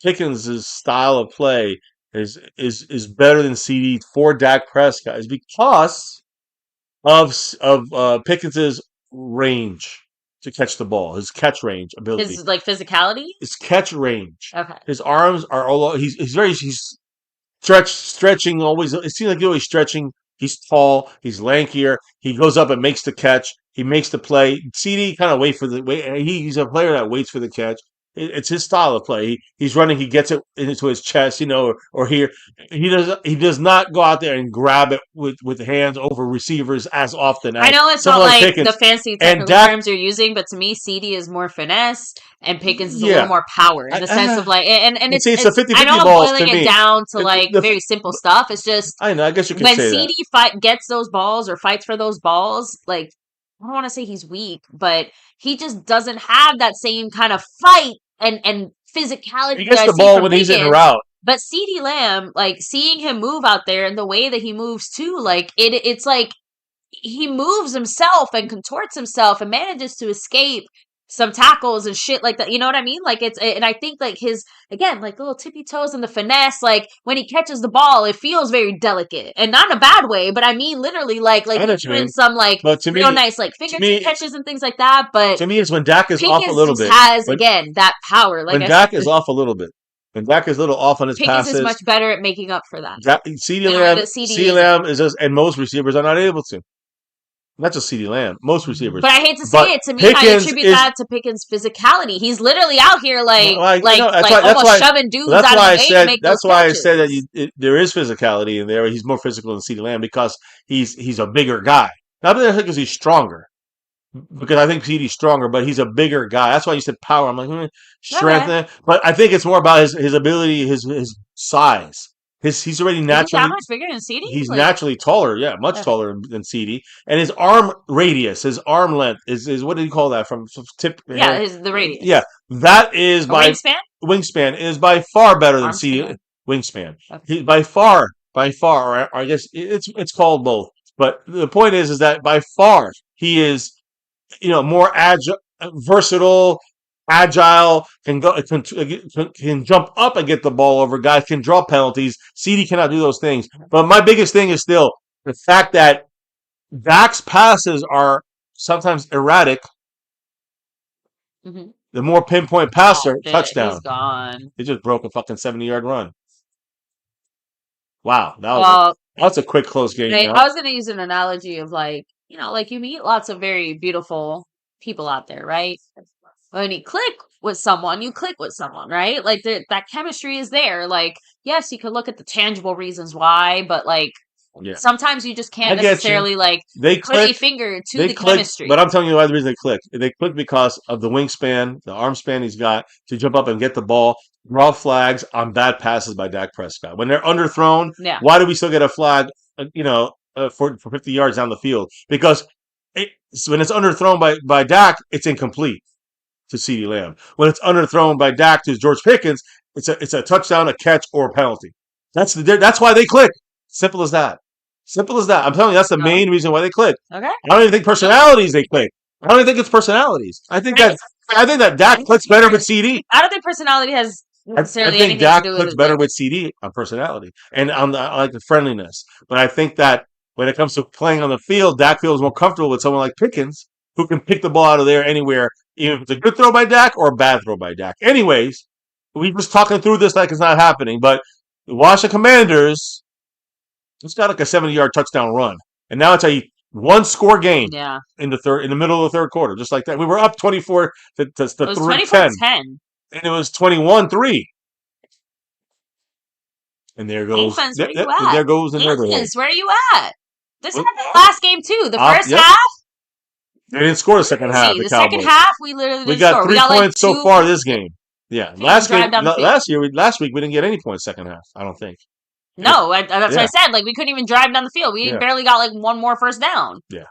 Pickens' style of play is better than CD for Dak Prescott is because of Pickens' range to catch the ball, his catch range ability, His like physicality? his catch range. Okay. His arms are all he's stretching always. It seems like he's always stretching. He's tall. He's lankier. He goes up and makes the catch. He makes the play. CD kind of wait for the wait. He's a player that waits for the catch. It's his style of play. He's running. He gets it into his chest, or here. He does not go out there and grab it with the hands over receivers as often I as know it's not someone like like the Pickens. fancy And technical Dak, terms you're using, but to me, CD is more finesse and Pickens is a little yeah, more power in I, the sense of like, and would say it's a it's, I know 50-50 I'm balls boiling to it me. down to The, like the, very simple stuff. It's just I know. I guess you could when say that. CD gets those balls or fights for those balls, like, I don't want to say he's weak, but he just doesn't have that same kind of fight and He physicality that gets I the see ball from when he's in Pickens. route. But CD Lamb, like seeing him move out there and the way that he moves too, like it's like he moves himself and contorts himself and manages to escape some tackles and shit like that. You know what I mean? Like and I think like his again, like the little tippy toes and the finesse, like when he catches the ball, it feels very delicate and not in a bad way, but I mean literally I like know he's what you doing mean. some like But real nice like to fingertip me, catches and things like that. But to me, it's when Dak is off a Pickens little just bit. has When again that power. Like when I said, Dak is off a little bit. When Dak is a little off on his Pickens is passes, much better at making up for that CeeDee in a way Lamb, that CD CeeDee isn't. Lamb is just, and most receivers are not able to. Not just CeeDee Lamb, most receivers. But I hate to say But it. To me, I Pickens attribute is. that to Pickens' physicality. He's literally out here Well, I know that's like why. almost shoving dudes That's out of why the I way to said. make those That's why I said that catches. there is physicality in there. He's more physical than CeeDee Lamb because he's a bigger guy. Not because he's stronger. Because I think CD's stronger, but he's a bigger guy. That's why you said power. I'm like, strength. Okay. But I think it's more about his ability, his size. He's already Is he that naturally much bigger than CD? he's Like, naturally taller. Yeah, much okay. taller than CD. And his arm radius, his arm length is what do you call that from tip Yeah, hand? the Yeah, radius. that is A by wingspan? wingspan is by far better than Arm CD span. wingspan. Okay. He by far, or I guess it's called both. But the point is that by far he is more agile, versatile, agile, can jump up and get the ball over guys, can draw penalties. CD cannot do those things. But my biggest thing is still the fact that Dak's passes are sometimes erratic. Hmm. The more pinpoint Oh passer, shit, he's touchdown. gone. He just broke a fucking 70-yard run. Wow, Well, that's a quick close game. I Now, was gonna use an analogy of like, like you meet lots of very beautiful people out there, right? When you click with someone, you click with someone, right? Like that chemistry is there. Like, yes, you could look at the tangible reasons why, but like yeah, sometimes you just I can't get you. necessarily like They put a click. finger to They the click, but chemistry. I'm telling you why the reason they click. They click because of the wingspan, the arm span he's got to jump up and get the ball, draw flags on bad passes by Dak Prescott. When they're underthrown, Yeah. why do we still get a flag, for 50 yards down the field? Because when it's underthrown by Dak, it's incomplete. to CeeDee Lamb. When it's underthrown by Dak to George Pickens, it's a touchdown, a catch, or a penalty. That's why they click. Simple as that. Simple as that. I'm telling you, that's the Oh, main reason why they click. okay. I don't even think personalities they click. I don't even think it's personalities. Right. I think that Dak clicks better with CD. I don't think personality has I necessarily think anything to Dak do with clicks his better with legs. CD on personality and on like the friendliness. But I think that when it comes to playing on the field, Dak feels more comfortable with someone like Pickens who can pick the ball out of there anywhere, even if it's a good throw by Dak or a bad throw by Dak. Anyways, we just talking through this like it's not happening, but the Washington Commanders just got like a 70-yard touchdown run, and now it's a one-score game Yeah. in the middle of the third quarter, just like that. We were up 24 It to was 10, 24-10. and it was 21-3. And there goes Defense, where are you at? there goes the neighborhood. Defense, where are you at? This Well, happened last game too. The first yep, half, they didn't score the second half. crazy. The The second Cowboys. half, we literally We didn't got score. We three got like points so two. far this game. Yeah, Couldn't even drive down the field. last week we didn't get any points second half. I don't think. No, that's what I Yeah, said. Like we couldn't even drive down the field. We yeah, barely got like one more first down. yeah.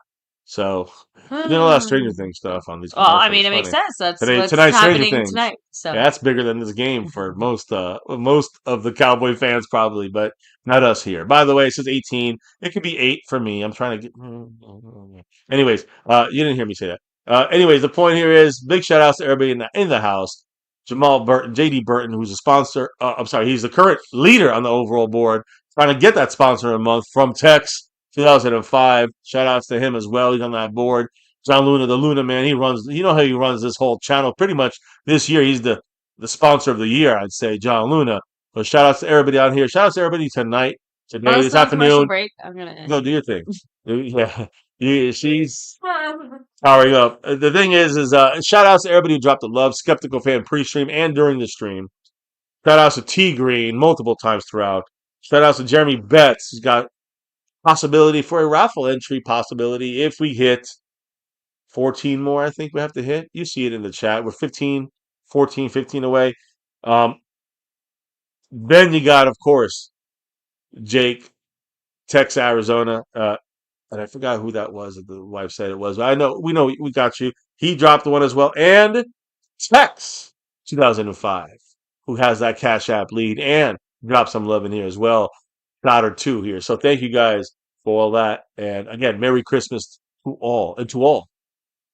So we did a lot of Stranger Things stuff on these Well, I commercials. mean, it makes Funny. sense. That's what's Tonight's Stranger happening Things. tonight. So, Yeah, that's bigger than this game for most of the Cowboy fans probably, but not us here. By the way, it says 18. It could be 8 for me. I'm trying to get. Anyways, you didn't hear me say that. Anyways, the point here is big shout outs to everybody in the house. Jamal Burton, JD Burton, who's a sponsor. I'm sorry, he's the current leader on the overall board. Trying to get that sponsor of the month from Tex 2005. Shout outs to him as well. He's on that board. John Luna, the Luna man, he runs. You know how he runs this whole channel. Pretty much this year, he's the sponsor of the year. I'd say John Luna. But shout outs to everybody out here. Shout outs to everybody tonight, today, well, this still on commercial afternoon. break. I'm gonna. Go do your thing. Yeah, she's powering up. The thing is shout outs to everybody who dropped the love. Skeptical fan pre-stream and during the stream. Shout outs to T Green multiple times throughout. Shout outs to Jeremy Betts, who's got possibility for a raffle entry possibility if we hit 14 more. I think we have to hit. You see it in the chat. We're 15, 14, 15 away. Um, then you got, of course, Jake, Tex, Arizona. And I forgot who that was that the wife said it was. But I know we got you. He dropped the one as well. And Tex 2005, who has that Cash App lead and dropped some love in here as well. Got her two here. So thank you guys for all that. And again, Merry Christmas to all. And to all,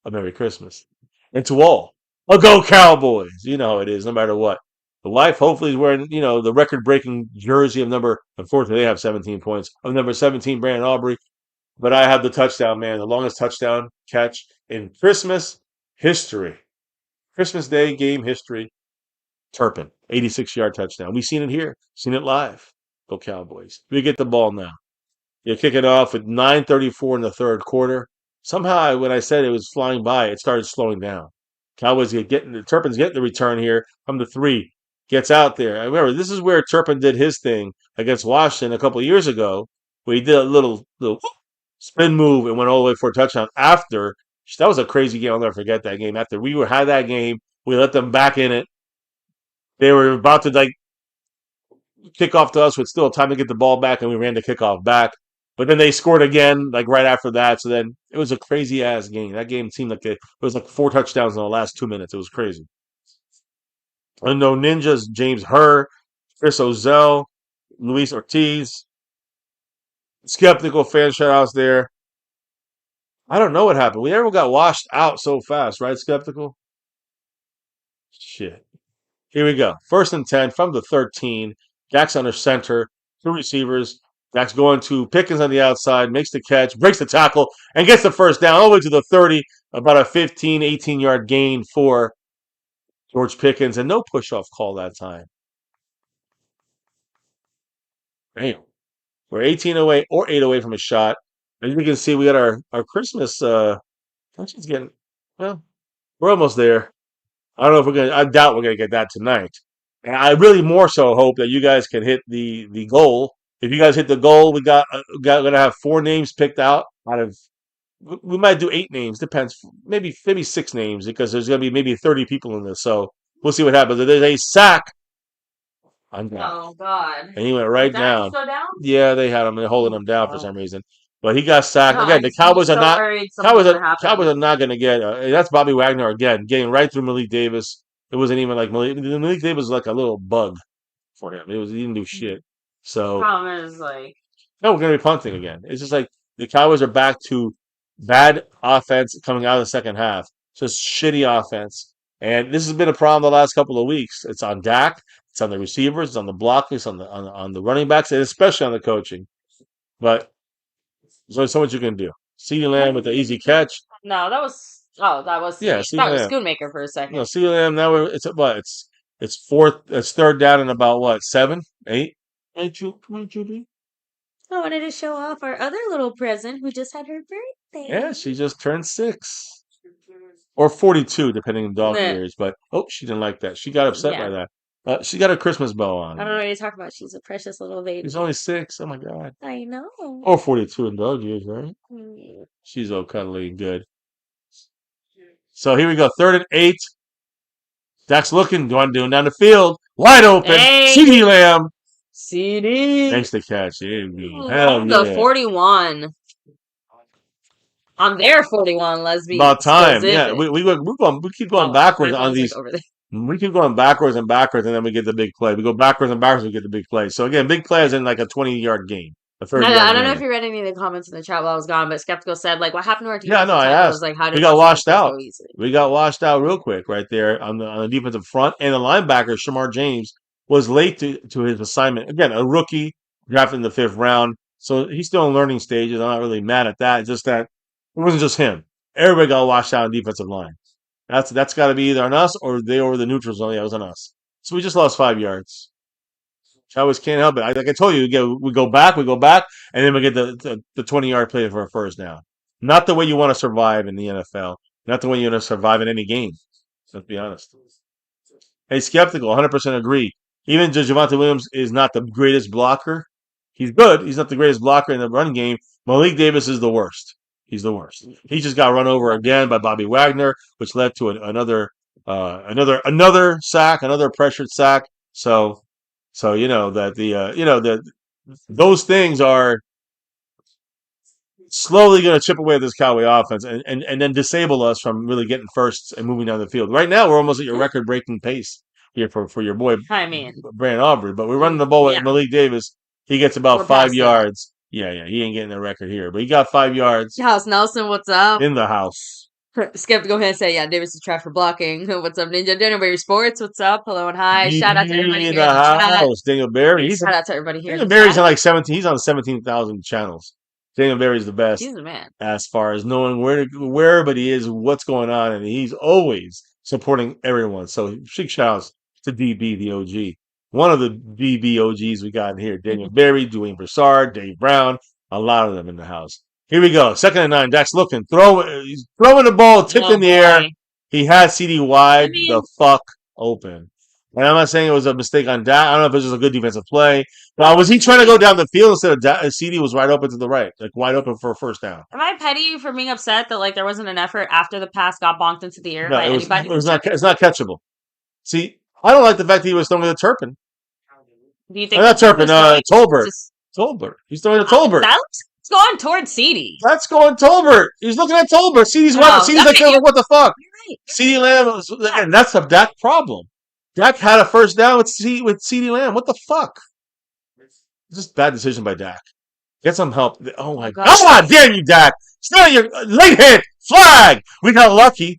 a Merry Christmas. And to all, a go Cowboys. You know how it is, no matter what. The wife hopefully is wearing, the record breaking jersey of unfortunately they have 17 points, of number 17, Brandon Aubrey. But I have the touchdown, man, the longest touchdown catch in Christmas history. Christmas Day game history. Turpin, 86-yard touchdown. We've seen it here, seen it live. Go Cowboys. We get the ball now. You kick it off with 9:34 in the third quarter. Somehow, when I said it was flying by, it started slowing down. Cowboys Turpin's getting the return here from the 3. Gets out there. I remember this is where Turpin did his thing against Washington a couple of years ago, where he did a little spin move and went all the way for a touchdown after. That was a crazy game. I'll never forget that game. After had that game, we let them back in it. They were about to kick off to us with still time to get the ball back, and we ran the kickoff back. But then they scored again, right after that. So then it was a crazy ass game. That game seemed like it was like 4 touchdowns in the last 2 minutes. It was crazy. And no ninjas, James Herr, Chris Ozell, Luis Ortiz, skeptical fan shoutouts there. I don't know what happened. We never got washed out so fast, right? Skeptical. Shit. Here we go. 1st and 10 from the 13. Dak's under center. 2 receivers. Dak's going to Pickens on the outside, makes the catch, breaks the tackle, and gets the first down all the way to the 30. About a 15, 18-yard gain for George Pickens, and no push-off call that time. Damn. We're 18 away or 8 away from a shot. As you can see, we got our Christmas. Actually, getting, well, we're almost there. I don't know if I doubt we're gonna get that tonight. And I really more so hope that you guys can hit the goal. If you guys hit the goal, we gonna have 4 names picked out of. We might do 8 names. Depends. Maybe 6 names because there's gonna be maybe 30 people in this. So we'll see what happens. If there's a sack, I'm down. Oh God. And he went right Is that down. still down? Yeah, they had him. They're holding Oh him down for God. some reason. but he got sacked No, again. The I'm Cowboys are so not. worried something's gonna Cowboys happen. are not going to get. That's Bobby Wagner again, getting right through Malik Davis. It wasn't even like Malik Davis was like a little bug for him. He didn't do shit. So Problem is like, no, we're going to be punting again. It's just like the Cowboys are back to bad offense coming out of the second half. Just shitty offense. And this has been a problem the last couple of weeks. It's on Dak, it's on the receivers, it's on the blockers, on the running backs, and especially on the coaching. But there's only so much you can do. CeeDee Lamb with the easy catch. no, that was that was Yeah, I CeeDee thought it was Lamb. Schoonmaker for a No, second. CeeDee Lamb. Now it's what? It's fourth. It's third down and about what? 7, 8. Come on, Julie. I wanted to show off our other little present who just had her Yeah, birthday. she just turned 6 or 42, depending on dog Nah, years. But oh, she didn't like that. She got upset by yeah, that. She got a Christmas bow I don't know on. what you're talking about. She's a precious little She's baby. only 6. Oh my god. I know. Or 42 in dog years, right? Mm. She's all cuddly and good. So here we go. 3rd and 8. Dak's looking, going down the field, wide open. Hey, CeeDee Lamb CD makes the catch. There you go. Hell on the yeah. 41. On their 41, let's be About time. Yeah, specific. we keep going Oh, backwards my on phone's like these. over there. We keep going backwards and backwards, and then we get the big play. We go backwards and backwards, we get the big play. So again, big play is in like a 20-yard game, a I 30-yard don't know if game. you read any of the comments in the chat while I was gone, but Skeptical said, like, what happened to our Yeah, no, defensive I tackles? asked. Like, how We did got Russell miss washed this out. so easily? We got washed out real quick right there on the defensive front, and the linebacker Shamar James was late to his assignment. Again, a rookie drafted in the 5th round, so he's still in learning stages. I'm not really mad at that. It's just that it wasn't just him. Everybody got washed out on defensive line. That's got to be either on us or they over the neutral zone. Yeah, it was on us. So we just lost 5 yards. Cowboys can't help it. Like I told you, we go back, and then we get the 20-yard play for a first down. Not the way you want to survive in the NFL. Not the way you want to survive in any game. Let's be honest. Hey, skeptical, 100% agree. Even Javonte Williams is not the greatest blocker. He's good. He's not the greatest blocker in the run game. Malik Davis is the worst. He's the worst. He just got run over again by Bobby Wagner, which led to another sack, another pressured sack. So you know that that those things are slowly going to chip away at this Cowboy offense and then disable us from really getting firsts and moving down the field. Right now, we're almost at your record breaking pace here for your boy I mean, Brandon Aubrey, but we're running the ball with yeah, Malik Davis. He gets about we're 5 past that. yards. Yeah, he ain't getting a record here, but he got 5 yards House Nelson, what's up? in the house. Skeptical ahead and say, yeah, Davis is trash for blocking. What's up, Ninja Dinnerberry Sports? What's up? Hello and hi. Shout out to everybody In here in the the chat. house. Daniel Barry. Shout out to everybody here in Daniel the Barry's chat. on like 17. He's on 17,000 channels. Daniel Barry's the best He's the man. as far as knowing where everybody is, what's going on, and he's always supporting everyone. So big shouts to DB, the OG. One of the DB OGs we got in here. Daniel Barry, Dwayne Broussard, Dave Brown, a lot of them in the house. Here we go. 2nd and 9. Dak's looking. He's throwing the ball, tipped Oh in the air. boy. He had CD I wide the mean, fuck open. And I'm not saying it was a mistake on Dak. I don't know if it was just a good defensive play. But was he trying to go down the field instead of CD was wide open to the right, like wide open for a first down? am I petty for being upset that like there wasn't an effort after the pass got bonked into the air No, by anybody? it was not. It's not catchable. See, I don't like the fact that he was throwing to Turpin. Do you think Not he Turpin. was going Tolbert. to Tolbert. He's throwing to Tolbert. that looks it's going towards CD? That's going Tolbert. He's looking at Tolbert. CD's Oh, CD's like, okay, what the fuck? you're right. CD Lamb, and that's a Dak problem. Dak had a first down with CD Lamb. What the fuck? Just bad decision by Dak. Get some help. Oh my gosh. God, damn you, Dak. Still your late hit. Flag. We got lucky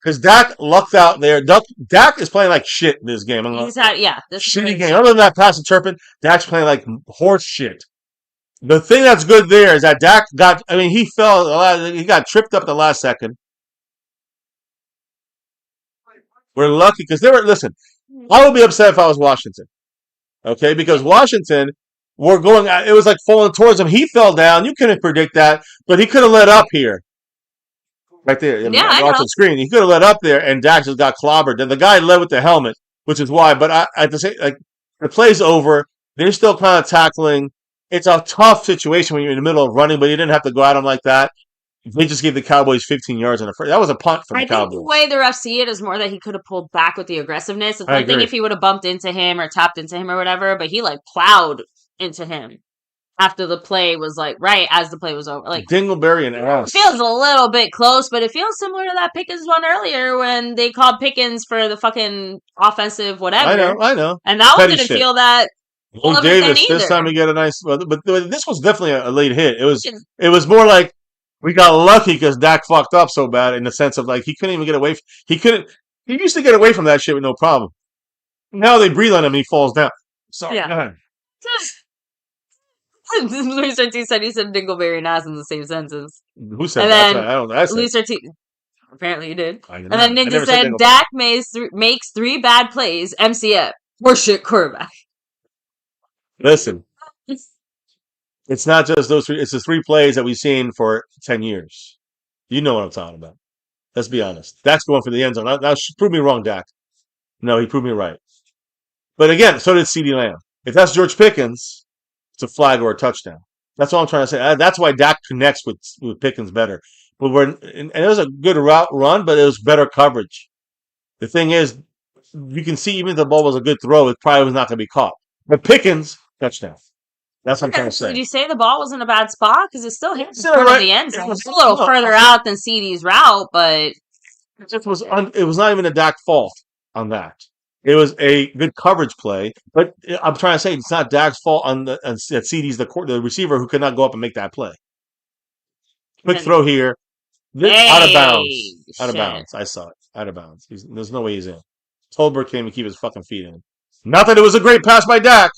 because Dak lucked out there. Dak is playing like shit in this game. He's had this is Shitty crazy. game. Other than that pass to Turpin, Dak's playing like horse shit. The thing that's good there is that Dak got, he he got tripped up the last second. We're lucky because listen, I would be upset if I was Washington. Okay, because Washington it was like falling towards him. He fell down. You couldn't predict that, but he could have let up here. Right there. Yeah, I watch know. the screen. He could have let up there, and Dak just got clobbered. And the guy led with the helmet, which is why. But at the same, like the play's over. They're still kind of tackling. It's a tough situation when you're in the middle of running, but you didn't have to go at him like that. They just gave the Cowboys 15 yards in the first. That was a punt for the Cowboys. I think the way the refs see it is more that he could have pulled back with the aggressiveness. It's one thing if he would have bumped into him or tapped into him or whatever, but he like plowed into him. after the play was like right as the play was over. Like Dingleberry and it ass. feels a little bit close, but it feels similar to that Pickens one earlier when they called Pickens for the fucking offensive whatever. I know. And that one Petty didn't shit. feel that Lee relevant then Davis, this either. time we get a nice, but this was definitely a late hit. It was more like we got lucky because Dak fucked up so bad in the sense of like he couldn't even get away. He couldn't. He used to get away from that shit with no problem. Now they breathe on him and he falls down. Sorry, Yeah. go ahead. Luis Ortiz said he said Dingleberry and ass in the same sentence. Who said And that? then I don't know. I said. Luis Ortiz, apparently you did. I did And then not. I Ninja never said said Dingleberry. Dak makes 3 bad plays. MCF. Horseshit quarterback. Listen, it's not just those 3. It's the 3 plays that we've seen for 10 years. You know what I'm talking about. Let's be honest. Dak's going for the end zone. Now prove me wrong, Dak. No, he proved me right. But again, so did CeeDee Lamb. If that's George Pickens, it's a flag or a touchdown. That's all I'm trying to say. That's why Dak connects with Pickens better. But and it was a good route run, but it was better coverage. The thing is, you can see even if the ball was a good throw, it probably was not going to be caught. But Pickens, touchdown. That's what I'm trying to say. Did you say the ball was in a bad spot? Because it still hit in Still front of right- the end it zone. was- It's a little no, further out than CD's route, but It just was. It was not even a Dak fault on that. It was a good coverage play, but I'm trying to say it's not Dak's fault on that CD's the receiver who could not go up and make that play. Quick And- throw here, out of bounds. Out of shit. bounds. I saw it. Out of bounds. There's no way he's in. Tolbert came and keep his fucking feet in. Not that it was a great pass by Dak,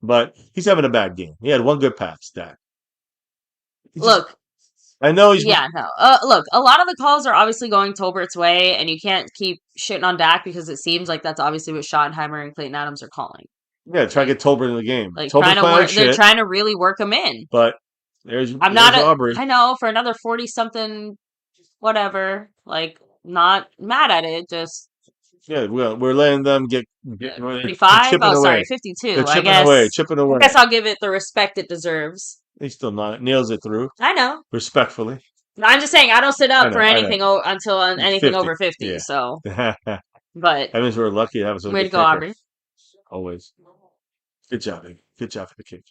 but he's having a bad game. He had one good pass, Dak. Look, I know he's. yeah, no. Look, a lot of the calls are obviously going Tolbert's way, and you can't keep shitting on Dak because it seems like that's obviously what Schottenheimer and Clayton Adams are calling. Yeah, try to get Tolbert in the game. Like Tolbert's trying to playing work, like they're shit, trying to really work him in. but I'm not. Aubrey. I know for another 40-something, whatever. Like not mad at it. Just Yeah, we're letting them get 45. chipping Oh, away. sorry, 52. They're I chipping guess. away, chipping away. I guess I'll give it the respect it deserves. He still nails it through I know. respectfully. I'm just saying I don't sit I up know, for I know. anything until anything 50, over 50. yeah. So, That but means we're lucky to have a way to good go, kicker. Aubrey. Always. Good job, baby. Good job for the kick.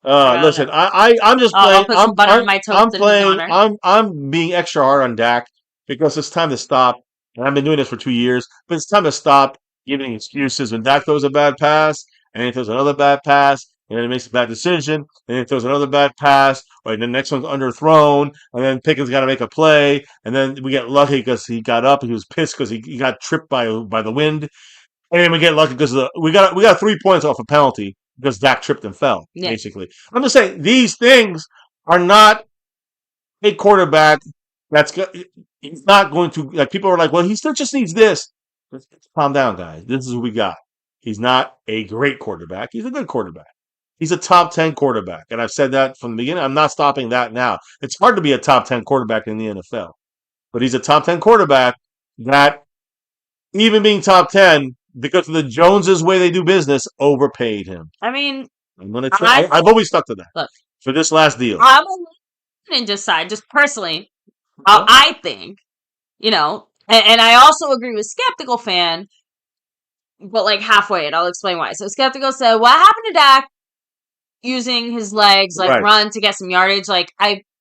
got Listen, it. I'm just I'll playing. put some butter on my toast I'm in his playing. honor. I'm being extra hard on Dak because it's time to stop. And I've been doing this for 2 years, but it's time to stop giving excuses when Dak throws a bad pass, and then he throws another bad pass, and then he makes a bad decision, and then he throws another bad pass, or the next one's underthrown, and then Pickens got to make a play, and then we get lucky because he got up and he was pissed because he got tripped by the wind, and then we get lucky because we got 3 points off a penalty because Dak tripped and fell. Yeah. Basically, I'm just saying these things are not a quarterback he's not going to, like, people are like, well, he still just needs this. Let's calm down, guys. This is what we got. He's not a great quarterback. He's a good quarterback. He's a top 10 quarterback. And I've said that from the beginning. I'm not stopping that now. It's hard to be a top 10 quarterback in the NFL. But he's a top 10 quarterback that, even being top 10, because of the Joneses' way they do business, overpaid him. I mean, I've always stuck to that. Look, for this last deal. I'm on the Ninja side, just personally. I think, and I also agree with Skeptical Fan, but like halfway, and I'll explain why. So Skeptical said, what happened to Dak using his legs, like Right. run to get some yardage? Like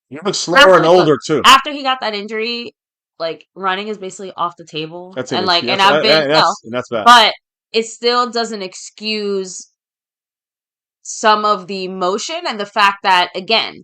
He looks slower and older, too. after he got that injury, like running is basically off the table. That's and it. like, and That's- I've been, and that's bad. but it still doesn't excuse some of the motion and the fact that, again,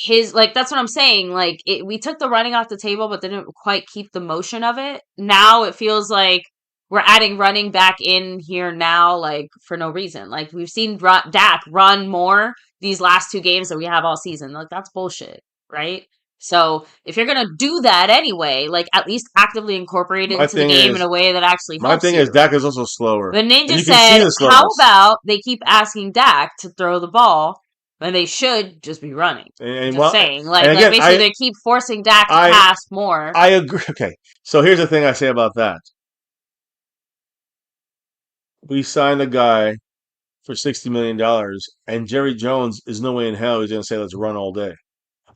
that's what I'm saying. Like we took the running off the table, but didn't quite keep the motion of it. Now it feels like we're adding running back in here now, like for no reason. Like we've seen Dak run more these last 2 games that we have all season. Like that's bullshit, right? So if you're gonna do that anyway, like at least actively incorporate it into the game in a way that actually helps. My thing is Dak is also slower. The Ninja said, how about they keep asking Dak to throw the ball when they should just be running? Saying. Like basically they keep forcing Dak to pass more. I agree. Okay. So here's the thing I say about that. We signed a guy for $60 million, and Jerry Jones is no way in hell he's going to say, let's run all day.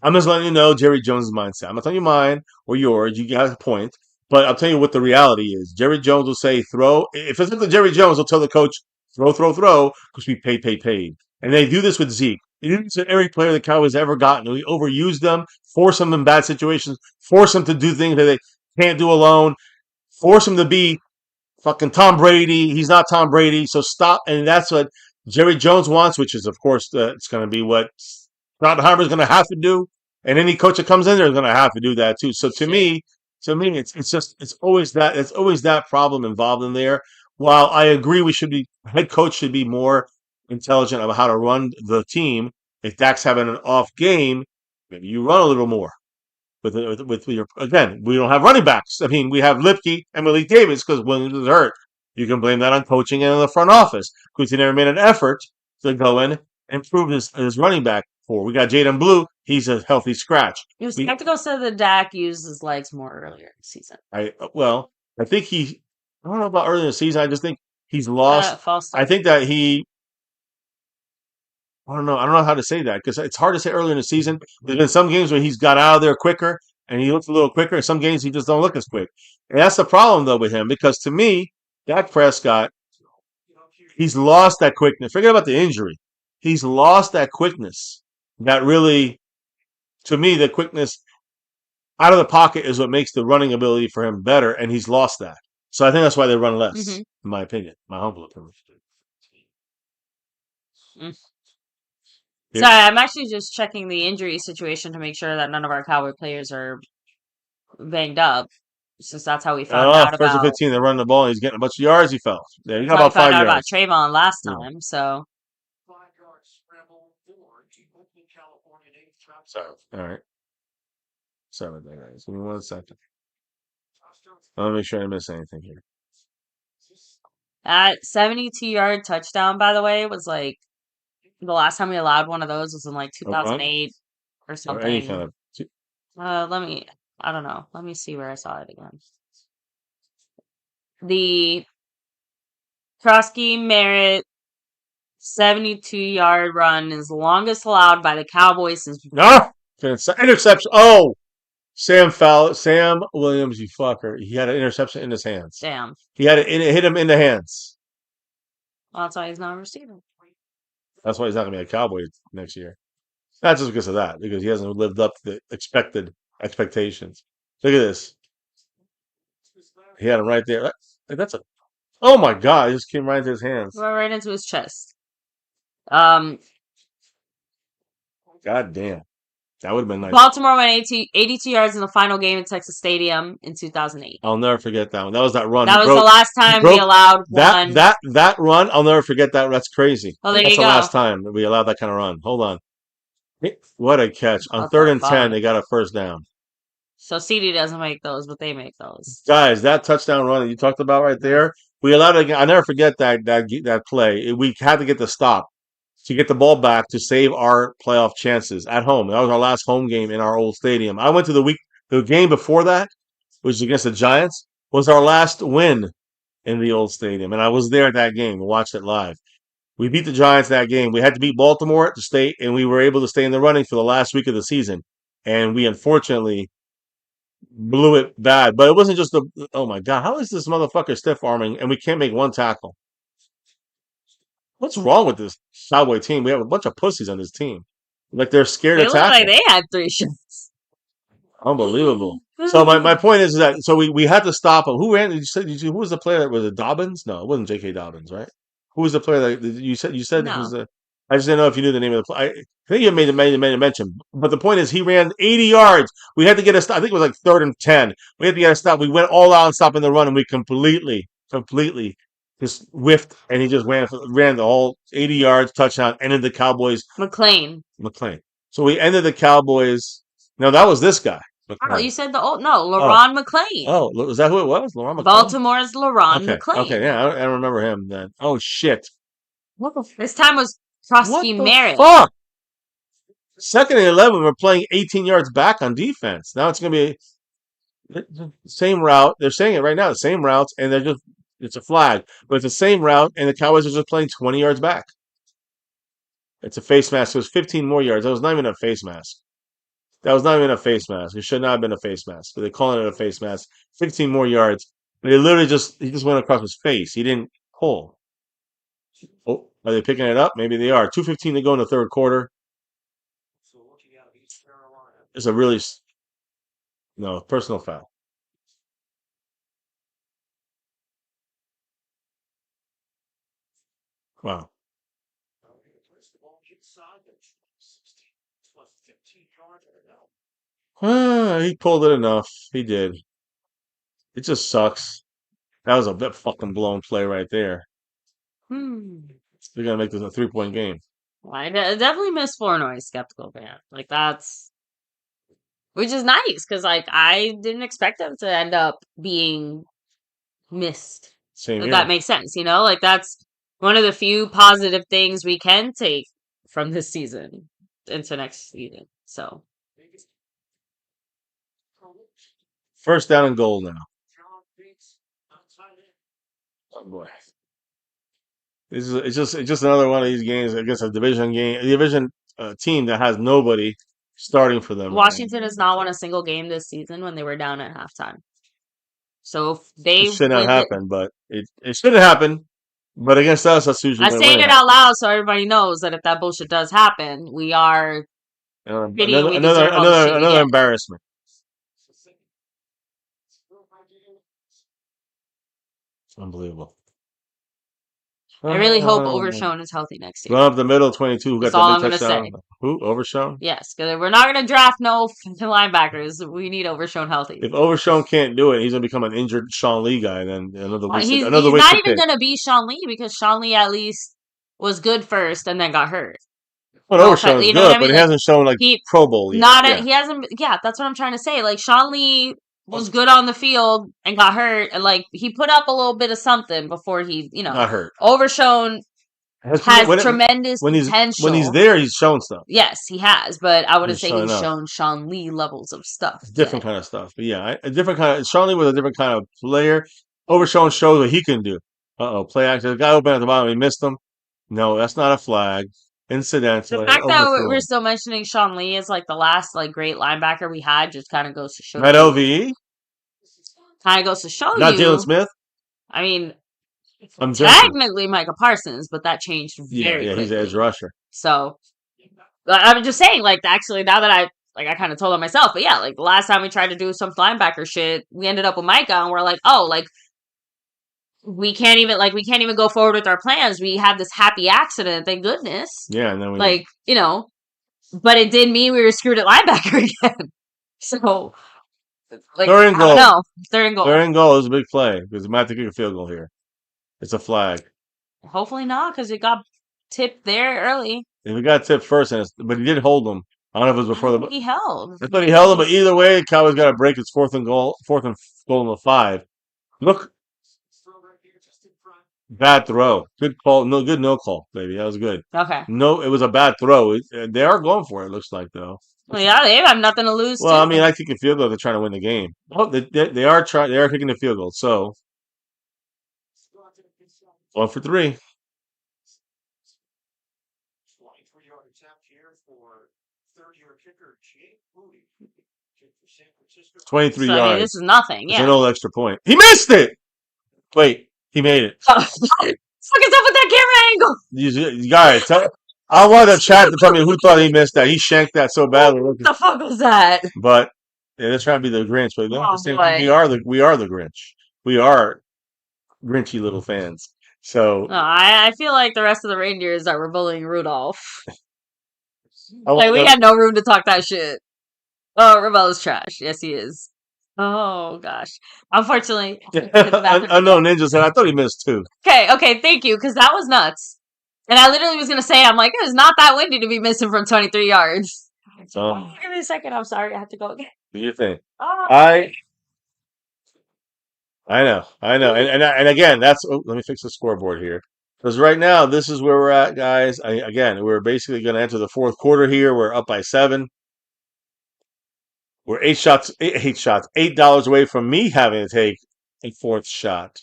I'm just letting you know Jerry Jones' mindset. I'm not telling you mine or yours. You got a point. But I'll tell you what the reality is. Jerry Jones will say, throw. If it's up to Jerry Jones, he'll tell the coach, throw, because we paid. And they do this with Zeke. He uses every player the Cowboys ever gotten. We overused them, force them in bad situations, force them to do things that they can't do alone, force them to be fucking Tom Brady. He's not Tom Brady. So stop. And that's what Jerry Jones wants, which is, of course, it's going to be what Schottenheimer's going to have to do. And any coach that comes in there is going to have to do that too. So to me, it's always that problem involved in there. While I agree, head coach should be more intelligent about how to run the team. If Dak's having an off game, maybe you run a little more with your again. We don't have running backs. I mean, we have Lipke and Malik Davis because Williams is hurt. You can blame that on coaching and in the front office because he never made an effort to go in and improve his running back core. We got Jaden Blue. He's a healthy scratch. He was skeptical, said that Dak used his legs more earlier in the season. I think I don't know about earlier in the season. I just think he's lost. False I think that I don't know. I don't know how to say that because it's hard to say early in the season. There's been some games where he's got out of there quicker and he looks a little quicker. And some games he just don't look as quick. And that's the problem though with him because to me, Dak Prescott, he's lost that quickness. Forget about the injury. He's lost that quickness. That really, to me, the quickness out of the pocket is what makes the running ability for him better, and he's lost that. So I think that's why they run less, in my opinion, my humble opinion. Mm. Sorry, I'm actually just checking the injury situation to make sure that none of our Cowboy players are banged up, since that's how we found out First and about. 15, they're running the ball, and he's getting a bunch of yards. He fell. Yeah, he got That's how about we found 5 out about yards. Trayvon last Yeah. time. So Sorry. All right. Sorry about that, guys. Give me 1 second. I want to make sure I didn't miss anything here. that 72-yard touchdown, by the way, was like the last time we allowed one of those was in like A run 2008 or or any something. kind of. I don't know. Let me see where I saw it again. The Krosky Merritt 72-yard run is the longest allowed by the Cowboys since. No! Interception. Oh! Sam Williams, you fucker. He had an interception in his hands. Damn. He had it hit him in the hands. Well, that's why he's not a receiver. That's why he's not going to be a Cowboy next year. Not just because of that, because he hasn't lived up to the expected expectations. Look at this. He had him right there. That's a. Oh my God! It just came right into his hands. Right into his chest. God damn. That would have been nice. Baltimore went 82 yards in the final game at Texas Stadium in 2008. I'll never forget that one. That was that run. That was the last time we allowed one. That run, I'll never forget that. That's crazy. Well, there That's you the go. last time that we allowed that kind of run. Hold on. What a catch. On 3rd and 10, they got a first down. So CD doesn't make those, but they make those. Guys, that touchdown run that you talked about right there, we allowed it again. I'll never forget that play. We had to get the stop to get the ball back to save our playoff chances at home. That was our last home game in our old stadium. I went to the game before that, which was against the Giants, was our last win in the old stadium. And I was there at that game and watched it live. We beat the Giants that game. We had to beat Baltimore to stay, and we were able to stay in the running for the last week of the season. And we unfortunately blew it bad. But it wasn't just oh my God, how is this motherfucker stiff arming and we can't make one tackle? What's wrong with this Cowboy team? We have a bunch of pussies on this team. Like they're scared to tackle. Like they had 3 shots. Unbelievable. So my point is that we had to stop him. Who ran? Who was the player? Was it Dobbins? No, it wasn't J.K. Dobbins, right? Who was the player that you said? You said no. It was the. I just didn't know if you knew the name of the player. I think you made a mention. But the point is, he ran 80 yards. We had to get a stop. I think it was like 3rd and 10. We had to get a stop. We went all out and stopping the run, and we completely just whiffed, and he just ran the whole 80 yards, touchdown, ended the Cowboys. McLean. So we ended the Cowboys. No, that was this guy. Oh, you said LaRon McLean. Oh, was that who it was? LaRon McLean? Baltimore's LaRon McLean. Okay, yeah, I remember him then. Oh, shit. This time was Krosky Merritt. Fuck? 2nd and 11, we're playing 18 yards back on defense. Now it's going to be the same route. They're saying it right now, the same routes, and it's a flag. But it's the same route, and the Cowboys are just playing 20 yards back. It's a face mask. It was 15 more yards. That was not even a face mask. It should not have been a face mask, but they're calling it a face mask. 15 more yards. But he just went across his face. He didn't pull. Oh, are they picking it up? Maybe they are. 2:15 to go in the 3rd quarter. It's a really no personal foul. Wow. He pulled it enough. He did. It just sucks. That was a bit fucking blown play right there. Hmm. They're gonna make this a 3 point game. Well, definitely miss Flournoy, skeptical fan. Like that's which is nice because like I didn't expect him to end up being missed. Same If that here. makes sense, you know? Like that's one of the few positive things we can take from this season into next season. So First down and goal now. Oh boy. It's just another one of these games against a division team that has nobody starting for them right now. Washington has not won a single game this season when they were down at halftime. So if It they should not win the, happen, but it should happen. But against us, that's usually I'm when saying it it out happens. loud so everybody knows that if that bullshit does happen, we are shitty and Another we another deserve all the another shit we another get. embarrassment. Unbelievable. I really hope Um, Overshone is healthy next year. Run up the middle, 22. Who got That's that all big I'm gonna touchdown? say. Who? Overshown? Yes, because we're not gonna draft no fucking linebackers. We need Overshone healthy. If Overshown can't do it, he's gonna become an injured Sean Lee guy. Then another He's not wasted even pick. gonna be Sean Lee because Sean Lee at least was good first and then got hurt. Well, No Overshown offense, is you know what good, I but mean? he Like hasn't shown like he Pro Bowl yet. not a, Yeah. he hasn't. Yeah, that's what I'm trying to say. Like Sean Lee was good on the field and got hurt, and like he put up a little bit of something before he, Got hurt. Overshone has tremendous When he's potential. there, he's shown stuff. Yes, he has, but I wouldn't He's say shown he's enough. shown Sean Lee levels of stuff Different yet. kind of stuff. But yeah, a different kind of. Sean Lee was a different kind of player. Overshown shows what he can do. Play action. The guy open at the bottom, he missed him. No, that's not a flag. The Incidental. He fact that overthrew we're him. still mentioning Sean Lee as like the last like great linebacker we had just At LVE, kind of goes to show not Jalen you. Smith. I mean, I'm joking. technically Micah Parsons, but that changed Yeah, very yeah, he's an edge quickly. rusher. So I'm just saying, like, actually, now that I kind of told on myself, but yeah, like the last time we tried to do some linebacker shit, we ended up with Micah, and we're like, oh, like we can't even go forward with our plans. We have this happy accident, thank goodness. Yeah, and then we Like, but it did mean we were screwed at linebacker again. So, like, third and I don't goal. know. Third and goal. Third and goal is a big play because we might have to kick a field goal here. It's a flag. Hopefully not, because it got tipped there early. And we got tipped first, but he did hold them. I don't know if it was I before don't the. think he held. I thought he held them, but either way, Cowboys got to break. It's fourth and goal in the 5. Look, bad throw. Good call. No good. No call, baby. That was good. Okay. No, it was a bad throw. They are going for it. Looks like though. Well, yeah, they have nothing to lose Well, I too. mean, I kick a field goal. They're trying to win the game. Oh, they are trying. They are kicking the field goal. So 1 for 3. 23 So I mean, this yards. is nothing. It's an Yeah. old extra point. He missed it. Wait, he made it. What the fuck is up with that camera angle? You guys, I want the chat to tell me who thought he missed that. He shanked that so badly. What the fuck was that? But yeah, they're trying to be the Grinch. But Oh boy. we are the Grinch. We are Grinchy little fans. So No, I feel like the rest of the reindeers that were bullying Rudolph. I Like we want had no room to talk that shit. Oh, Rebel is trash. Yes, he is. Oh gosh. Unfortunately, I have to hit the bathroom. Unknown Ninja said I thought he missed 2. Okay, thank you, because that was nuts. And I literally was gonna say, I'm like, it's not that windy to be missing from 23 yards. So Give me a second. I'm sorry. I have to go again. do you think? Oh. I know, and again, let me fix the scoreboard here because right now this is where we're at, guys. Again, we're basically going to enter the fourth quarter here. We're up by 7. We're $8 away from me having to take a fourth shot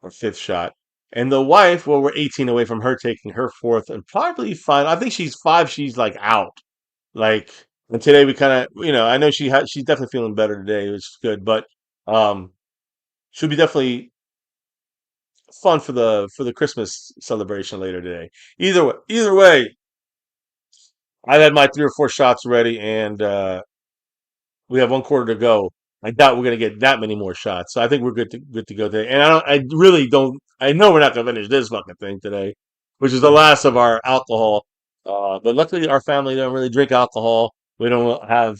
or fifth shot, and the wife, well, we're 18 away from her taking her fourth and probably final. I think she's 5. She's like out. Like, and today we kind of, I know she's definitely feeling better today, which is good, but um, should be definitely fun for the Christmas celebration later today. Either way, I've had my 3 or 4 shots ready, and We have 1 quarter to go. I doubt we're going to get that many more shots. So I think we're good to go today. And I really don't. I know we're not going to finish this fucking thing today, which is the last of our alcohol. But luckily, our family don't really drink alcohol. We don't have.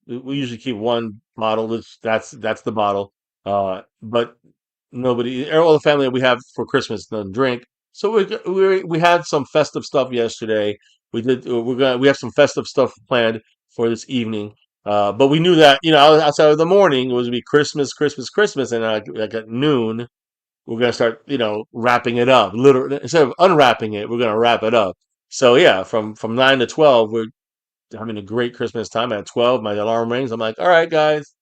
We usually keep one bottle. That's the bottle. But nobody, all the family that we have for Christmas doesn't drink. So we had some festive stuff yesterday. We have some festive stuff planned for this evening. But we knew that outside of the morning it was gonna be Christmas, Christmas, Christmas, and like at noon we're gonna start wrapping it up. Literally, instead of unwrapping it, we're gonna wrap it up. So yeah, from 9 to 12, we're having a great Christmas time. At 12, my alarm rings. I'm like, all right, guys,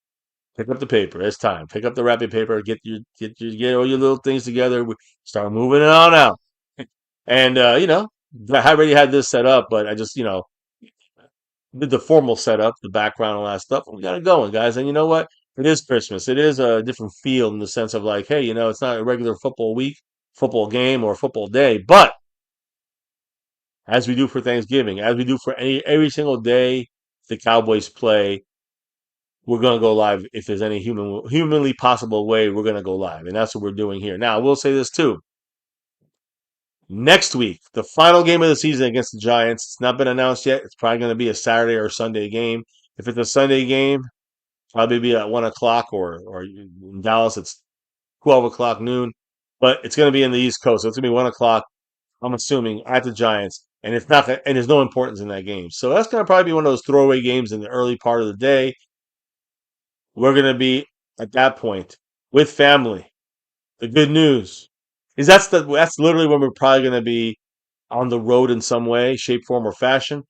pick up the paper. It's time. Pick up the wrapping paper. Get all your little things together. We start moving it on out. And I already had this set up, but I just did the formal setup, the background, and all that stuff. And we got it going, guys. And you know what? It is Christmas. It is a different feel in the sense of like, hey, it's not a regular football week, football game, or football day, but as we do for Thanksgiving, as we do for every single day the Cowboys play, we're going to go live if there's any humanly possible way we're going to go live, and that's what we're doing here. Now, I will say this too: next week, the final game of the season against the Giants. It's not been announced yet. It's probably going to be a Saturday or Sunday game. If it's a Sunday game, probably be at 1 o'clock, or in Dallas it's 12 o'clock noon. But it's going to be in the East Coast, so it's going to be 1 o'clock. I'm assuming at the Giants, and it's not, and there's no importance in that game. So that's going to probably be one of those throwaway games in the early part of the day. We're going to be at that point with family. The good news is that's literally when we're probably going to be on the road in some way, shape, form, or fashion.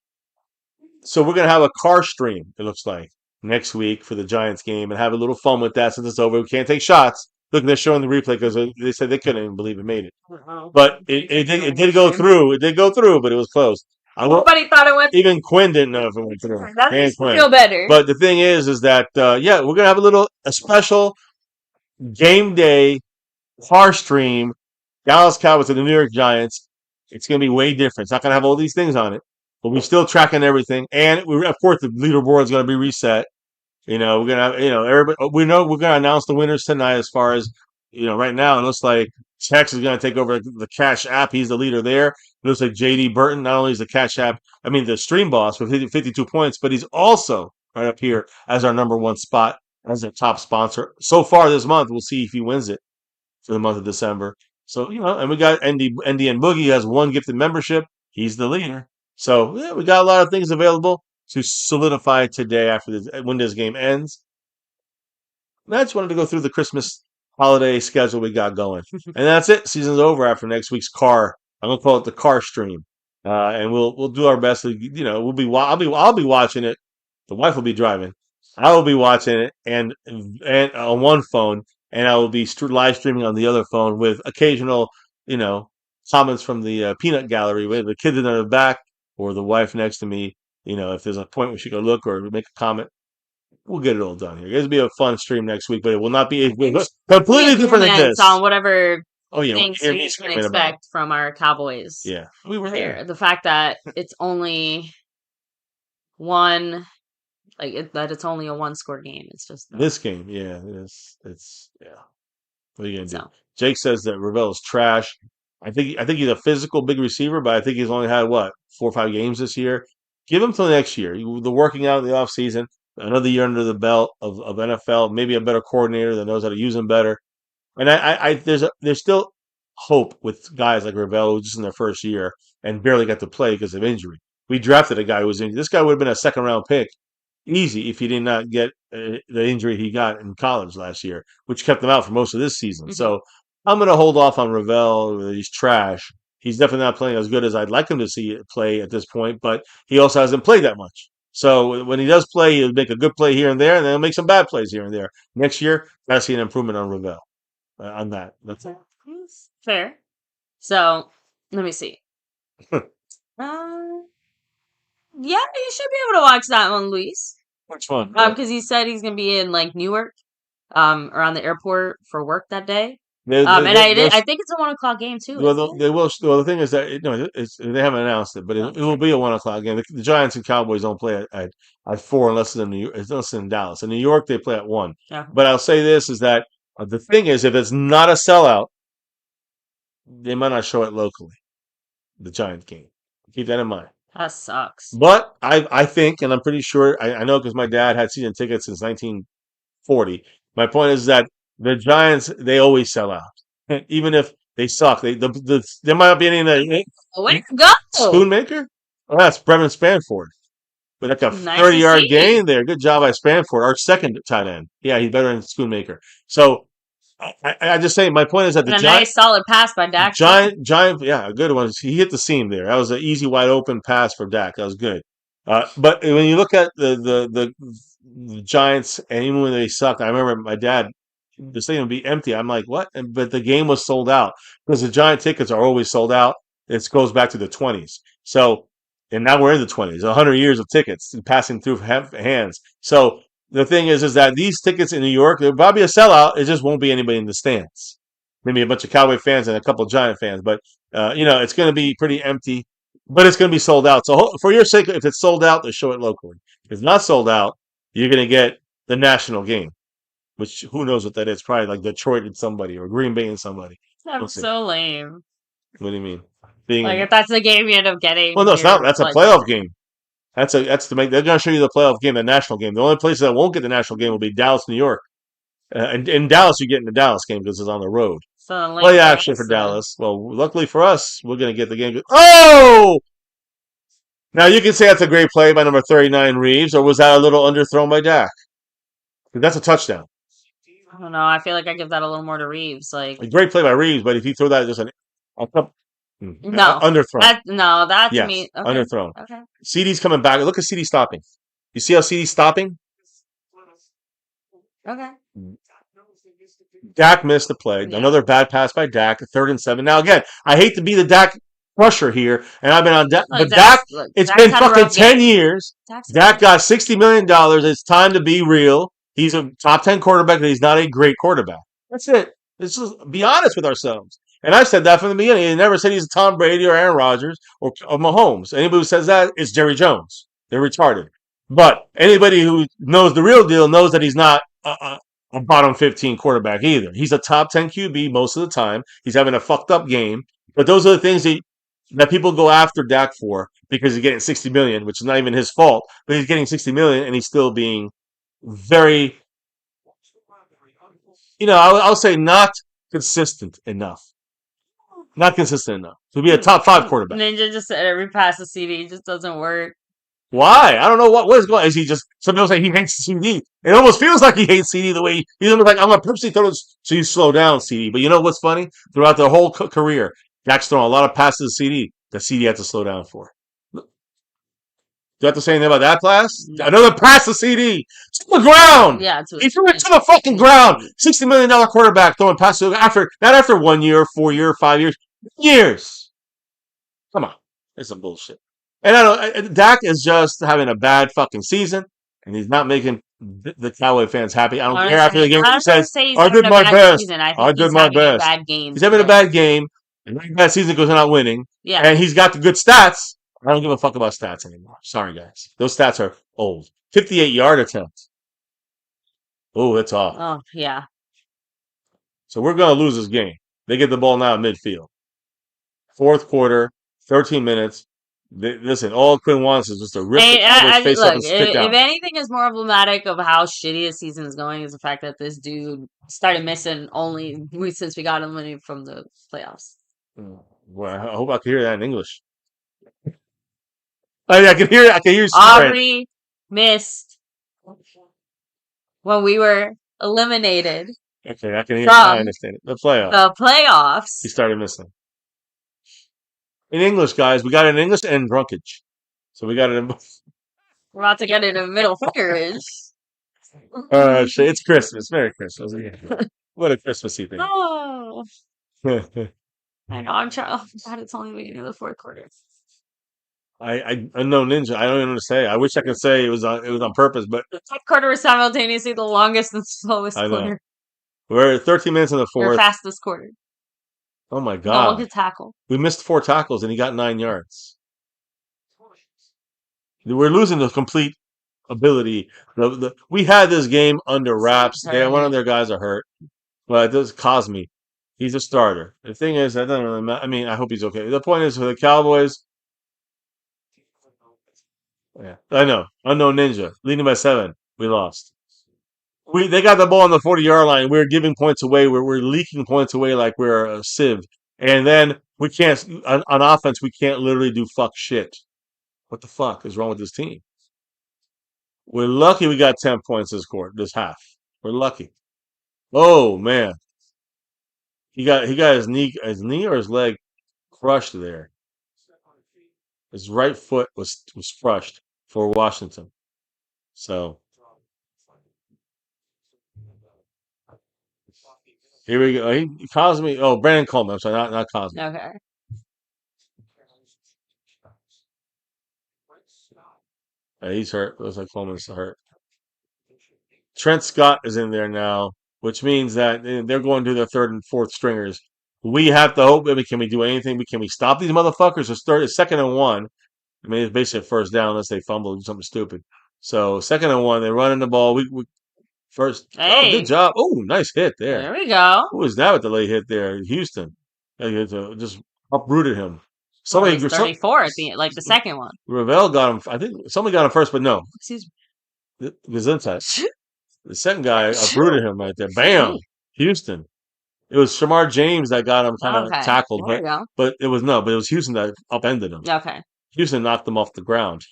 So we're going to have a car stream, it looks like, next week for the Giants game and have a little fun with that since it's over. We can't take shots. Look, they're showing the replay because they said they couldn't even believe it made it. But it did go through. It did go through, but it was close. Nobody thought it went. Even Quinn didn't know if it went through. That And makes me Quinn. feel better. But the thing is that yeah, we're gonna have a special game day car stream, Dallas Cowboys and the New York Giants. It's going to be way different. It's not going to have all these things on it, but we're still tracking everything. And of course, the leaderboard is going to be reset. We're going to, everybody, we know we're going to announce the winners tonight as far as, right now. It looks like Tex is going to take over the Cash App. He's the leader there. It looks like JD Burton, not only is the Cash App, I mean, the stream boss with 52 points, but he's also right up here as our number one spot, as a top sponsor. So far this month, we'll see if he wins it for the month of December. So, and we got ND and Boogie has one gifted membership. He's the leader. So, yeah, we got a lot of things available to solidify today when this game ends. And I just wanted to go through the Christmas holiday schedule we got going. And that's it. Season's over after next week's car. I'm gonna call it the car stream. And we'll do our best to, I'll be watching it. The wife will be driving. I will be watching it and on one phone, and I will be live streaming on the other phone with occasional, you know, comments from the peanut gallery with the kids in the back or the wife next to me. If there's a point where she can look or make a comment, we'll get it all done here. It's gonna be a fun stream next week, but it will not be completely different than this. On whatever Oh yeah, things hear we me can screaming about it. expect from our Cowboys Yeah, we were there. here. The fact that it's only one, that it's only a one-score game. It's just This game, yeah, it's yeah. What are you gonna do? so. Jake says that Ravel is trash. I think he's a physical big receiver, but I think he's only had what 4 or 5 games this year. Give him till next year. The working out in the off season, another year under the belt of NFL, maybe a better coordinator that knows how to use him better. And there's still hope with guys like Ravel who's just in their first year and barely got to play because of injury. We drafted a guy who was injured. This guy would have been a second round pick easy if he did not get the injury he got in college last year, which kept him out for most of this season. Mhm. So I'm going to hold off on Ravel. He's trash. He's definitely not playing as good as I'd like him to see it play at this point, but he also hasn't played that much. So when he does play, he'll make a good play here and there, and then he'll make some bad plays here and there. Next year, I see an improvement on Ravel on that. That's it. Fair. So let me see. Yeah, you should be able to watch that one, Luis. Which one? Because he said he's gonna be in like Newark, around the airport for work that day. And they'll I think it's a 1 o'clock game too, well, isn't it? they will. Well, the thing is that they haven't announced it, but Oh, it will be a 1 o'clock game. The Giants and Cowboys don't play at four unless it's in New York, unless it's in Dallas. In New York, they play at one. yeah, But I'll say this is that the thing is, if it's not a sellout, they might not show it locally. The Giants game. Keep that in mind. that sucks. But I think, and I'm pretty sure, I know because my dad had season tickets since 1940. My point is that the Giants, they always sell out, even if they suck. There might not be any in the Way to go! Spoonmaker. Oh, that's Brevin Spanford. But like a Nice to 30-yard see. gain there. Good job by Spanford, our second tight end. Yeah, he's better than Spoonmaker. So I just say my point is that And a nice solid pass by Dak too. Giant, yeah, a good one. He hit the seam there. That was an easy, wide open pass for Dak. That was good. But when you look at the Giants, and even when they sucked, I remember my dad, the stadium would be empty. I'm like, what? But the game was sold out because the Giant tickets are always sold out. It goes back to the 20s. So, and now we're in the 20s, 100 years of tickets passing through hands. So the thing is that these tickets in New York, there'll probably be a sellout. It just won't be anybody in the stands. Maybe a bunch of Cowboy fans and a couple of Giant fans, but it's going to be pretty empty. But it's going to be sold out. So for your sake, if it's sold out, they show it locally. If it's not sold out, you're going to get the national game, which who knows what that is? Probably like Detroit and somebody or Green Bay and somebody. We'll That's see. so lame. What do you mean? Being Like in, if that's the game you end up well, getting, no, it's not. you're That's a like, playoff game. That's to make. They're going to show you the playoff game, the national game. The only places that won't get the national game will be Dallas, New York. And in Dallas, you get in the Dallas game because it's on the road. so Well, lame yeah, thing actually for is the Dallas. Well, luckily for us, we're going to get the game. Oh! Now you can say that's a great play by number 39 Reeves, or was that a little underthrown by Dak? That's a touchdown. I don't know. I feel like I give that a little more to Reeves. Like A great play by Reeves, but if you throw that just no, underthrown, that to me. yes, Okay, underthrown. okay, CD's coming back. Look at CD stopping. You see how CD's stopping? okay. Dak missed the play. Yeah, Another bad pass by Dak. 3rd and 7. Now again, I hate to be the Dak crusher here, and I've been on Dak, look, but Dak. It's Dak's been had a fucking rough 10 game. years. Dak's had a Dak got $60 million. It's time to be real. He's a top 10 quarterback, and he's not a great quarterback. That's it. Let's just be honest with ourselves. And I've said that from the beginning. He never said he's a Tom Brady or Aaron Rodgers or Mahomes. Anybody who says that is Jerry Jones. They're retarded. But anybody who knows the real deal knows that he's not a bottom 15 quarterback either. He's a top 10 QB most of the time. He's having a fucked up game. But those are the things that people go after Dak for because he's getting 60 million, which is not even his fault. But he's getting 60 million and he's still being very, I'll say not consistent enough. Not consistent enough to be a top 5 quarterback. Ninja just said every pass to CD just doesn't work. Why? I don't know what is going on. Is he just, some people say he hates CD. It almost feels like he hates CD the way he's almost like, I'm going to purposely throw this so you slow down, CD. But you know what's funny? Throughout their whole career, Dak's thrown a lot of passes to CD that CD had to slow down for. Do you have to say anything about that pass? No. Another pass to CD. To the ground. Yeah, He threw it to the fucking ground. $60 million quarterback throwing passes not after 1 year, 4 year, 5 years. Years. Come on. It's some bullshit. And I don't. Dak is just having a bad fucking season, and he's not making the Cowboy fans happy. I don't care after the game. He says, "I did my best. I did my best." He's having a bad game, and a bad season because they're not winning. Yeah, And he's got the good stats. I don't give a fuck about stats anymore. Sorry, guys. Those stats are old. 58-yard attempt. Oh, that's off. oh yeah. So we're going to lose this game. They get the ball now at midfield. 4th quarter, 13 minutes. Listen, all Quinn wants is just to rip the Cowboys face up and spit down. If anything is more emblematic of how shitty his season is going is the fact that this dude started missing only since we got eliminated from the playoffs. Well, I hope I can hear that in English. I can hear. I can hear. Aubrey missed when we were eliminated. Okay, I can hear. I understand it. The playoffs. The playoffs. He started missing. In English, guys, we got it in English and drunkage. So we got it in both. We're about to get it in middle fingerage. It's Christmas. Merry Christmas. What a Christmassy thing. Oh. I know. I'm trying. It's only the beginning of the 4th quarter. I know Ninja. I don't even know what to say. I wish I could say it was on purpose, but the 4th quarter was simultaneously the longest and slowest I know. quarter. We're at 13 minutes in the Your fourth. fastest quarter. Oh my No one God. could tackle. We missed 4 tackles and he got 9 yards. We're losing the complete ability. We had this game under wraps. One of their guys are hurt. But this Cosme, he's a starter. The thing is, that doesn't really matter. I mean, I hope he's okay. The point is, for the Cowboys, yeah, I know, unknown ninja, leading by 7. We lost. They got the ball on the 40-yard line. We're giving points away. We're leaking points away like we're a sieve. And then we can't on offense. We can't literally do fuck shit. What the fuck is wrong with this team? We're lucky we got 10 points this half. We're lucky. Oh man, he got his knee or his leg crushed there. His right foot was crushed for Washington. So here we go. He Cosme. Oh, Brandon Coleman. I'm sorry, not Cosme. Okay. He's hurt. Looks like Coleman's hurt. Trent Scott is in there now, which means that they're going to their third and fourth stringers. We have to hope. I mean, can we do anything? Can we stop these motherfuckers? It's second and 1. I mean, it's basically a first down unless they fumble or do something stupid. So second and 1, they're running the ball. We first. Oh, good Hey, job. Oh, nice hit there. there we go. Who was that with the late hit there? Houston. Just uprooted him. Well, it Somebody, was 34 at the like the second one. Ravel got him. I think somebody got him first, but no. Excuse Gesundheit. me. The second guy uprooted him right there. Bam! Houston. It was Shamar James that got him kind of Okay, tackled, there we go. but it was Houston that upended him. Okay, Houston knocked them off the ground.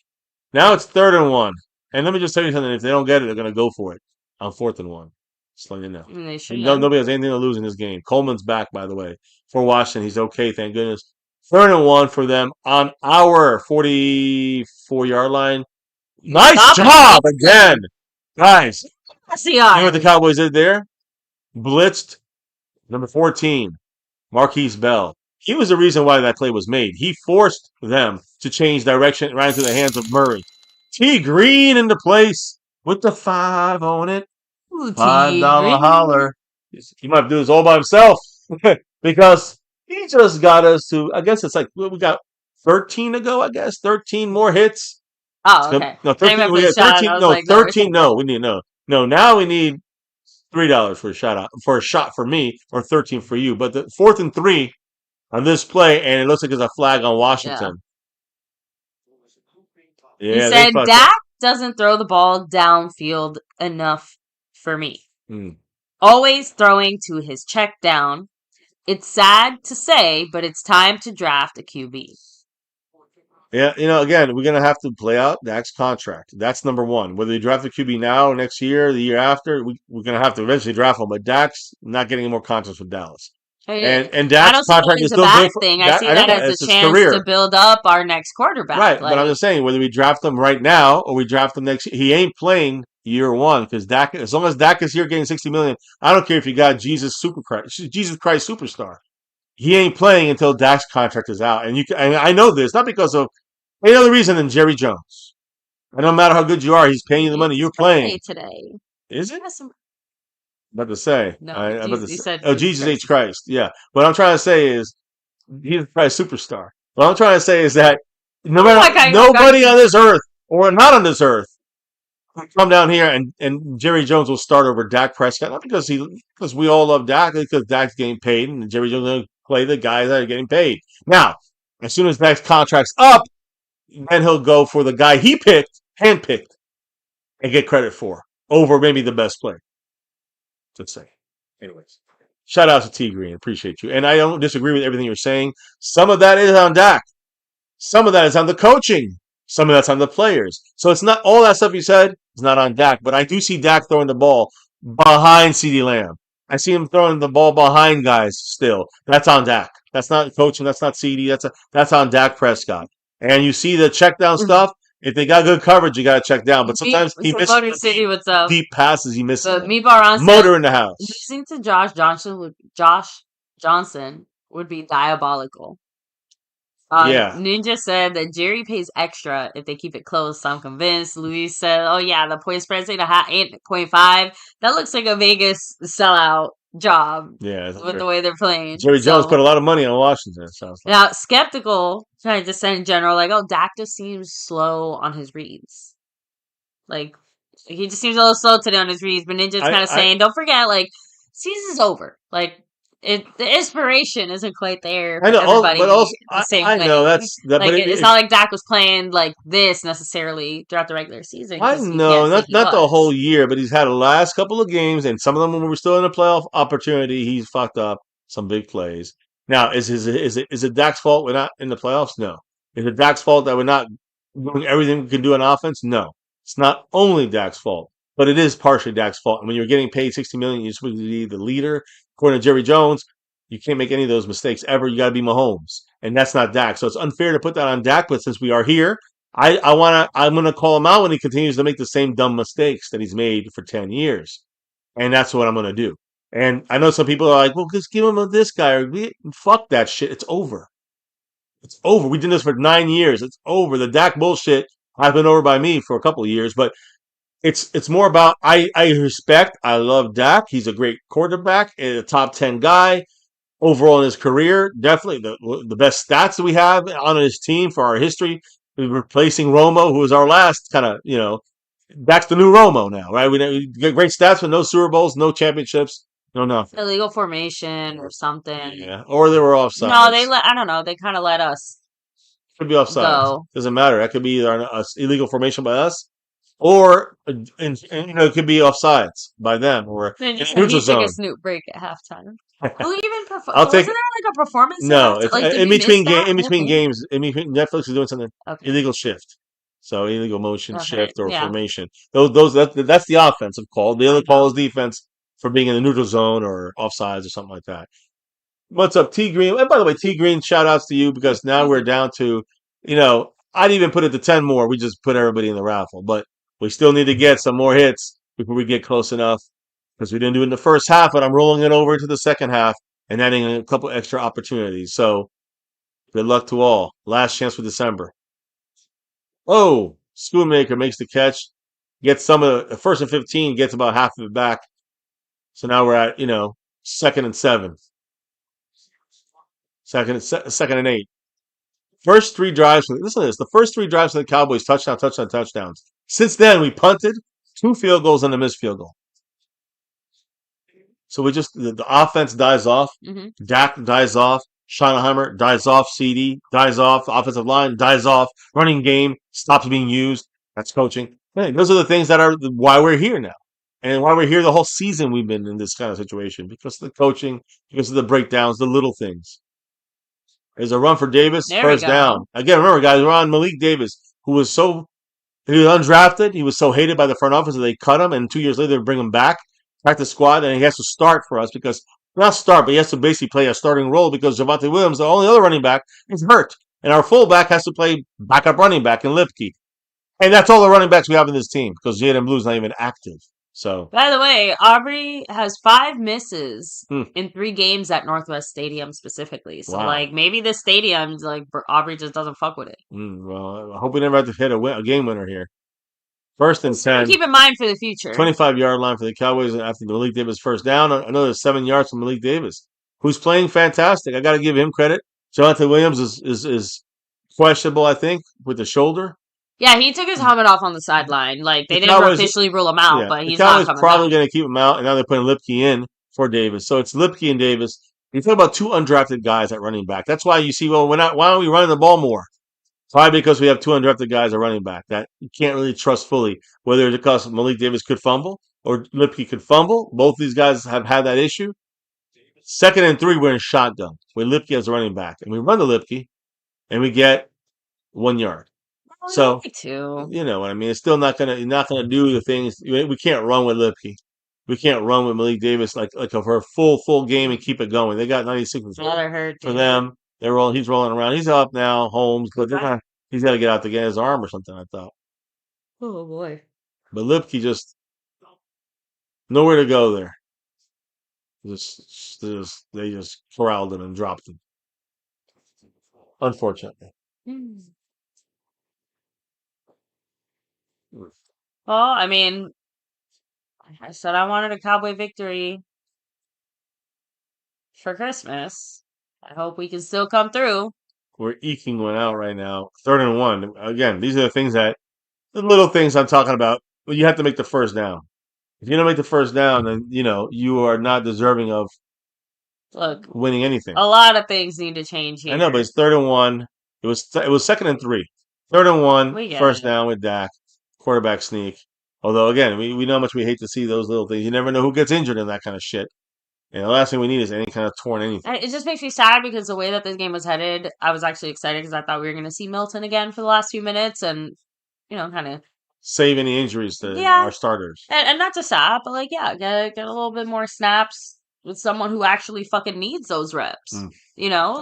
Now it's third and 1. And let me just tell you something. If they don't get it, they're going to go for it on fourth and 1. Just letting you know. they should. Nobody has anything to lose in this game. Coleman's back, by the way, for Washington. He's okay, thank goodness. Third and 1 for them on our 44-yard line. Nice Stop job it. again, guys. You know what the SCR. Cowboys did there? Blitzed number 14, Marquise Bell. He was the reason why that play was made. He forced them to change direction right into the hands of Murray. T. Green in the place with the 5 on it. Ooh, $5 Green. holler. He might have to do this all by himself because he just got us to, I guess it's like, we got 13 to go, I guess. 13 more hits. Oh, okay. No, 13. We got 13. No, 13. No, we need no. No, now we need $3 for a shot out, for a shot for me, or 13 for you. But the 4th and 3 on this play, and it looks like there's a flag on Washington. Yeah, he said Dak doesn't throw the ball downfield enough for me. Always throwing to his check down. It's sad to say, but it's time to draft a QB. Yeah, again, we're going to have to play out Dak's contract. That's number 1. Whether we draft the QB now, next year, the year after, we're going to have to eventually draft him. But Dak's not getting any more contracts with Dallas. And Dak's contract is still good. I see that as a chance to build up our next quarterback. Right, but I'm just saying, whether we draft him right now or we draft him next year, he ain't playing year 1 because Dak. As long as Dak is here getting $60 million, I don't care if you got Jesus Christ superstar. He ain't playing until Dak's contract is out, and I know this not because of any other reason than Jerry Jones. And no matter how good you are, he's paying you the money. You're playing today. Is it? About to say. No, you said Jesus H. Christ. Yeah. What I'm trying to say is he's probably a superstar. What I'm trying to say is that nobody on this earth or not on this earth will come down here and Jerry Jones will start over Dak Prescott. Not because we all love Dak, because Dak's getting paid and Jerry Jones will play the guys that are getting paid. Now, as soon as Dak's contract's up, then he'll go for the guy he handpicked, and get credit for over maybe the best player. Let's say. Anyways, shout out to T Green. Appreciate you. And I don't disagree with everything you're saying. Some of that is on Dak. Some of that is on the coaching. Some of that's on the players. So it's not all that stuff you said is not on Dak. But I do see Dak throwing the ball behind CeeDee Lamb. I see him throwing the ball behind guys still. That's on Dak. That's not coaching. That's not CeeDee. That's on Dak Prescott. And you see the check down stuff. If they got good coverage, you got to check down. But sometimes he misses deep passes. He misses. Motor in the house. Losing to Josh Johnson would be diabolical. Yeah, Ninja said that Jerry pays extra if they keep it close. So I'm convinced. Luis said, "Oh yeah, the point spread's 8.5. That looks like a Vegas sellout job yeah. with the way they're playing." Jerry Jones put So a lot of money on Washington. It sounds like. now skeptical, trying to say in general, like, "Oh, Dak just seems slow on his reads." Like he just seems a little slow today on his reads. But Ninja's kind of I saying, "Don't forget, like season's over. Like the inspiration isn't quite there I for know, but everybody also the same I know way. that's that, but Like it's not like Dak was playing like this necessarily throughout the regular season I because you know can't say not he not the whole was." year, but he's had the last couple of games, and some of them when we were still in a playoff opportunity, he's fucked up some big plays. Now, is it Dak's fault we're not in the playoffs? No. Is it Dak's fault that we're not doing everything we can do on offense? No. It's not only Dak's fault, but it is partially Dak's fault. And when you're getting paid 60 million, you're supposed to be the leader. According to Jerry Jones, you can't make any of those mistakes ever. You got to be Mahomes, and that's not Dak. So it's unfair to put that on Dak. But since we are here, I'm gonna call him out when he continues to make the same dumb mistakes that he's made for 10 years, and that's what I'm gonna do. And I know some people are like, well, just give him this guy or fuck that shit. It's over. It's over. We did this for 9 years. It's over. The Dak bullshit has been over by me for a couple of years, but it's more about I love Dak. He's a great quarterback, a top 10 guy overall in his career. Definitely the best stats that we have on his team for our history. We're replacing Romo, who was our last kind of, that's the new Romo now, right? We get great stats with no Super Bowls, no championships, no nothing. Illegal formation or something. Yeah, or they were No, they offsides. let. I don't know. They kind of let us Could be offsides. go. Doesn't matter. That could be either an illegal formation by us, or it could be offsides by them, or Ninja in a said neutral he took a zone. snoop break at halftime. Who even I'll performed? take Wasn't there like a performance at No, halftime? it's Like, did in we miss between that in whole between thing? games. Netflix is doing something Okay. illegal shift, so illegal motion Okay. shift or Yeah. formation. That's the offensive call. The other I call know. is defense for being in the neutral zone or offsides or something like that. What's up, T Green? And by the way, T Green, shout outs to you because now we're down to, I'd even put it to 10 more. We just put everybody in the raffle, but we still need to get some more hits before we get close enough because we didn't do it in the first half, but I'm rolling it over into the second half and adding a couple extra opportunities. So good luck to all. Last chance for December. Oh, Schoonmaker makes the catch, gets some of the first and 15, gets about half of it back. So now we're at, second and seven, second and eight. First three drives, listen to this. The first three drives for the Cowboys, touchdown, touchdown, touchdowns. Since then, we punted, two field goals, and a missed field goal. So the offense dies off. Hmm. Dak dies off. Schottenheimer dies off. CD dies off. The offensive line dies off. Running game stops being used. That's coaching. Hey, those are the things that are why we're here now. And why we're here the whole season we've been in this kind of situation because of the coaching, because of the breakdowns, the little things. There's a run for Davis, There we first down. go. Again, remember, guys, we're on Malik Davis, he was undrafted. He was so hated by the front office that they cut him, and 2 years later they bring him back, the squad, and he has to start for us because not start, but he has to basically play a starting role because Javante Williams, the only other running back, is hurt, and our fullback has to play backup running back in Lipke, and that's all the running backs we have in this team because Jaden Blue's not even active. So, By the way, Aubrey has 5 misses hmm, in 3 games at Northwest Stadium specifically. So, wow. like, maybe this stadium, like, Aubrey just doesn't fuck with it. Well, I hope we never have to hit a game winner here. First and Something to 10. keep in mind for the future. 25-yard line for the Cowboys after Malik Davis first down. Another 7 yards from Malik Davis, who's playing fantastic. I got to give him credit. Jonathan Williams is questionable, I think, with the shoulder. Yeah, he took his helmet off on the sideline. Like, The they didn't Cowboys, officially rule him out, yeah, but the he's not Cowboys coming back. probably going to keep him out, and now they're putting Lipke in for Davis. So it's Lipke and Davis. You talk about two undrafted guys at running back. That's why you see, well, we're not. Why aren't we running the ball more? Probably because we have two undrafted guys at running back that you can't really trust fully. Whether it's because Malik Davis could fumble or Lipke could fumble. Both these guys have had that issue. Second and three, we're in shotgun with Lipke as a running back. And we run the Lipke and we get 1 yard. Oh, we So, need to. you know what I mean? It's still not gonna do the things we can't run with Lipke. We can't run with Malik Davis like for a full game and keep it going. They got 96 Another hurt, for dude. them. He's rolling around. He's up now, Holmes, but he's got to get out to get his arm or something, I thought. Oh boy. But Lipke just nowhere to go there. They just corralled him and dropped him. unfortunately. Hmm. Well, I mean, I said I wanted a Cowboy victory for Christmas. I hope we can still come through. We're eking one out right now. 3rd and 1. Again, these are the little things I'm talking about. But you have to make the first down. If you don't make the first down, then you are not deserving of Look, winning anything. a lot of things need to change I know, but here. it's 3rd and 1. It was 2nd and 3. 3rd and 1, We get first it. down with Dak, quarterback sneak. Although again, we know how much we hate to see those little things. You never know who gets injured in that kind of shit. And the last thing we need is any kind of torn anything. It just makes me sad because the way that this game was headed, I was actually excited because I thought we were going to see Milton again for the last few minutes and, kind of, Save any injuries to yeah. our starters. And not to stop, but like, yeah, get a little bit more snaps with someone who actually fucking needs those reps. Mm,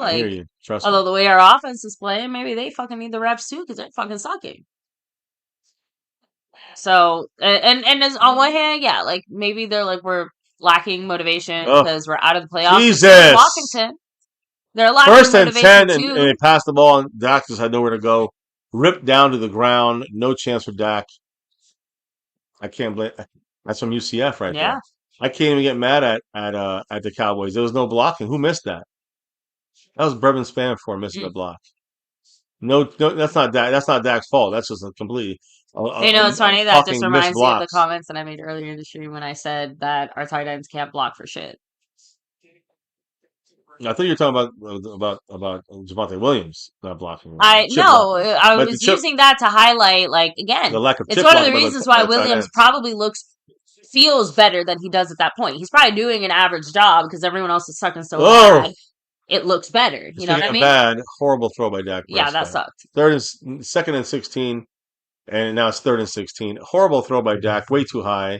I hear Like, you. Trust me. although the way our offense is playing, maybe they fucking need the reps too because they're fucking sucking. So, and as on one hand, yeah, like maybe they're like we're lacking motivation Oh, because we're out of the playoffs. But so is Jesus! Washington. They're lacking First and motivation 10, and too. they passed the ball, and Dak just had nowhere to go. Ripped down to the ground. No chance for Dak. I can't blame. That's from UCF right there. Yeah. I can't even get mad at the Cowboys. There was no blocking. Who missed that? That was Brevin Spanford missing the Mm. block. No, that's not Dak. That's not Dak's fault. That's just a complete It's funny that just fucking missed reminds me of the blocks. comments that I made earlier in the stream when I said that our tight ends can't block for shit. I thought you were talking about Javonte Williams not blocking, I chip block, no, I but the was chip, using that to highlight like the again, lack of it's chip one of the blocking by reasons why tight Williams ends. probably feels better than he does at that point. He's probably doing an average job because everyone else is sucking so Oh, bad. It looks better. You know what speaking I of mean? bad, horrible throw by Dak Yeah, that Prescott. sucked. 2nd and 16, and now it's 3rd and 16. Horrible throw by Dak, way too high.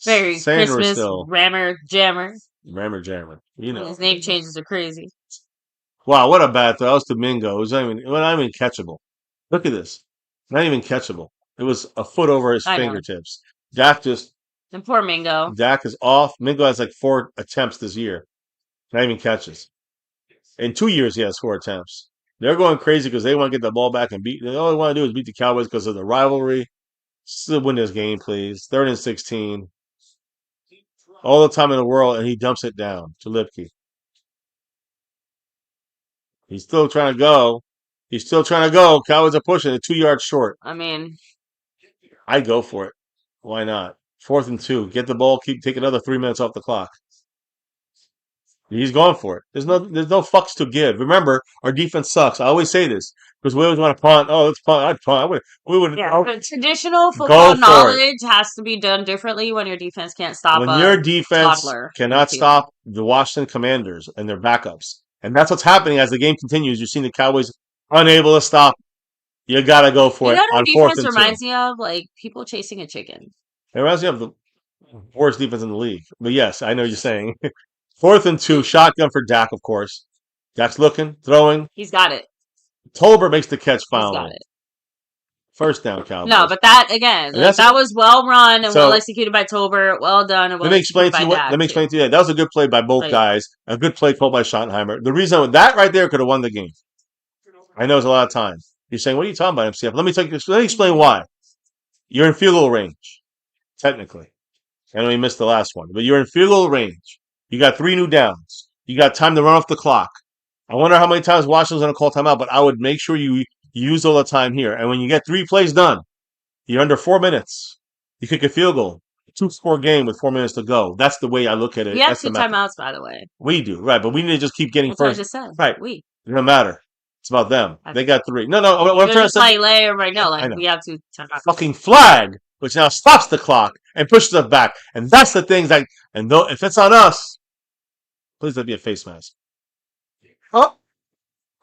Very Sanders Christmas still rammer jammer. rammer jammer. His name changes are crazy. Wow, what a bad throw! That was Domingo. It was not even catchable. Look at this, not even catchable. It was a foot over his I know. fingertips. Dak just And poor Mingo. Dak is off. Mingo has like 4 attempts this year, not even catches. In 2 years, he has 4 attempts. They're going crazy because they want to get the ball back and beat. All they want to do is beat the Cowboys because of the rivalry. Still win this game, please. 3rd and 16. All the time in the world, and he dumps it down to Lipke. He's still trying to go. He's still trying to go. Cowboys are pushing it 2 yards short. I mean, I'd go for it. Why not? 4th and 2. Get the ball. Take another 3 minutes off the clock. He's going for it. There's no fucks to give. Remember, our defense sucks. I always say this because we always want to punt. Oh, let's punt. I'd punt. We would. yeah, but traditional Go football for it. knowledge has to be done differently when your defense can't stop When a your defense toddler on the cannot field. stop the Washington Commanders and their backups, and that's what's happening as the game continues. You're seeing the Cowboys unable to stop. You got to go for You it know what our on fourth defense and two. reminds me of? Like people chasing a chicken. It reminds me of the worst defense in the league. But yes, I know what you're saying. 4th and 2, shotgun for Dak, of course. Dak's looking, throwing. He's got it. Tolbert makes the catch He's got finally. it. First down, Cowboys. No, but that again, And that was well run and well so executed by Tolbert. Well done and well let me explain executed to by you what. Dak. Let me explain to you that was a good play by both Like, guys. A good play called by Schottenheimer. The reason that right there could have won the game. I know it's a lot of time. You're saying, "What are you talking about, MCF?" Let me explain why. You're in field goal range, technically. I know you missed the last one, but you're in field goal range. You got 3 new downs. You got time to run off the clock. I wonder how many times Washington's going to call timeout, but I would make sure you use all the time here. And when you get 3 plays done, you're under 4 minutes. You kick a field goal. 2-score game with 4 minutes to go. That's the way I look at it. we have That's the 2 method. timeouts, by the way. We do, right? But we need to just keep getting That's what I first. just said. Right. We. It doesn't matter. It's about them. They got 3. No. What I'm You're trying to just say. like lay right now. I Like know. we have 2 timeouts. Fucking flag, which now stops the clock and pushes us back. And that's the things that. And if it's on us, please let it be a face mask. Oh,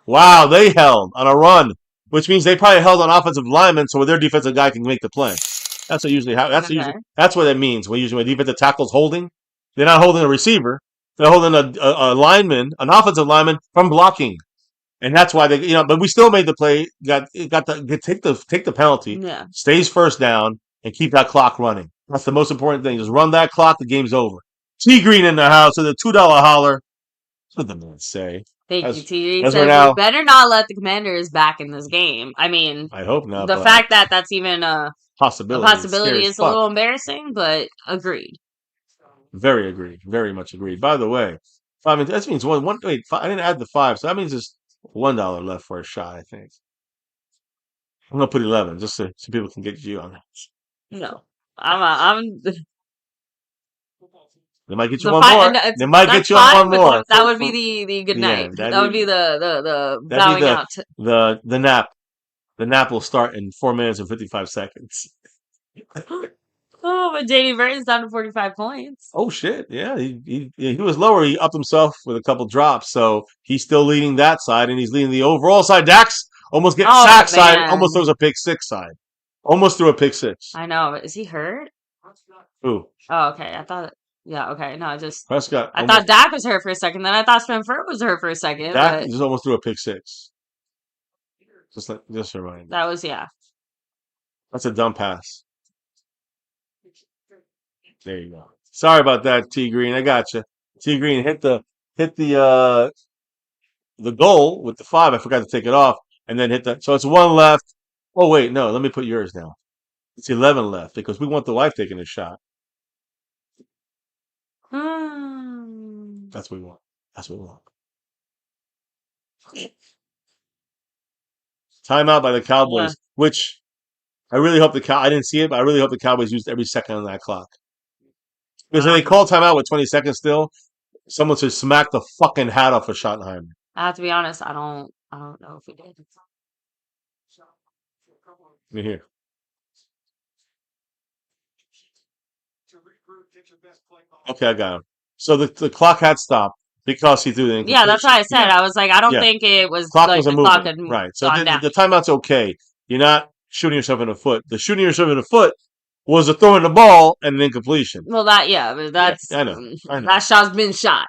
wow! They held on a run, which means they probably held on offensive linemen, so their defensive guy can make the play. That's what usually happens. Okay. That's what it means. When defensive tackle's holding, they're not holding a receiver. They're holding a lineman, an offensive lineman, from blocking. And that's why they, but we still made the play. Take the penalty. Yeah. Stays first down and keep that clock running. That's the most important thing. Just run that clock. The game's over. T Green in the house with a $2 holler. What did the man say? Thank you, As T. He as we're said we now, better not let the Commanders back in this game. I mean, I hope not, the but fact that that's even a possibility. It's scary possibility as is a fuck. little embarrassing, but agreed. Very agreed. Very much agreed. By the way, five. That means one. Wait, five, I didn't add the five, so that means there's $1 left for a shot. I think I'm gonna put 11 just so people can get you on that. No, I'm They might get you the one five, more. and They might that's get you on fine. one But more that would be for the good the night. end. That would be the That'd be bowing out. the nap. The nap will start in 4 minutes and 55 seconds. Oh, but JD Burton's down to 45 points. Oh shit! Yeah, he was lower. He upped himself with a couple drops, so he's still leading that side, and he's leading the overall side. Dax almost gets Oh sack side, almost man, throws a pick six side, almost threw a pick six. I know. Is he hurt? Ooh, Oh, okay. I thought. Yeah, okay. No, Prescott I thought almost Dak was hurt for a second. Then I thought Spencer was hurt for a second. Dak But just almost threw a pick six. Just a reminder. that was yeah. That's a dumb pass. There you go. Sorry about that, T Green. I got you. T Green hit the goal with the five. I forgot to take it off, and then hit that. So it's one left. Oh wait, no. Let me put yours now. It's 11 left because we want the wife taking a shot. Hmm. That's what we want. That's what we want. Timeout by the Yeah. Cowboys, which I really hope the Cow. I didn't see it, but I really hope the Cowboys used every second on that clock because if they call timeout with 20 seconds still, someone should smack the fucking hat off of Schottenheimer. I have to be honest. I don't know if we did. Let me hear. Okay, I got him. So the clock had stopped because he threw the Yeah, that's incompletion. why I said Yeah, I was like, I don't yeah. think it was Clock like wasn't the clock moving. had Right. So gone down. the timeout's okay. You're not shooting yourself in the foot. The shooting yourself in the foot was a throwing the ball and an incompletion. Well, that yeah, but Yeah, that's I know. I know. that shot's been shot,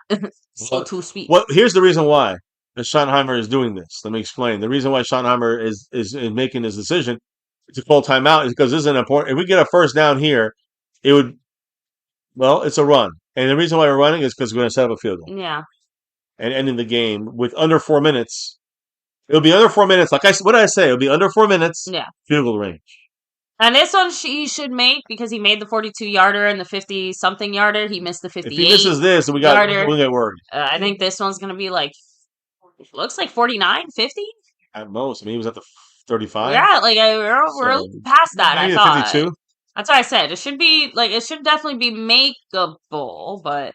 so What? to speak. What? Here's the reason why that Schottenheimer is doing this. Let me explain. The reason why Schottenheimer is making his decision to call timeout is because this is an important. If we get a first down here, it would. Well, it's a run, and the reason why we're running is because we're going to set up a field goal Yeah, and ending the game with under 4 minutes. It'll be under 4 minutes. What did I say? It'll be under 4 minutes. yeah. Field goal range. And this one he should make because he made the 42 yarder and the 50 something yarder. He missed the If he 58 misses this, we yarder. get worried I think this one's gonna be like looks like 49, 50. at most. I mean, he was at the 35, Yeah, like we're so past that. I maybe the thought 52. that's what I said. It should be like it should definitely be makeable, but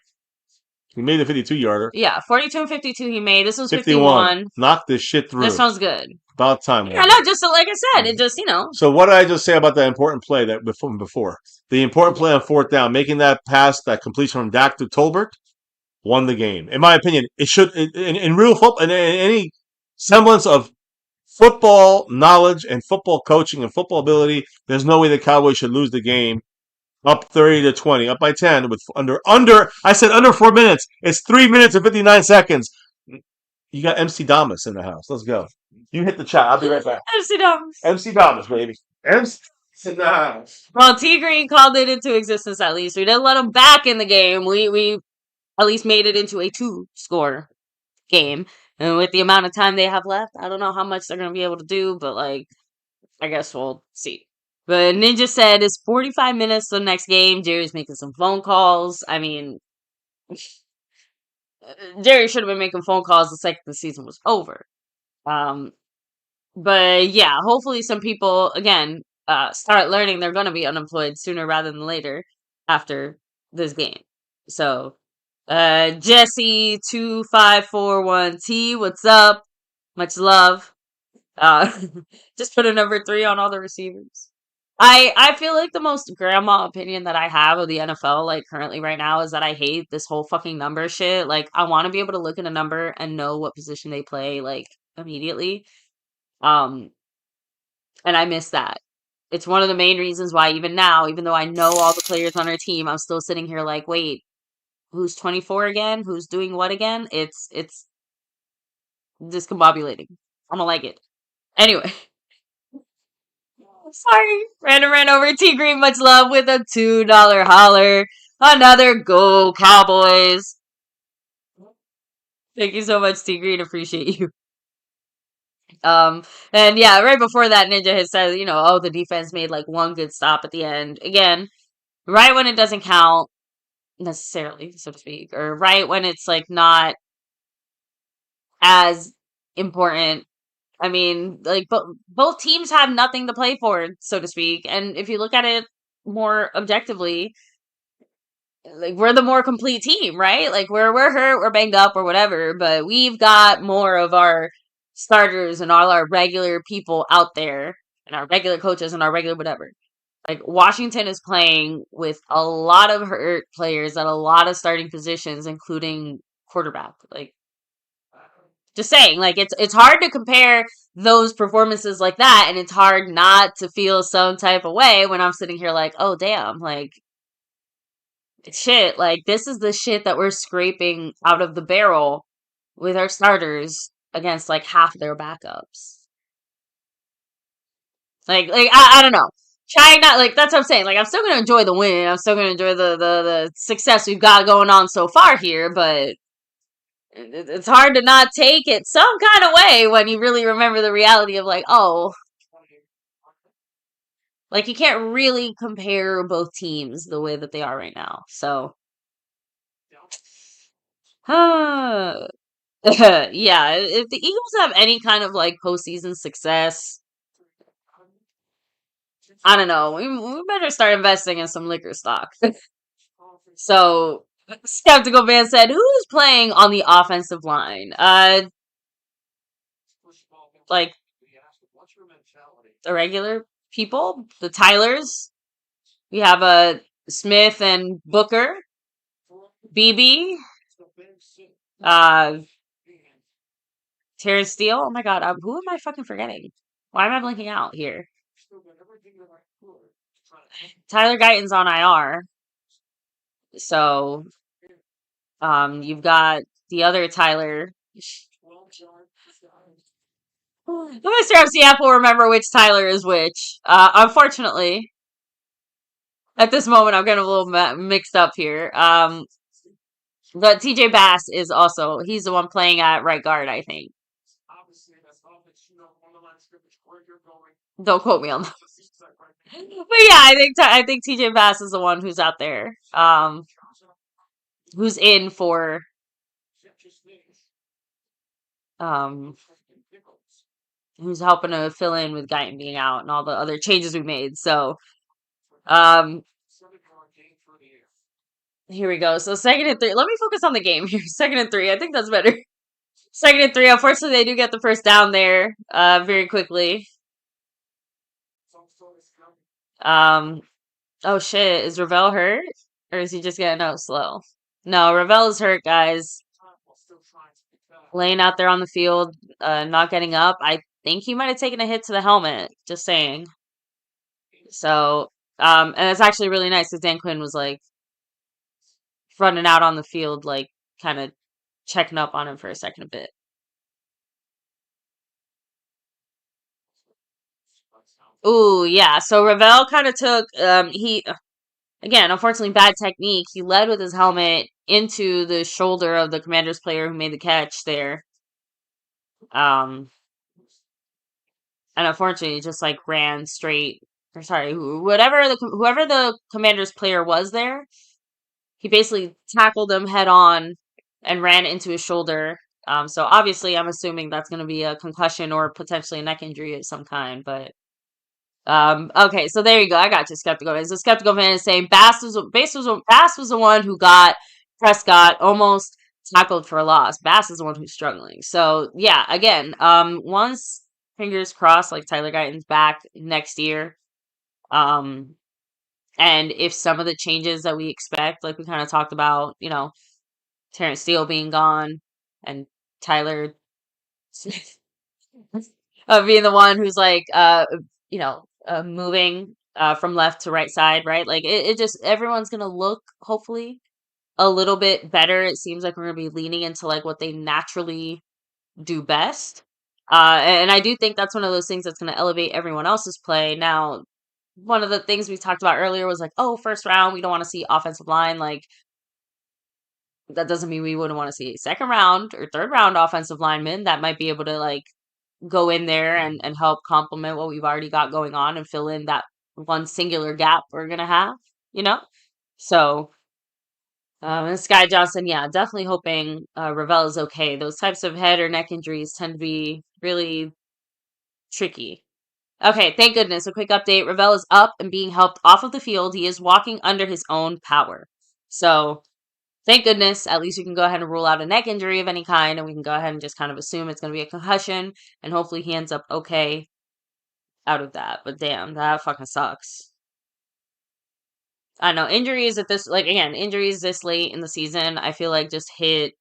He made the 52 yarder. yeah, 42 and 52 he made. This was 51. 51. Knock this shit This through. one's good. About time. Yeah, no, just like I said, it just So what did I just say about that important play that before? The important play on fourth down, making that pass, that completion from Dak to Tolbert, won the game. In my opinion, it should in real football, in any semblance of football knowledge and football coaching and football ability, there's no way the Cowboys should lose the game up 30-20, up by 10 with under. I said under 4 minutes. It's 3 minutes and 59 seconds. You got MC Damas in the house. Let's go. You hit the chat. I'll be right back. MC Dums. MC Damas, baby. MC in the house. Well, T Green called it into existence at least. We didn't let him back in the game. We at least made it into a 2-score game. And with the amount of time they have left, I don't know how much they're gonna be able to do, but like I guess we'll see. But Ninja said it's 45 minutes to the next game. Jerry's making some phone calls. I mean, Jerry should have been making phone calls the second the season was over. Um, but yeah, hopefully some people again start learning they're going to be unemployed sooner rather than later after this game. So, Jesse 2541T, what's up? Much love. Uh, just put a number 3 on all the receivers. I feel like the most grandma opinion that I have of the NFL, like currently right now, is that I hate this whole fucking number shit. Like, I want to be able to look at a number and know what position they play, like, immediately. And I miss that. It's one of the main reasons why even now, even though I know all the players on our team, I'm still sitting here like, wait, who's 24 again? Who's doing what again? It's discombobulating. I don't like it. Anyway. Sorry. Ran over T Green. Much love with a $2 holler. Another go Cowboys. Thank you so much, T Green. Appreciate you. Um, and yeah, right before that, Ninja had said, oh, the defense made like one good stop at the end. Again, right when it doesn't count necessarily, so to speak, or right when it's like not as important. I mean, like both teams have nothing to play for, so to speak. And if you look at it more objectively, like we're the more complete team, right? Like we're hurt, we're banged up or whatever, but we've got more of our starters and all our regular people out there and our regular coaches and our regular whatever. Like Washington is playing with a lot of hurt players at a lot of starting positions, including quarterback. Like just saying, like it's hard to compare those performances like that, and it's hard not to feel some type of way when I'm sitting here like, oh damn, like shit, like this is the shit that we're scraping out of the barrel with our starters against like half their backups. Like I don't know. Trying not like that's what I'm saying. Like I'm still gonna enjoy the win. I'm still gonna enjoy the success we've got going on so far here, but it's hard to not take it some kind of way when you really remember the reality of like, oh, like you can't really compare both teams the way that they are right now. So, yeah, if the Eagles have any kind of like postseason success, I don't know. We better start investing in some liquor stock. So, Skeptical Man said, "Who's playing on the offensive line? Like the regular people, the Tylers. We have a Smith and Booker, BB, uh, Terrence Steele. Oh my God, who am I fucking forgetting? Why am I blinking out here? Tyler Guyton's on IR, so you've got the other Tyler. Let me start see if we'll remember which Tyler is which. Unfortunately, at this moment, I'm getting a little mixed up here. But TJ Bass is also he's the one playing at right guard, I think. Don't quote me on that. But yeah, I think TJ Bass is the one who's out there. Who's in for um who's helping to fill in with Guyton being out and all the other changes we made. So um here we go. So second and three. Let me focus on the game here. Second and three. I think that's better. Second and three. Unfortunately, they do get the first down there very quickly. Um oh shit, is Ravel hurt? Or is he just getting out slow? No, Ravel is hurt, guys. Laying out there on the field, not getting up. I think he might have taken a hit to the helmet. Just saying. So, and it's actually really nice because Dan Quinn was like running out on the field, like kind of checking up on him for a second a bit. Ooh, yeah. So Ravel kind of took he again, unfortunately bad technique. He led with his helmet into the shoulder of the Commander's player who made the catch there. Um and unfortunately just like ran straight or sorry, whoever the Commander's player was there, he basically tackled him head on and ran into his shoulder. So obviously I'm assuming that's going to be a concussion or potentially a neck injury of some kind, but okay, so there you go. I got you, Skeptical Man. So Skeptical Man is saying Bass was the one who got Prescott almost tackled for a loss. Bass is the one who's struggling. So yeah, again, once fingers crossed, like Tyler Guyton's back next year. Um, and if some of the changes that we expect, like we kind of talked about, Terrence Steele being gone and Tyler being the one who's like moving from left to right side, right? Like it just everyone's gonna look hopefully a little bit better. It seems like we're gonna be leaning into like what they naturally do best. And I do think that's one of those things that's gonna elevate everyone else's play. Now, one of the things we talked about earlier was like, oh, first round, we don't want to see offensive line. Like that doesn't mean we wouldn't want to see a second round or third round offensive lineman that might be able to like go in there and help complement what we've already got going on and fill in that one singular gap we're gonna have, you know? So and Sky Johnson, yeah, definitely hoping Ravel is okay. Those types of head or neck injuries tend to be really tricky. Okay, thank goodness. A quick update. Ravel is up and being helped off of the field. He is walking under his own power. So thank goodness. At least we can go ahead and rule out a neck injury of any kind, and we can go ahead and just kind of assume it's going to be a concussion, and hopefully he ends up okay out of that. But damn, that fucking sucks. I know injuries at this, like again, injuries this late in the season, I feel like just hit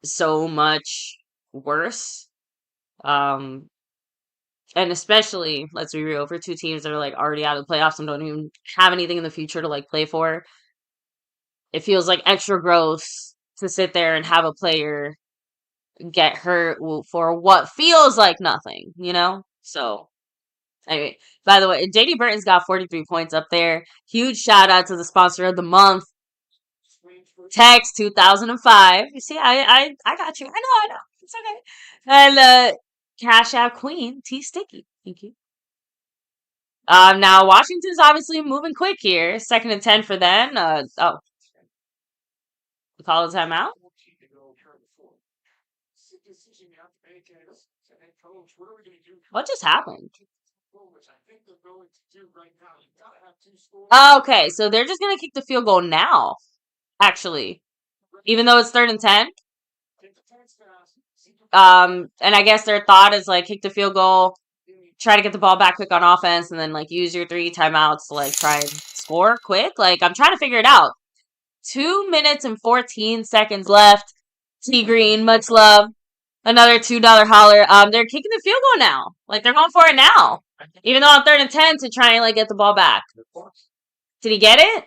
so much worse. Um, and especially, let's be real, for two teams that are like already out of the playoffs and don't even have anything in the future to like play for, it feels like extra gross to sit there and have a player get hurt for what feels like nothing, you know? So, anyway, by the way, JD Burton's got 43 points up there. Huge shout out to the sponsor of the month, Text 2005. You see, I got you. I know. It's okay. And Cash App Queen, T Sticky. Thank you. Now Washington's obviously moving quick here. 2nd and 10 for them. We call a timeout. What just happened? Okay, so they're just gonna kick the field goal now, actually. Even though it's 3rd and 10. And I guess their thought is like kick the field goal, try to get the ball back quick on offense, and then like use your 3 timeouts to like try and score quick. Like I'm trying to figure it out. 2 minutes and 14 seconds left. T Green, much love. Another $2 holler. They're kicking the field goal now. Like they're going for it now. Even though on 3rd and 10 to try and like get the ball back. Did he get it?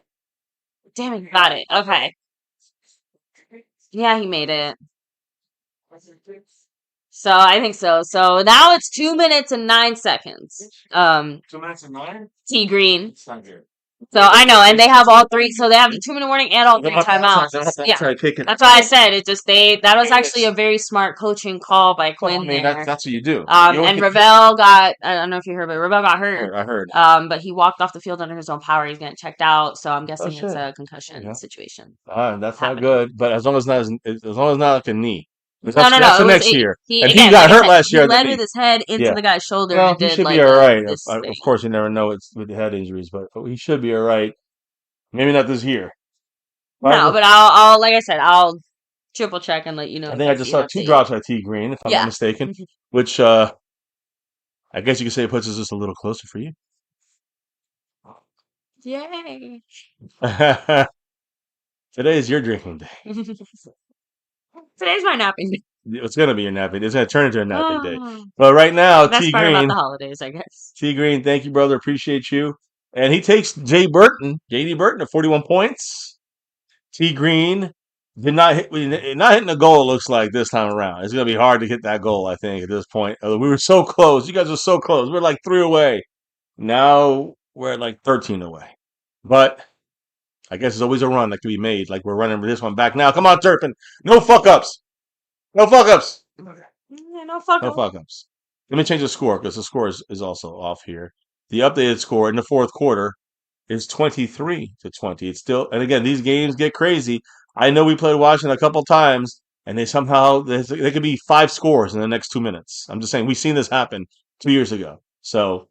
Damn it, he got it. Okay. Yeah, he made it. So I think so. So now it's 2 minutes and 9 seconds. 2 minutes and 9? T Green. It's not here. So I know, and they have all 3. So they have the 2-minute warning and all 3 timeouts. Yeah, that's why I said it. Just that was actually a very smart coaching call by Quinn. I mean, there. that's what you do. And Ravel got, I don't know if you heard, but Ravel got hurt. I heard. But he walked off the field under his own power. He's getting checked out. So I'm guessing it's a concussion situation. That's not good. But as long as not like a knee. No. That's the next year. He, and again, he got hurt said, last year. He led with his head into the guy's shoulder. Well, and did, he should like, be all right. Of course, you never know it's with the head injuries, but he should be all right. Maybe not this year. No, but I'll like I said, I'll triple check and let you know. I think I just saw 2 drops by T Green, if I'm not mistaken, which I guess you could say puts us just a little closer for you. Yay! Today is your drinking day. Today's my napping day. It's gonna be your napping day. It's gonna turn into a napping day. But right now, Best T part Green. about the holidays, I guess. T Green, thank you, brother. Appreciate you. And he takes JD Burton at 41 points. T Green did not hitting a goal. It looks like this time around. It's gonna be hard to hit that goal. I think at this point, we were so close. You guys were so close. We're like 3 away. Now we're at like 13 away. But I guess there's always a run that can be made. Like we're running this one back now. Come on, Turpin. No fuck ups. No fuck ups. Yeah, no fuck ups. Let me change the score because the score is also off here. The updated score in the 4th quarter is 23-20. It's still, and again, these games get crazy. I know we played Washington a couple times, and they could be 5 scores in the next 2 minutes. I'm just saying, we've seen this happen 2 years ago. So,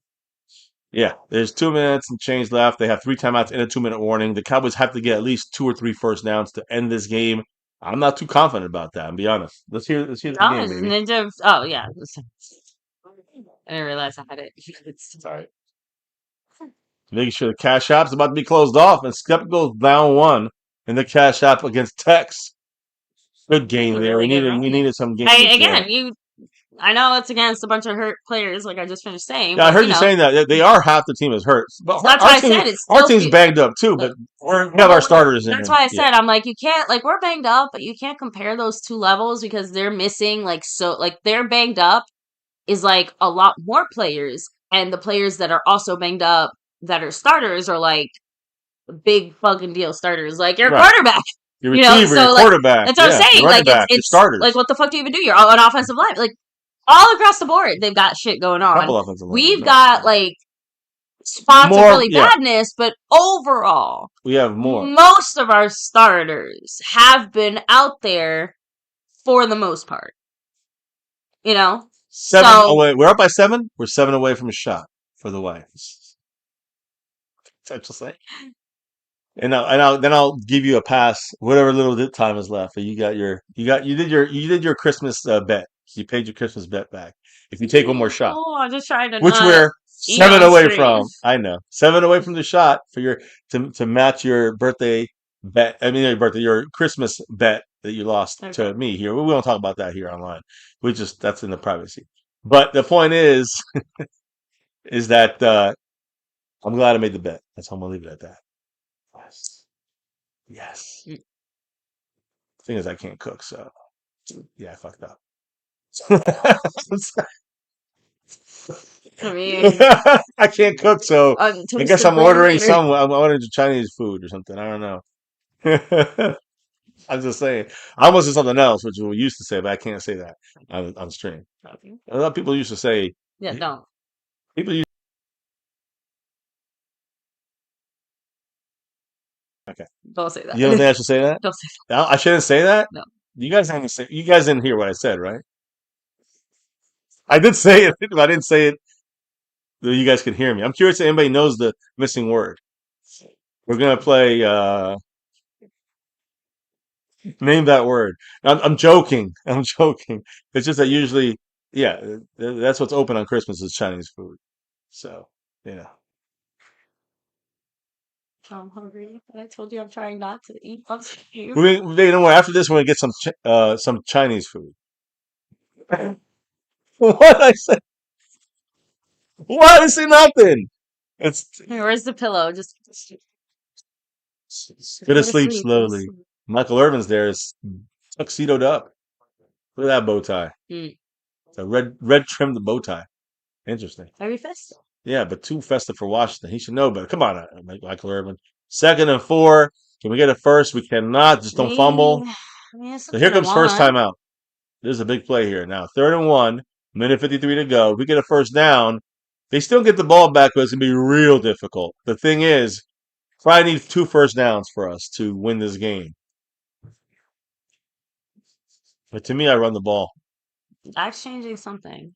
yeah, there's 2 minutes and change left. They have 3 timeouts and a 2-minute warning. The Cowboys have to get at least 2 or 3 first downs to end this game. I'm not too confident about that, I'll be honest. Let's hear the game, baby. Ninja. Oh, yeah. I didn't realize I had it. It's all right. Making sure the cash app's about to be closed off, and Skep goes down 1 in the cash app against Tex. Good game there. We needed some games. I know it's against a bunch of hurt players, like I just finished saying. Yeah, I heard you saying that. They are half the team is hurt. But that's why I said it's our team's banged up too, but we have our starters in there. That's why I said I'm like, you can't, like, we're banged up, but you can't compare those 2 levels because they're missing, like, so, like, they're banged up is like a lot more players, and the players that are also banged up that are starters are like big fucking deal starters, like your quarterback. Your You know, receiver, your so like quarterback, that's what I'm yeah, your saying. running Like back, your it's like starters. what the fuck do you even do? You're all an offensive line. Like all across the board, they've got shit going on. Couple offensive linemen, We've but got like spots of more. really Yeah, badness, but overall, we have more. most of our starters have been out there for the most part. You know, 7 so away. We're up by 7. We're 7 away from a shot for the Whites. Essentially. Then I'll give you a pass, whatever little time is left. But you did your Christmas bet. You paid your Christmas bet back. If you take one more shot, oh, I'm just trying to which not we're eat 7 on away stream. from, I know 7 away from the shot for your to match your birthday bet. I mean, your Christmas bet that you lost to Okay. me here. We won't talk about that here online. We just that's in the privacy. But the point is that I'm glad I made the bet. That's how I'm gonna leave it at that. Yes. Yes. Mm. Thing is, I can't cook, so yeah, I fucked up. I mean, I can't cook, so I guess toasted I'm bread ordering or I'm ordering Chinese food or something. I don't know. I'm just saying. I almost said something else, which we used to say, but I can't say that on stream. A lot of people used to say yeah, don't people used. Okay, don't say that. you don't think I should say that? Don't say I shouldn't say that. that. No. You guys didn't hear what I said, right? I did say it, but I didn't say it so you guys can hear me. I'm curious if anybody knows the missing word. We're gonna play. Name that word. I'm joking. I'm joking. It's just that usually, yeah, that's what's open on Christmas is Chinese food. So, yeah. I'm hungry, and I told you I'm trying not to eat on stream. You know what? After this, we're gonna get some Chinese food. What I say? What I say? Nothing. It's Here, where's the pillow? Just go to go to sleep sleep. Go to slowly. sleep. Michael Irvin's there is tuxedoed up. Look at that bow tie. Mm. It's a red trimmed bow tie. Interesting. Very festive. Yeah, but too festive for Washington. He should know better. Come on, Michael Irvin. 2nd and 4. Can we get a first? We cannot. Just don't fumble. I mean, it's So here something I comes first want. timeout. There's a big play here. Now, 3rd and 1, minute 53 to go. If we get a first down, they still get the ball back, but it's going to be real difficult. The thing is, probably need 2 first downs for us to win this game. But to me, I run the ball. That's changing something.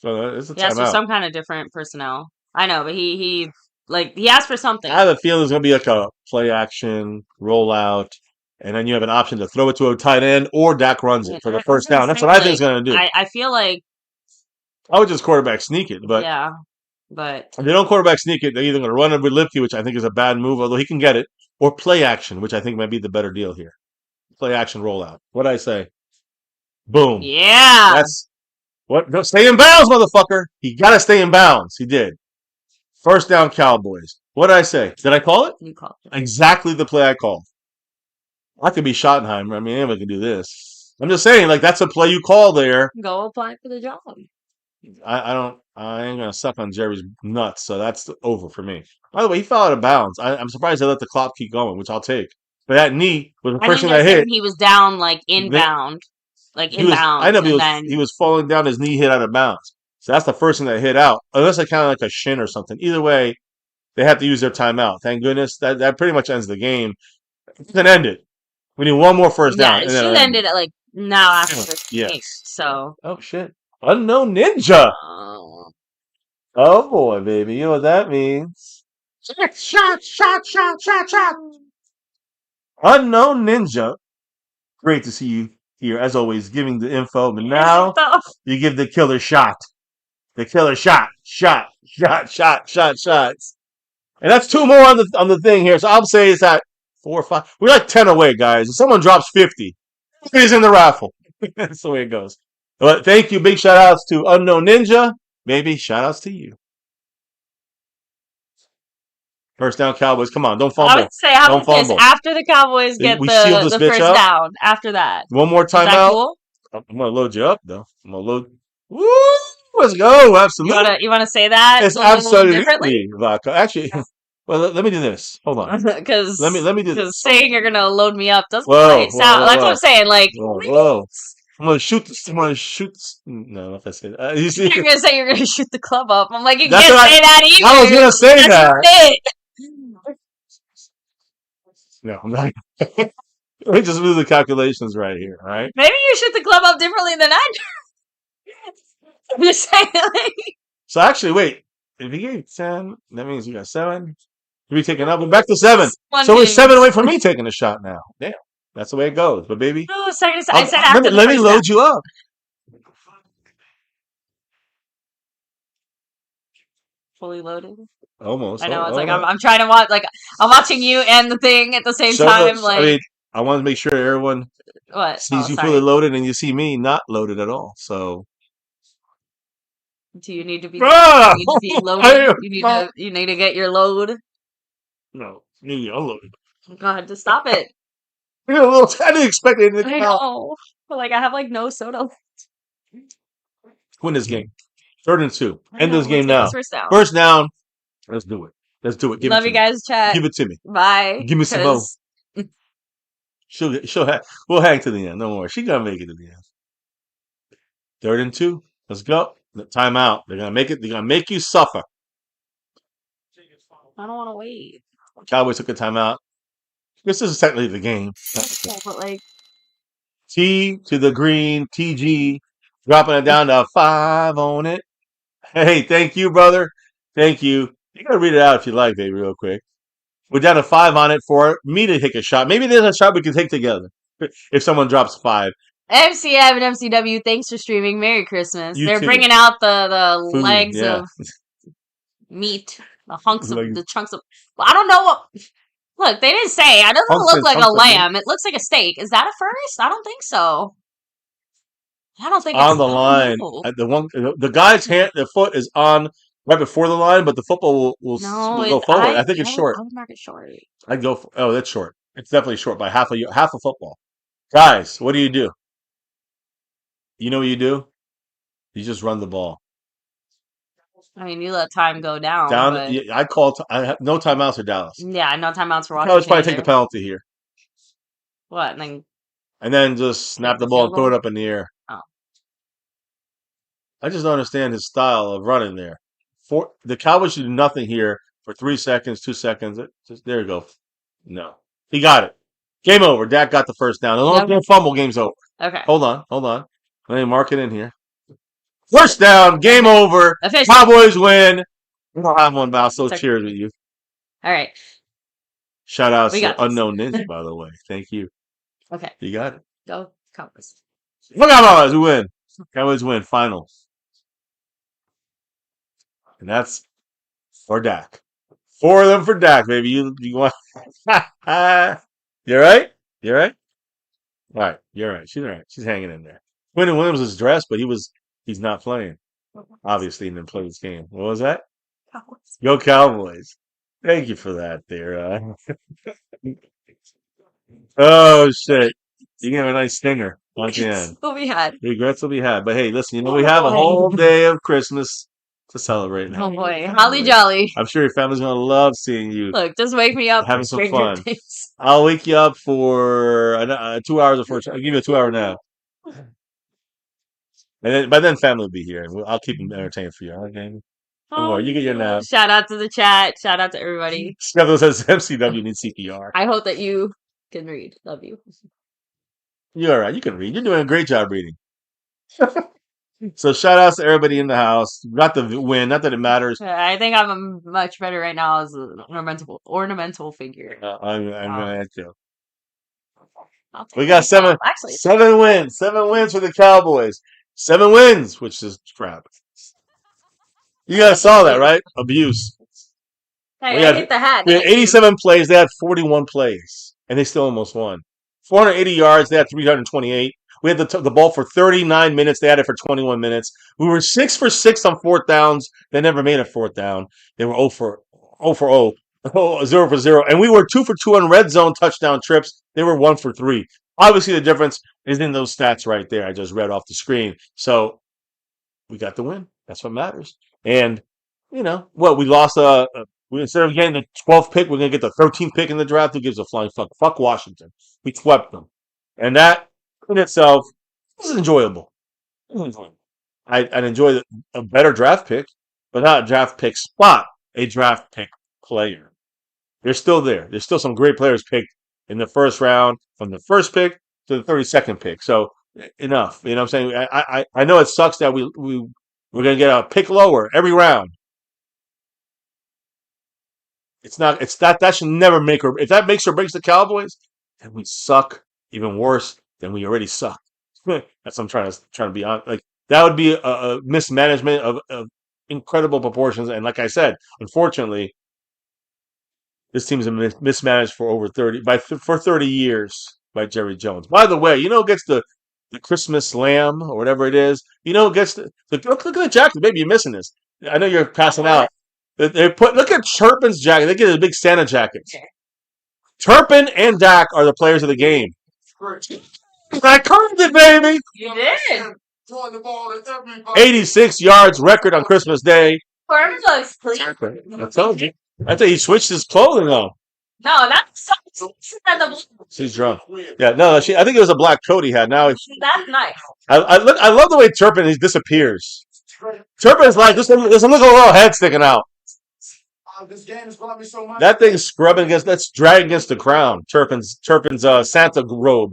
So it's a He asked for timeout. some kind of different personnel. I know, but he like he asked for something. I have a feeling it's going to be like a play action, rollout, and then you have an option to throw it to a tight end or Dak runs it for the I was first gonna down. That's say what I think like it's going to do. I feel like I would just quarterback sneak it, but yeah, but if they don't quarterback sneak it, they're either going to run it with Lipke, which I think is a bad move, although he can get it, or play action, which I think might be the better deal here. Play action rollout. What I say? Boom. yeah. That's what. No, stay in bounds, motherfucker. He got to stay in bounds. He did. First down, Cowboys. What did I say? Did I call it? You called it. Exactly the play I called. I could be Schottenheimer. I mean, anybody can do this. I'm just saying, like that's a play you call there. Go apply for the job. I don't. I ain't gonna suck on Jerry's nuts, so that's over for me. By the way, he fell out of bounds. I'm surprised they let the clock keep going, which I'll take. But that knee was the I first mean, thing they're that saying hit. he was down like They, inbound, like he was. I know inbounds, he and was. then He was falling down. His knee hit out of bounds. So that's the first thing that hit out. Unless I count like a shin or something. Either way, they have to use their timeout. Thank goodness that pretty much ends the game. Then end it. We need one more first yeah, down, it and then should end ended at like now after it. this game. Yes. So, Oh shit. Unknown ninja. uh, Oh boy, baby. You know what that means. Shot, shot. Unknown ninja. Great to see you here, as always, giving the info. But is it now though? you give the killer shot. The killer shot. Shots. And that's 2 more on the thing here. So I'll say it's at 4 or 5. We're like 10 away, guys. If someone drops 50, he's in the raffle. That's the way it goes. But thank you. Big shout outs to Unknown Ninja. Baby, shout outs to you. First down, Cowboys. Come on, don't I fumble. would say, how Don't about this? fumble. After the Cowboys get We seal this the bitch first up. down, after that, One more is that timeout. cool? I'm gonna load you up though. I'm gonna load. Woo! Let's go. Absolutely. You wanna say that It's a little differently? absolutely vodka. Actually, Well, let me do this. Hold on. Because Let me do because this. saying you're gonna load me up doesn't Whoa, quite whoa, sound. whoa, That's what I'm whoa, saying. Like, whoa, whoa. I'm gonna shoot this. I'm gonna shoot. No, if I say that, you see, you're gonna say you're gonna shoot the club up. I'm like, you that's can't what say that I was either. gonna say That's a that. bit. No, I'm not. Let me just do the calculations right here. All right. Maybe you shoot the club up differently than I do. I'm just saying, like, So actually, wait. If you gave 10, that means you got 7. We taking up. We're back to 7. one So we're 7 away games. from me taking a shot now. Damn. That's the way it goes. But baby, No, second. I said let me after the let me first half. load you up. Fully loaded. Almost. I Hold, know. It's like hold on. I'm trying to watch. Like I'm watching you and the thing at the same Show time. the. I Like mean, I want to make sure everyone what? Oh, sees you fully sorry. loaded, and you see me not loaded at all. So. Do you need to be? Ah! You need to be loaded. I am You need not. to. You need to get your load. No, maybe unloaded. God, just stop it. You know, a little. I didn't expect anything to I come out. know. But like I have like no soda. Win this game. 3rd and 2. I End know. this Let's game get now. this first down. First down. Let's do it. Let's do it. Give it Love to you me. guys, chat. Give it to me. Bye. Give me some more. Cause We'll hang to the end. Don't worry. She's gonna make it to the end. 3rd and 2. Let's go. Timeout. They're gonna make it. They're gonna make you suffer. I don't want to wait. Cowboys took a timeout. This is technically the game. Yeah, but like T to the green. TG dropping it down to 5 on it. Hey, thank you, brother. Thank you. You gotta read it out if you like, baby, real quick. We're down to 5 on it for me to take a shot. Maybe there's a shot we can take together if someone drops 5. MCM and MCW, thanks for streaming. Merry Christmas. You They're too. bringing out the Food, legs yeah. of meat, the hunks of Like the chunks of. I don't know what. Look, they didn't say. It doesn't hunks look and like a chunks of meat lamb. It looks like a steak. Is that a first? I don't think so. I don't think it's. on the I don't line. know. The guy's hand, the foot is on right before the line, but the football No, will it. go forward. I think it's I short. would mark it short. I'd go for. Oh, that's short. It's definitely short by half a football. Guys, what do? You know what you do? You just run the ball I mean, you let time go down, down. but I call. I have no timeouts for Dallas. yeah, no timeouts for Dallas Washington probably take the either. penalty here, What? And then and then just snap make the the ball field and throw it goal? up in the air. Oh, I just don't understand his style of running there. The Cowboys should do nothing here for 3 seconds, 2 seconds. Just there you go. No, he got it. Game over. Dak got the first down. As long as yep. no fumble, game's over. Okay. Hold on. Let me mark it in here. First down, game Okay. over. Official. Cowboys win. We don't have one, but I'll still It's okay. cheers with you. All right. Shout out We got to this. Unknown Ninja, by the way. Thank you. Okay. You got it. Go Cowboys. Look at Cowboys. We win. Cowboys win. Final. And that's for Dak. 4 of them for Dak, baby. You want? You're right. You're right. All right. You're right. She's all right. She's hanging in there. Quentin Williams was dressed, but he's not playing. Obviously, he didn't play this game. What was that? Cowboys. Go Cowboys. Thank you for that, there. Oh shit! You gave a nice stinger once again. What we had. Regrets will be had, but hey, listen. You know we Oh have a whole boy. day of Christmas to celebrate now. Oh boy. Holly jolly. I'm sure your family's gonna love seeing you Look, just wake me up for having some Stranger fun. Things. I'll wake you up for 2 hours of first. I'll give you a 2 hour nap, and then by then family will be here, and I'll keep them entertained for you. Okay, don't worry, you get your nap. Shout out to the chat. Shout out to everybody. Schedule says MCW needs CPR. I hope that you can read. Love you. You're all right. You can read. You're doing a great job reading. So shout outs to everybody in the house. Got the win. Not that it matters. I think I'm much better right now as an ornamental figure. I'm gonna ask you. I'll take We got myself. Actually, 7 wins. 7 wins for the Cowboys. 7 wins, which is crap. You guys saw that, right? Abuse. hey, We I had hit the hat. we had 87 plays. They had 41 plays, and they still almost won. 480 yards. They had 328. We had the ball for 39 minutes. They had it for 21 minutes. We were 6 for 6 on fourth downs. They never made a fourth down. They were 0 for 0 for 0. And we were 2 for 2 on red zone touchdown trips. They were 1 for 3. Obviously, the difference is in those stats right there I just read off the screen. So we got the win. That's what matters. And, what, we lost Instead of getting the 12th pick, we're gonna get the 13th pick in the draft. Who gives a flying fuck? Fuck Washington. We swept them, and that in itself is enjoyable. It was enjoyable. I'd enjoy a better draft pick, but not a draft pick spot. A draft pick player. They're still there. There's still some great players picked in the first round, from the first pick to the 32nd pick. So enough. You know what I'm saying? I know it sucks that we're gonna get a pick lower every round. It's not. It's that should never make or if that makes or breaks the Cowboys, then we suck even worse than we already suck. That's what I'm trying to be on. Like that would be a mismanagement of incredible proportions. And like I said, unfortunately, this team's been mismanaged for over 30 years by Jerry Jones. By the way, you know who gets the Christmas lamb or whatever it is? You know who gets look at the jacket? Maybe you're missing this. I know you're passing out. They put look at Turpin's jacket. They get a big Santa jacket. Turpin and Dak are the players of the game. I called it, baby. You did. 86 yards record on Christmas Day. Forever looks clean. I told you. I thought he switched his clothing on. No, that's the She's drunk. Yeah, no, I think it was a black coat he had. Now that's nice. I love the way Turpin he disappears. Turpin's like there's a little head sticking out. That thing's scrubbing against that's dragging against the crown. Turpin's Santa robe.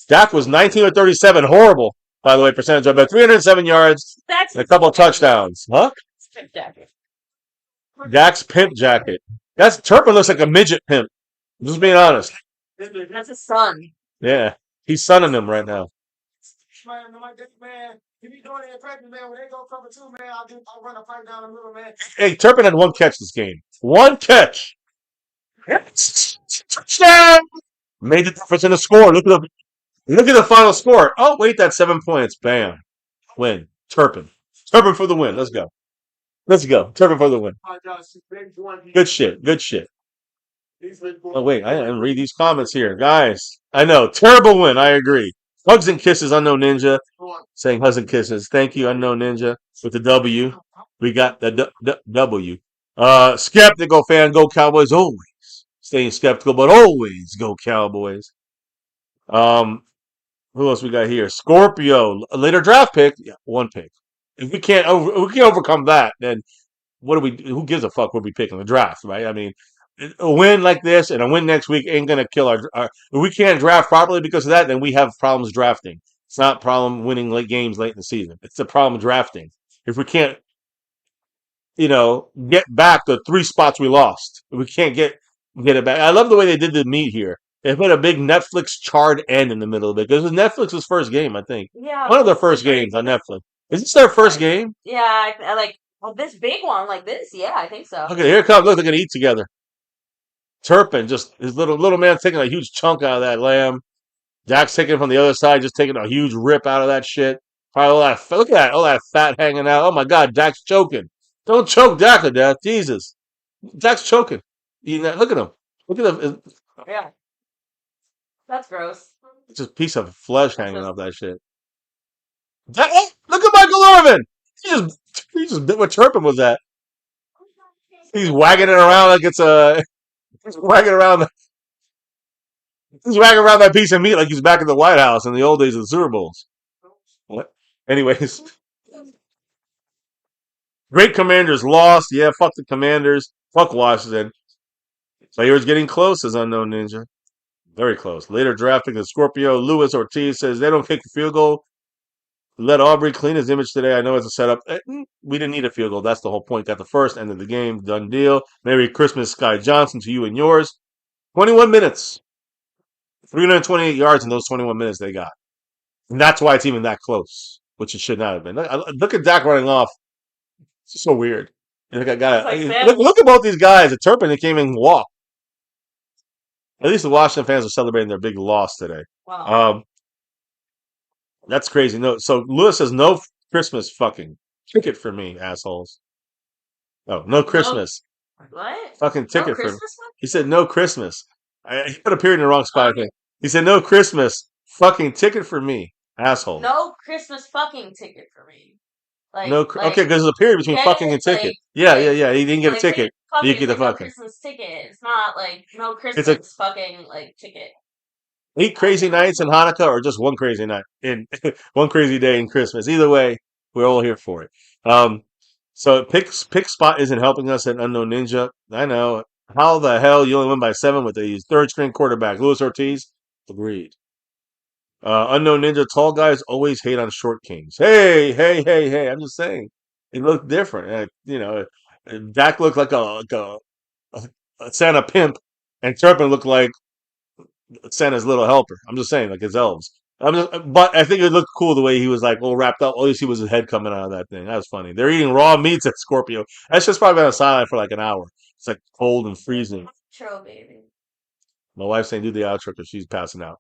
Dak was 19 or 37, horrible by the way percentage of about 307 yards That's and a couple of touchdowns. Huh? Dak's pimp jacket. Turpin looks like a midget pimp. Just being honest. That's his son. Yeah, he's sunning him right now. Hey, Turpin had one catch this game. One catch. Touchdown! Made the difference in the score. Look at the final score. Oh wait, that's 7 points. Bam, win. Turpin for the win. Let's go. Let's go. Turpin for the win. Good shit. Good shit. Oh wait, I didn't read these comments here, guys. I know, terrible win. I agree. Hugs and kisses, Unknown Ninja. Saying hugs and kisses. Thank you, Unknown Ninja, with the W. We got the W. Skeptical fan, go Cowboys always. Staying skeptical, but always go Cowboys. Who else we got here? Scorpio, a later draft pick. Yeah, one pick. If we can't overcome that, then what do we? Who gives a fuck what we pick in the draft, right? I mean, a win like this and a win next week ain't gonna kill our. If we can't draft properly because of that, then we have problems drafting. It's not a problem winning late games late in the season. It's a problem drafting. If we can't, get back the 3 spots we lost, if we can't get it back. I love the way they did the meet here. They put a big Netflix charred end in the middle of it because it was Netflix's first game, I think. Yeah. One of their first games on Netflix. Is this their first game? Yeah, I like this big one like this. Yeah, I think so. Okay, here it comes. Look, they're gonna eat together. Turpin, just his little man taking a huge chunk out of that lamb. Dak's taking it from the other side, just taking a huge rip out of that shit. Probably look at that, all that fat hanging out. Oh my God, Dak's choking. Don't choke Dak to death, Jesus. Dak's choking. Look at him. Look at him. Yeah, that's gross. It's just a piece of flesh hanging off that shit. Look at Michael Irvin. He just bit what Turpin was at. He's wagging it around like it's a. He's wagging around. He's wagging around that piece of meat like he's back at the White House in the old days of the Super Bowls. What? Anyways, great Commanders lost. Yeah, fuck the Commanders. Fuck Washington. Players getting close as Unknown Ninja. Very close. Later drafting the Scorpio. Luis Ortiz says they don't kick the field goal. Let Aubrey clean his image today. I know it's a setup. We didn't need a field goal. That's the whole point. Got the first, end of the game. Done deal. Merry Christmas, Sky Johnson, to you and yours. 21 minutes. 328 yards in those 21 minutes they got. And that's why it's even that close, which it should not have been. Look at Dak running off. It's just so weird. Look at both these guys. The Turpin, they came in and walked. At least the Washington fans are celebrating their big loss today. Wow. That's crazy. No, so Lewis says no Christmas fucking ticket for me, assholes. Oh, no Christmas. What? Fucking ticket for me. Christmas one? He said no Christmas. He put a period in the wrong spot, I think. He said no Christmas fucking ticket for me, asshole. No Christmas fucking ticket for me. No, Like, okay, because there's a period between get fucking and ticket. like, Yeah, yeah, yeah. He didn't get a like ticket. You fucking get the like no fucking. Christmas ticket. It's not like no It's a Christmas fucking like ticket. 8 crazy nights in Hanukkah, or just one crazy night in one crazy day in Christmas. Either way, we're all here for it. Um, so pick spot isn't helping us at Unknown Ninja. I know. How the hell you only win by 7 with the third string quarterback Luis Ortiz? Agreed. Unknown Ninja, tall guys always hate on short kings. Hey, hey, hey, hey! I'm just saying, it looked different. Dak looked like a Santa pimp, and Turpin looked like Santa's little helper. I'm just saying, like his elves. But I think it looked cool the way he was like all wrapped up. All you see was his head coming out of that thing. That was funny. They're eating raw meats at Scorpio. That's just probably been on silent for like an hour. It's like cold and freezing. True, baby. My wife's saying do the outro because she's passing out.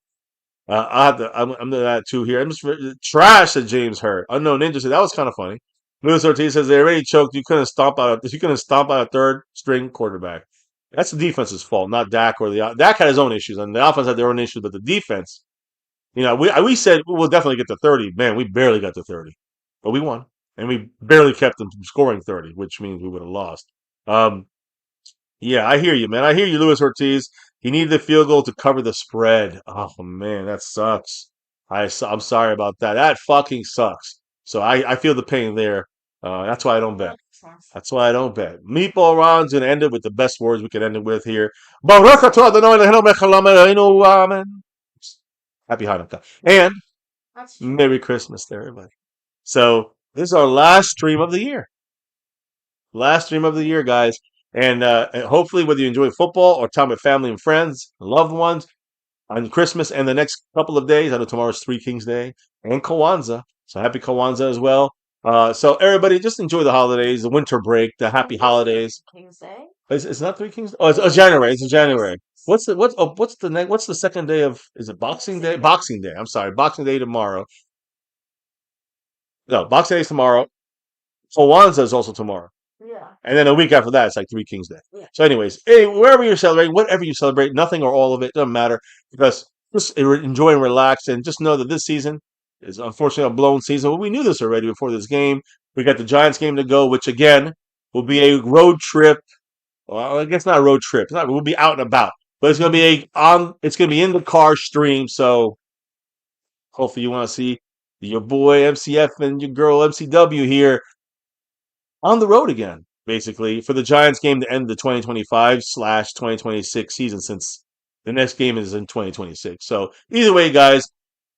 I have to. I'm doing that too here. I'm just trash that James Hurt. Unknown Ninja said that was kind of funny. Luis Ortiz says they already choked. You couldn't stomp out a third string quarterback. That's the defense's fault, not Dak or the Dak had his own issues, and the offense had their own issues. But the defense, we said we'll definitely get to 30. Man, we barely got to 30, but we won, and we barely kept them from scoring 30, which means we would have lost. Um, yeah, I hear you, man. I hear you, Luis Ortiz. He needed the field goal to cover the spread. Oh man, that sucks. I'm sorry about that. That fucking sucks. So I feel the pain there. That's why I don't bet. That's why I don't bet. Meatball Ron's gonna end it with the best words we could end it with here. Baruch atah Adonai Eloheinu melech haolam, amen. Happy Hanukkah and That's true. Merry Christmas to everybody. So this is our last stream of the year. Last stream of the year, guys. And hopefully, whether you enjoy football or time with family and friends, and loved ones on Christmas and the next couple of days, I know tomorrow's Three Kings Day and Kwanzaa. So happy Kwanzaa as well. So everybody, just enjoy the holidays, the winter break, the happy holidays. King's Day. It's not Three Kings. Oh, it's January. It's in January. What's the second day of? Is it Boxing Day? Boxing Day. I'm sorry, Boxing Day tomorrow. No, Boxing Day is tomorrow. Kwanzaa is also tomorrow. Yeah. And then a week after that, it's like Three Kings Day. Yeah. So, anyways, hey, wherever you're celebrating, whatever you celebrate, nothing or all of it doesn't matter because just enjoy and relax, and just know that this season is unfortunately a blown season. Well, we knew this already before this game. We got the Giants game to go, which again will be a road trip. Well, I guess not a road trip. We'll be out and about, but it's gonna be It's gonna be in the car stream. So hopefully you want to see your boy MCF and your girl MCW here on the road again, basically, for the Giants game to end the 2025/2026 season since the next game is in 2026. So either way, guys,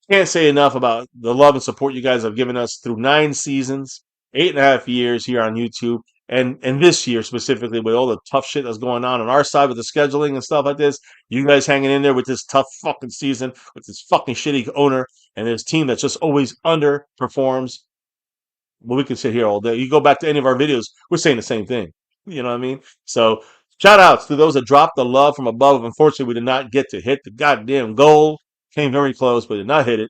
can't say enough about the love and support you guys have given us through 9 seasons, 8.5 years here on YouTube. And this year specifically, with all the tough shit that's going on our side with the scheduling and stuff like this, you guys hanging in there with this tough fucking season, with this fucking shitty owner and this team that just always underperforms. Well, we could sit here all day. You go back to any of our videos, we're saying the same thing. You know what I mean? So shout outs to those that dropped the love from above. Unfortunately, we did not get to hit the goddamn goal. Came very close, but did not hit it.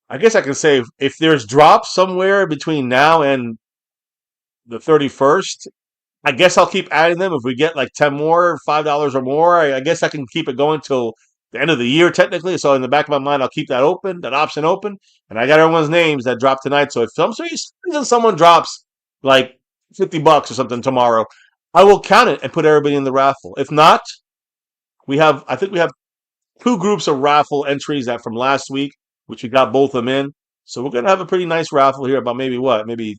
I guess I can say if there's drops somewhere between now and the 31st, I guess I'll keep adding them. If we get like 10 more, $5 or more, I guess I can keep it going till the end of the year, technically. So in the back of my mind, I'll keep that option open. And I got everyone's names that dropped tonight. So if some reason someone drops like $50 or something tomorrow, I will count it and put everybody in the raffle. If not, I think we have 2 groups of raffle entries that from last week, which we got both of them in. So we're going to have a pretty nice raffle here about maybe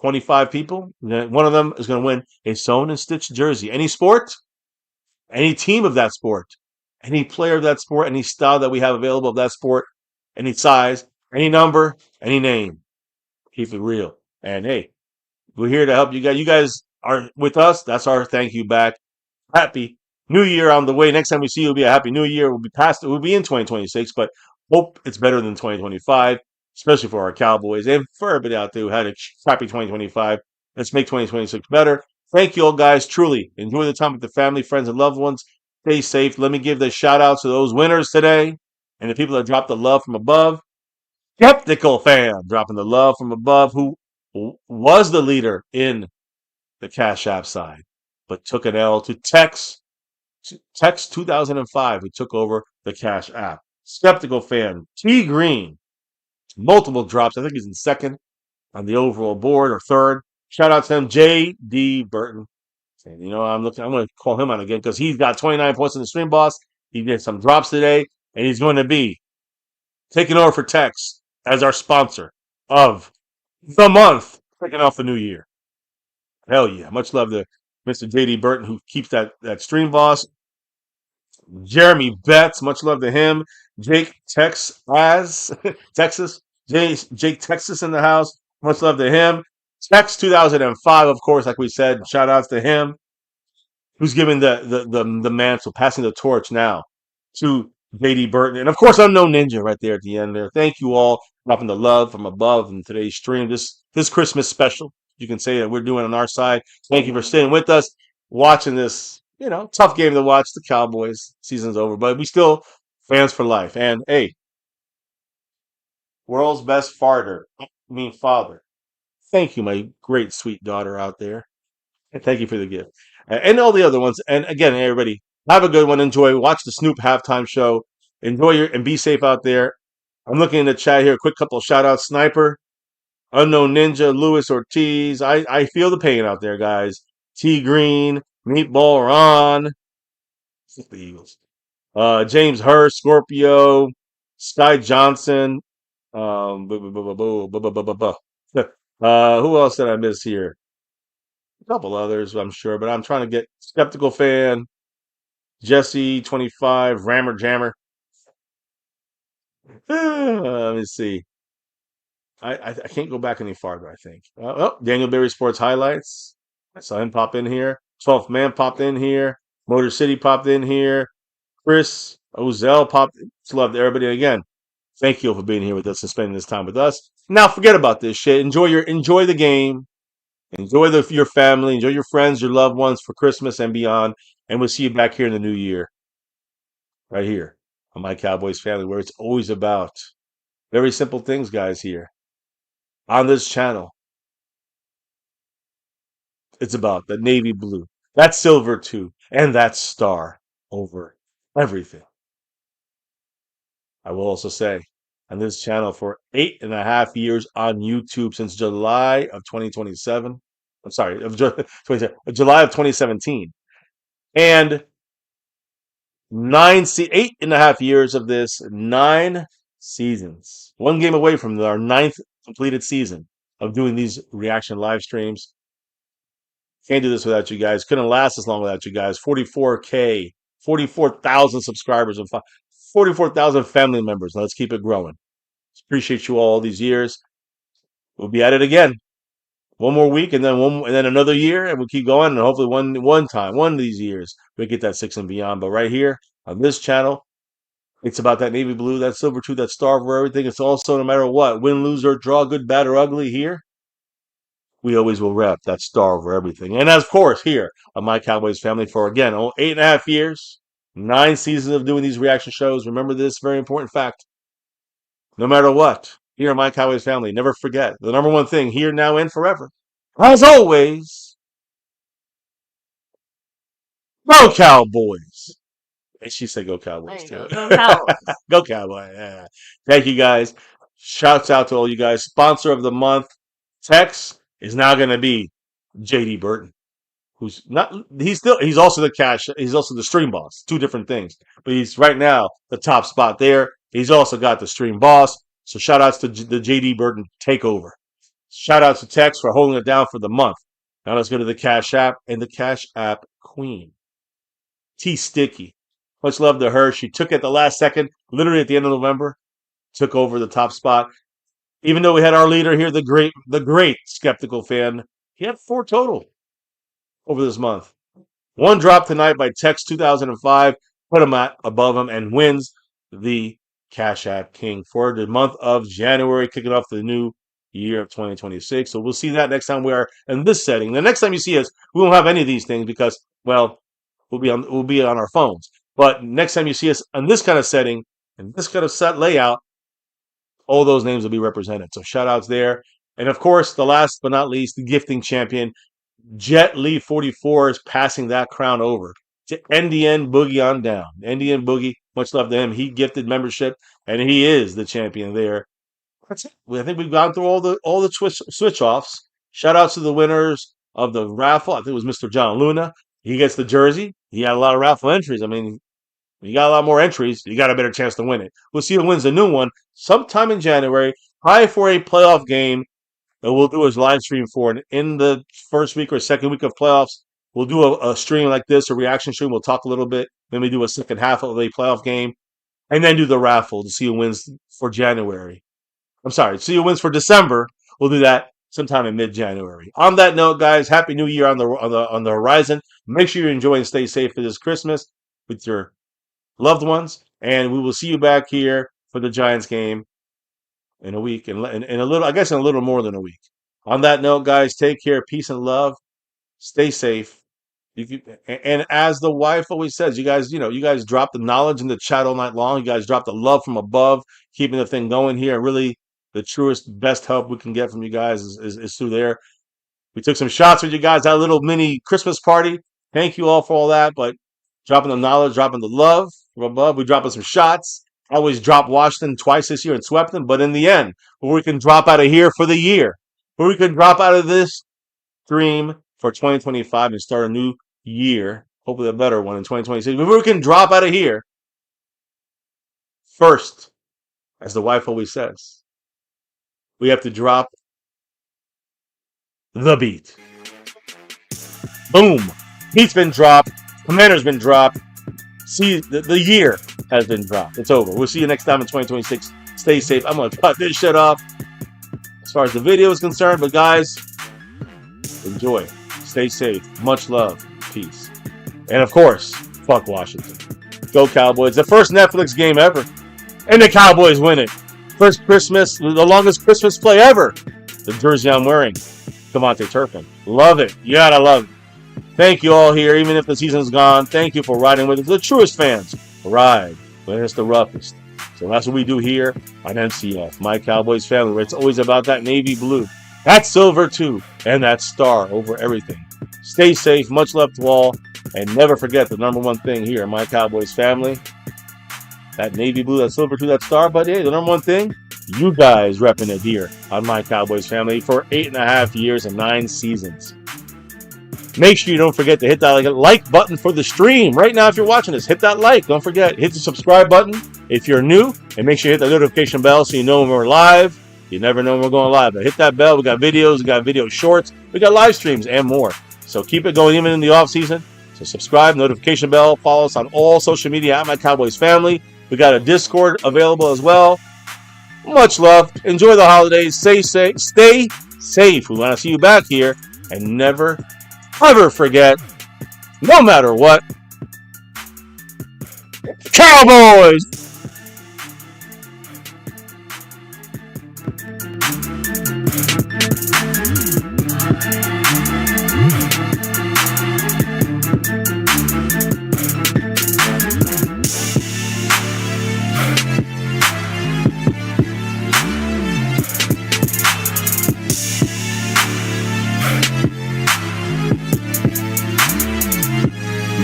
25 people. One of them is going to win a sewn and stitched jersey. Any sport, any team of that sport, any player of that sport, any style that we have available of that sport, any size, any number, any name. Keep it real. And hey, we're here to help you guys. You guys are with us. That's our thank you back. Happy New Year on the way. Next time we see you, will be a Happy New Year. We'll be in 2026, but hope it's better than 2025, especially for our Cowboys and for everybody out there who had a crappy 2025. Let's make 2026 better. Thank you all, guys. Truly enjoy the time with the family, friends, and loved ones. Stay safe. Let me give the shout outs to those winners today and the people that dropped the love from above. Skeptical fan dropping the love from above, who was the leader in the Cash App side, but took an L to Text 2005, who took over the Cash App. Skeptical fan, T Green, multiple drops. I think he's in second on the overall board or third. Shout out to him, J.D. Burton. And, I'm looking. I'm going to call him out again because he's got 29 points in the stream boss. He did some drops today, and he's going to be taking over for Tex as our sponsor of the month, kicking off the new year. Hell yeah! Much love to Mr. J.D. Burton who keeps that stream boss. Jeremy Betts, much love to him. Jake Tex as Texas. Jake Texas in the house. Much love to him. Tex 2005, of course, like we said. Shout outs to him. Who's giving the mantle, passing the torch now to JD Burton. And of course, Unknown Ninja right there at the end there. Thank you all dropping the love from above in today's stream. This Christmas special, you can say that we're doing on our side. Thank you for staying with us, watching this, tough game to watch. The Cowboys season's over, but we still fans for life. And hey, world's best father. Thank you, my great sweet daughter out there. And thank you for the gift. And all the other ones. And again, everybody, have a good one. Enjoy. Watch the Snoop halftime show. Enjoy and be safe out there. I'm looking in the chat here. A quick couple of shout outs. Sniper, Unknown Ninja, Luis Ortiz. I feel the pain out there, guys. T Green, Meatball Ron. The Eagles. James Hurst, Scorpio, Sky Johnson. Who else did I miss here? A couple others, I'm sure, but I'm trying to get Skeptical Fan, Jesse 25, Rammer Jammer. Let me see. I can't go back any farther, I think. Daniel Berry Sports Highlights. I saw him pop in here. 12th Man popped in here. Motor City popped in here. Chris Ozell popped in. Just love to everybody. Again, thank you for being here with us and spending this time with us. Now forget about this shit. Enjoy the game. Enjoy your family, enjoy your friends, your loved ones for Christmas and beyond. And we'll see you back here in the new year, right here on My Cowboys Family, where it's always about very simple things, guys, here on this channel. It's about the navy blue, that silver too, and that star over everything. I will also say on this channel for 8.5 years on YouTube since July of 2027. I'm sorry, of July of 2017. And 8.5 years of this, 9 seasons. One game away from our 9th completed season of doing these reaction live streams. Can't do this without you guys. Couldn't last as long without you guys. 44K, 44,000 subscribers, and 44,000 family members. Now let's keep it growing. Appreciate you all these years. We'll be at it again. One more week, and then another year, and we'll keep going. And hopefully, one of these years, we get that 6 and beyond. But right here on this channel, it's about that navy blue, that silver too, that star for everything. It's also no matter what, win, lose, or draw, good, bad, or ugly. Here, we always will rep that star over everything. And of course, here on My Cowboys Family for again 8.5 years, 9 seasons of doing these reaction shows. Remember this very important fact: no matter what, here on My Cowboys Family, never forget the number one thing here, now, and forever. As always, go Cowboys. And she said, "Go Cowboys too." Go Cowboys. Go Cowboys! Yeah. Thank you guys. Shouts out to all you guys. Sponsor of the month, Tex is now going to be JD Burton, who's not. He's also the cash. He's also the stream boss. Two different things, but he's right now the top spot there. He's also got the stream boss. So shout outs to the JD Burton takeover. Shout out to Tex for holding it down for the month. Now let's go to the Cash App and the Cash App Queen, T Sticky. Much love to her. She took it the last second, literally at the end of November, took over the top spot. Even though we had our leader here, the great skeptical fan, he had 4 total over this month. One drop tonight by Tex 2005, put him above him and wins the Cash App King for the month of January, kicking off the new year of 2026. So we'll see that next time we are in this setting. The next time you see us, we won't have any of these things because, well, we'll be on our phones. But next time you see us in this kind of setting and this kind of set layout, all those names will be represented. So shout outs there. And of course, the last but not least, the gifting champion, Jet Lee 44 is passing that crown over to NDN Boogie on down. NDN Boogie, much love to him. He gifted membership, and he is the champion there That's it. I think we've gone through all the switch offs. Shout outs to the winners of the raffle. I think it was Mr. John Luna. He gets the jersey. He had a lot of raffle entries. I mean, you got a lot more entries, you got a better chance to win it. We'll see who wins the new one sometime in January, probably for a playoff game that we'll do a live stream for. And in the first week or second week of playoffs, we'll do a stream like this, a reaction stream. We'll talk a little bit. Then we do a second half of the playoff game, and then do the raffle to see who wins for January. I'm sorry, see who wins for December. We'll do that sometime in mid-January. On that note, guys, Happy New Year on the horizon. Make sure you enjoy and stay safe for this Christmas with your loved ones, and we will see you back here for the Giants game in a week, in a little, I guess, in a little more than a week. On that note, guys, take care, peace and love, stay safe. And as the wife always says, you guys drop the knowledge in the chat all night long. You guys drop the love from above, keeping the thing going here. Really, the truest, best help we can get from you guys is through there. We took some shots with you guys, that little mini Christmas party. Thank you all for all that. But dropping the knowledge, dropping the love from above. We dropping some shots. I always dropped Washington twice this year and swept them. But in the end, where we can drop out of here for the year, where we can drop out of this stream for 2025 and start a new year, hopefully a better one in 2026. Where we can drop out of here first, as the wife always says, we have to drop the beat. Boom. Beat's been dropped. Commander's been dropped. See, the year has been dropped. It's over. We'll see you next time in 2026. Stay safe. I'm going to cut this shit off as far as the video is concerned. But guys, enjoy. Stay safe. Much love. Peace. And of course, fuck Washington. Go Cowboys. The first Netflix game ever. And the Cowboys win it. First Christmas, the longest Christmas play ever. The jersey I'm wearing. Devontae Turpin. Love it. You gotta love it. Thank you all here, even if the season's gone. Thank you for riding with us. The truest fans ride when it's the roughest. So that's what we do here on MCF, My Cowboys Family, where it's always about that navy blue, that silver too, and that star over everything. Stay safe. Much love to all. And never forget the number one thing here in My Cowboys Family. That navy blue, that silver too, that star. But hey, the number one thing, you guys repping it here on My Cowboys Family for 8.5 years and 9 seasons. Make sure you don't forget to hit that like button for the stream. Right now, if you're watching this, hit that like. Don't forget, hit the subscribe button if you're new. And make sure you hit the notification bell so you know when we're live. You never know when we're going live. But hit that bell. We got videos. We got video shorts. We got live streams and more. So keep it going even in the off season. So subscribe, notification bell. Follow us on all social media at My Cowboys Family. We got a Discord available as well. Much love. Enjoy the holidays. Stay safe. Stay safe. We want to see you back here. And never, ever forget, no matter what, Cowboys!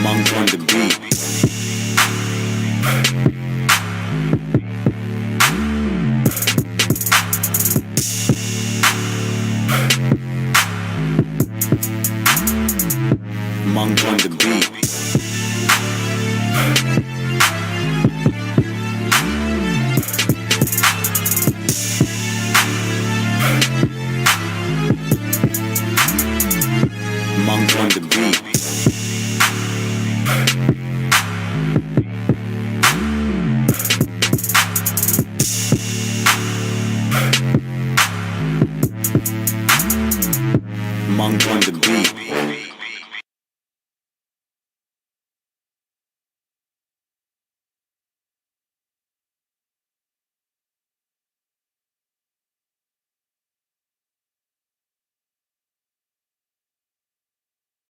Monk on the beat. Monk on the beat.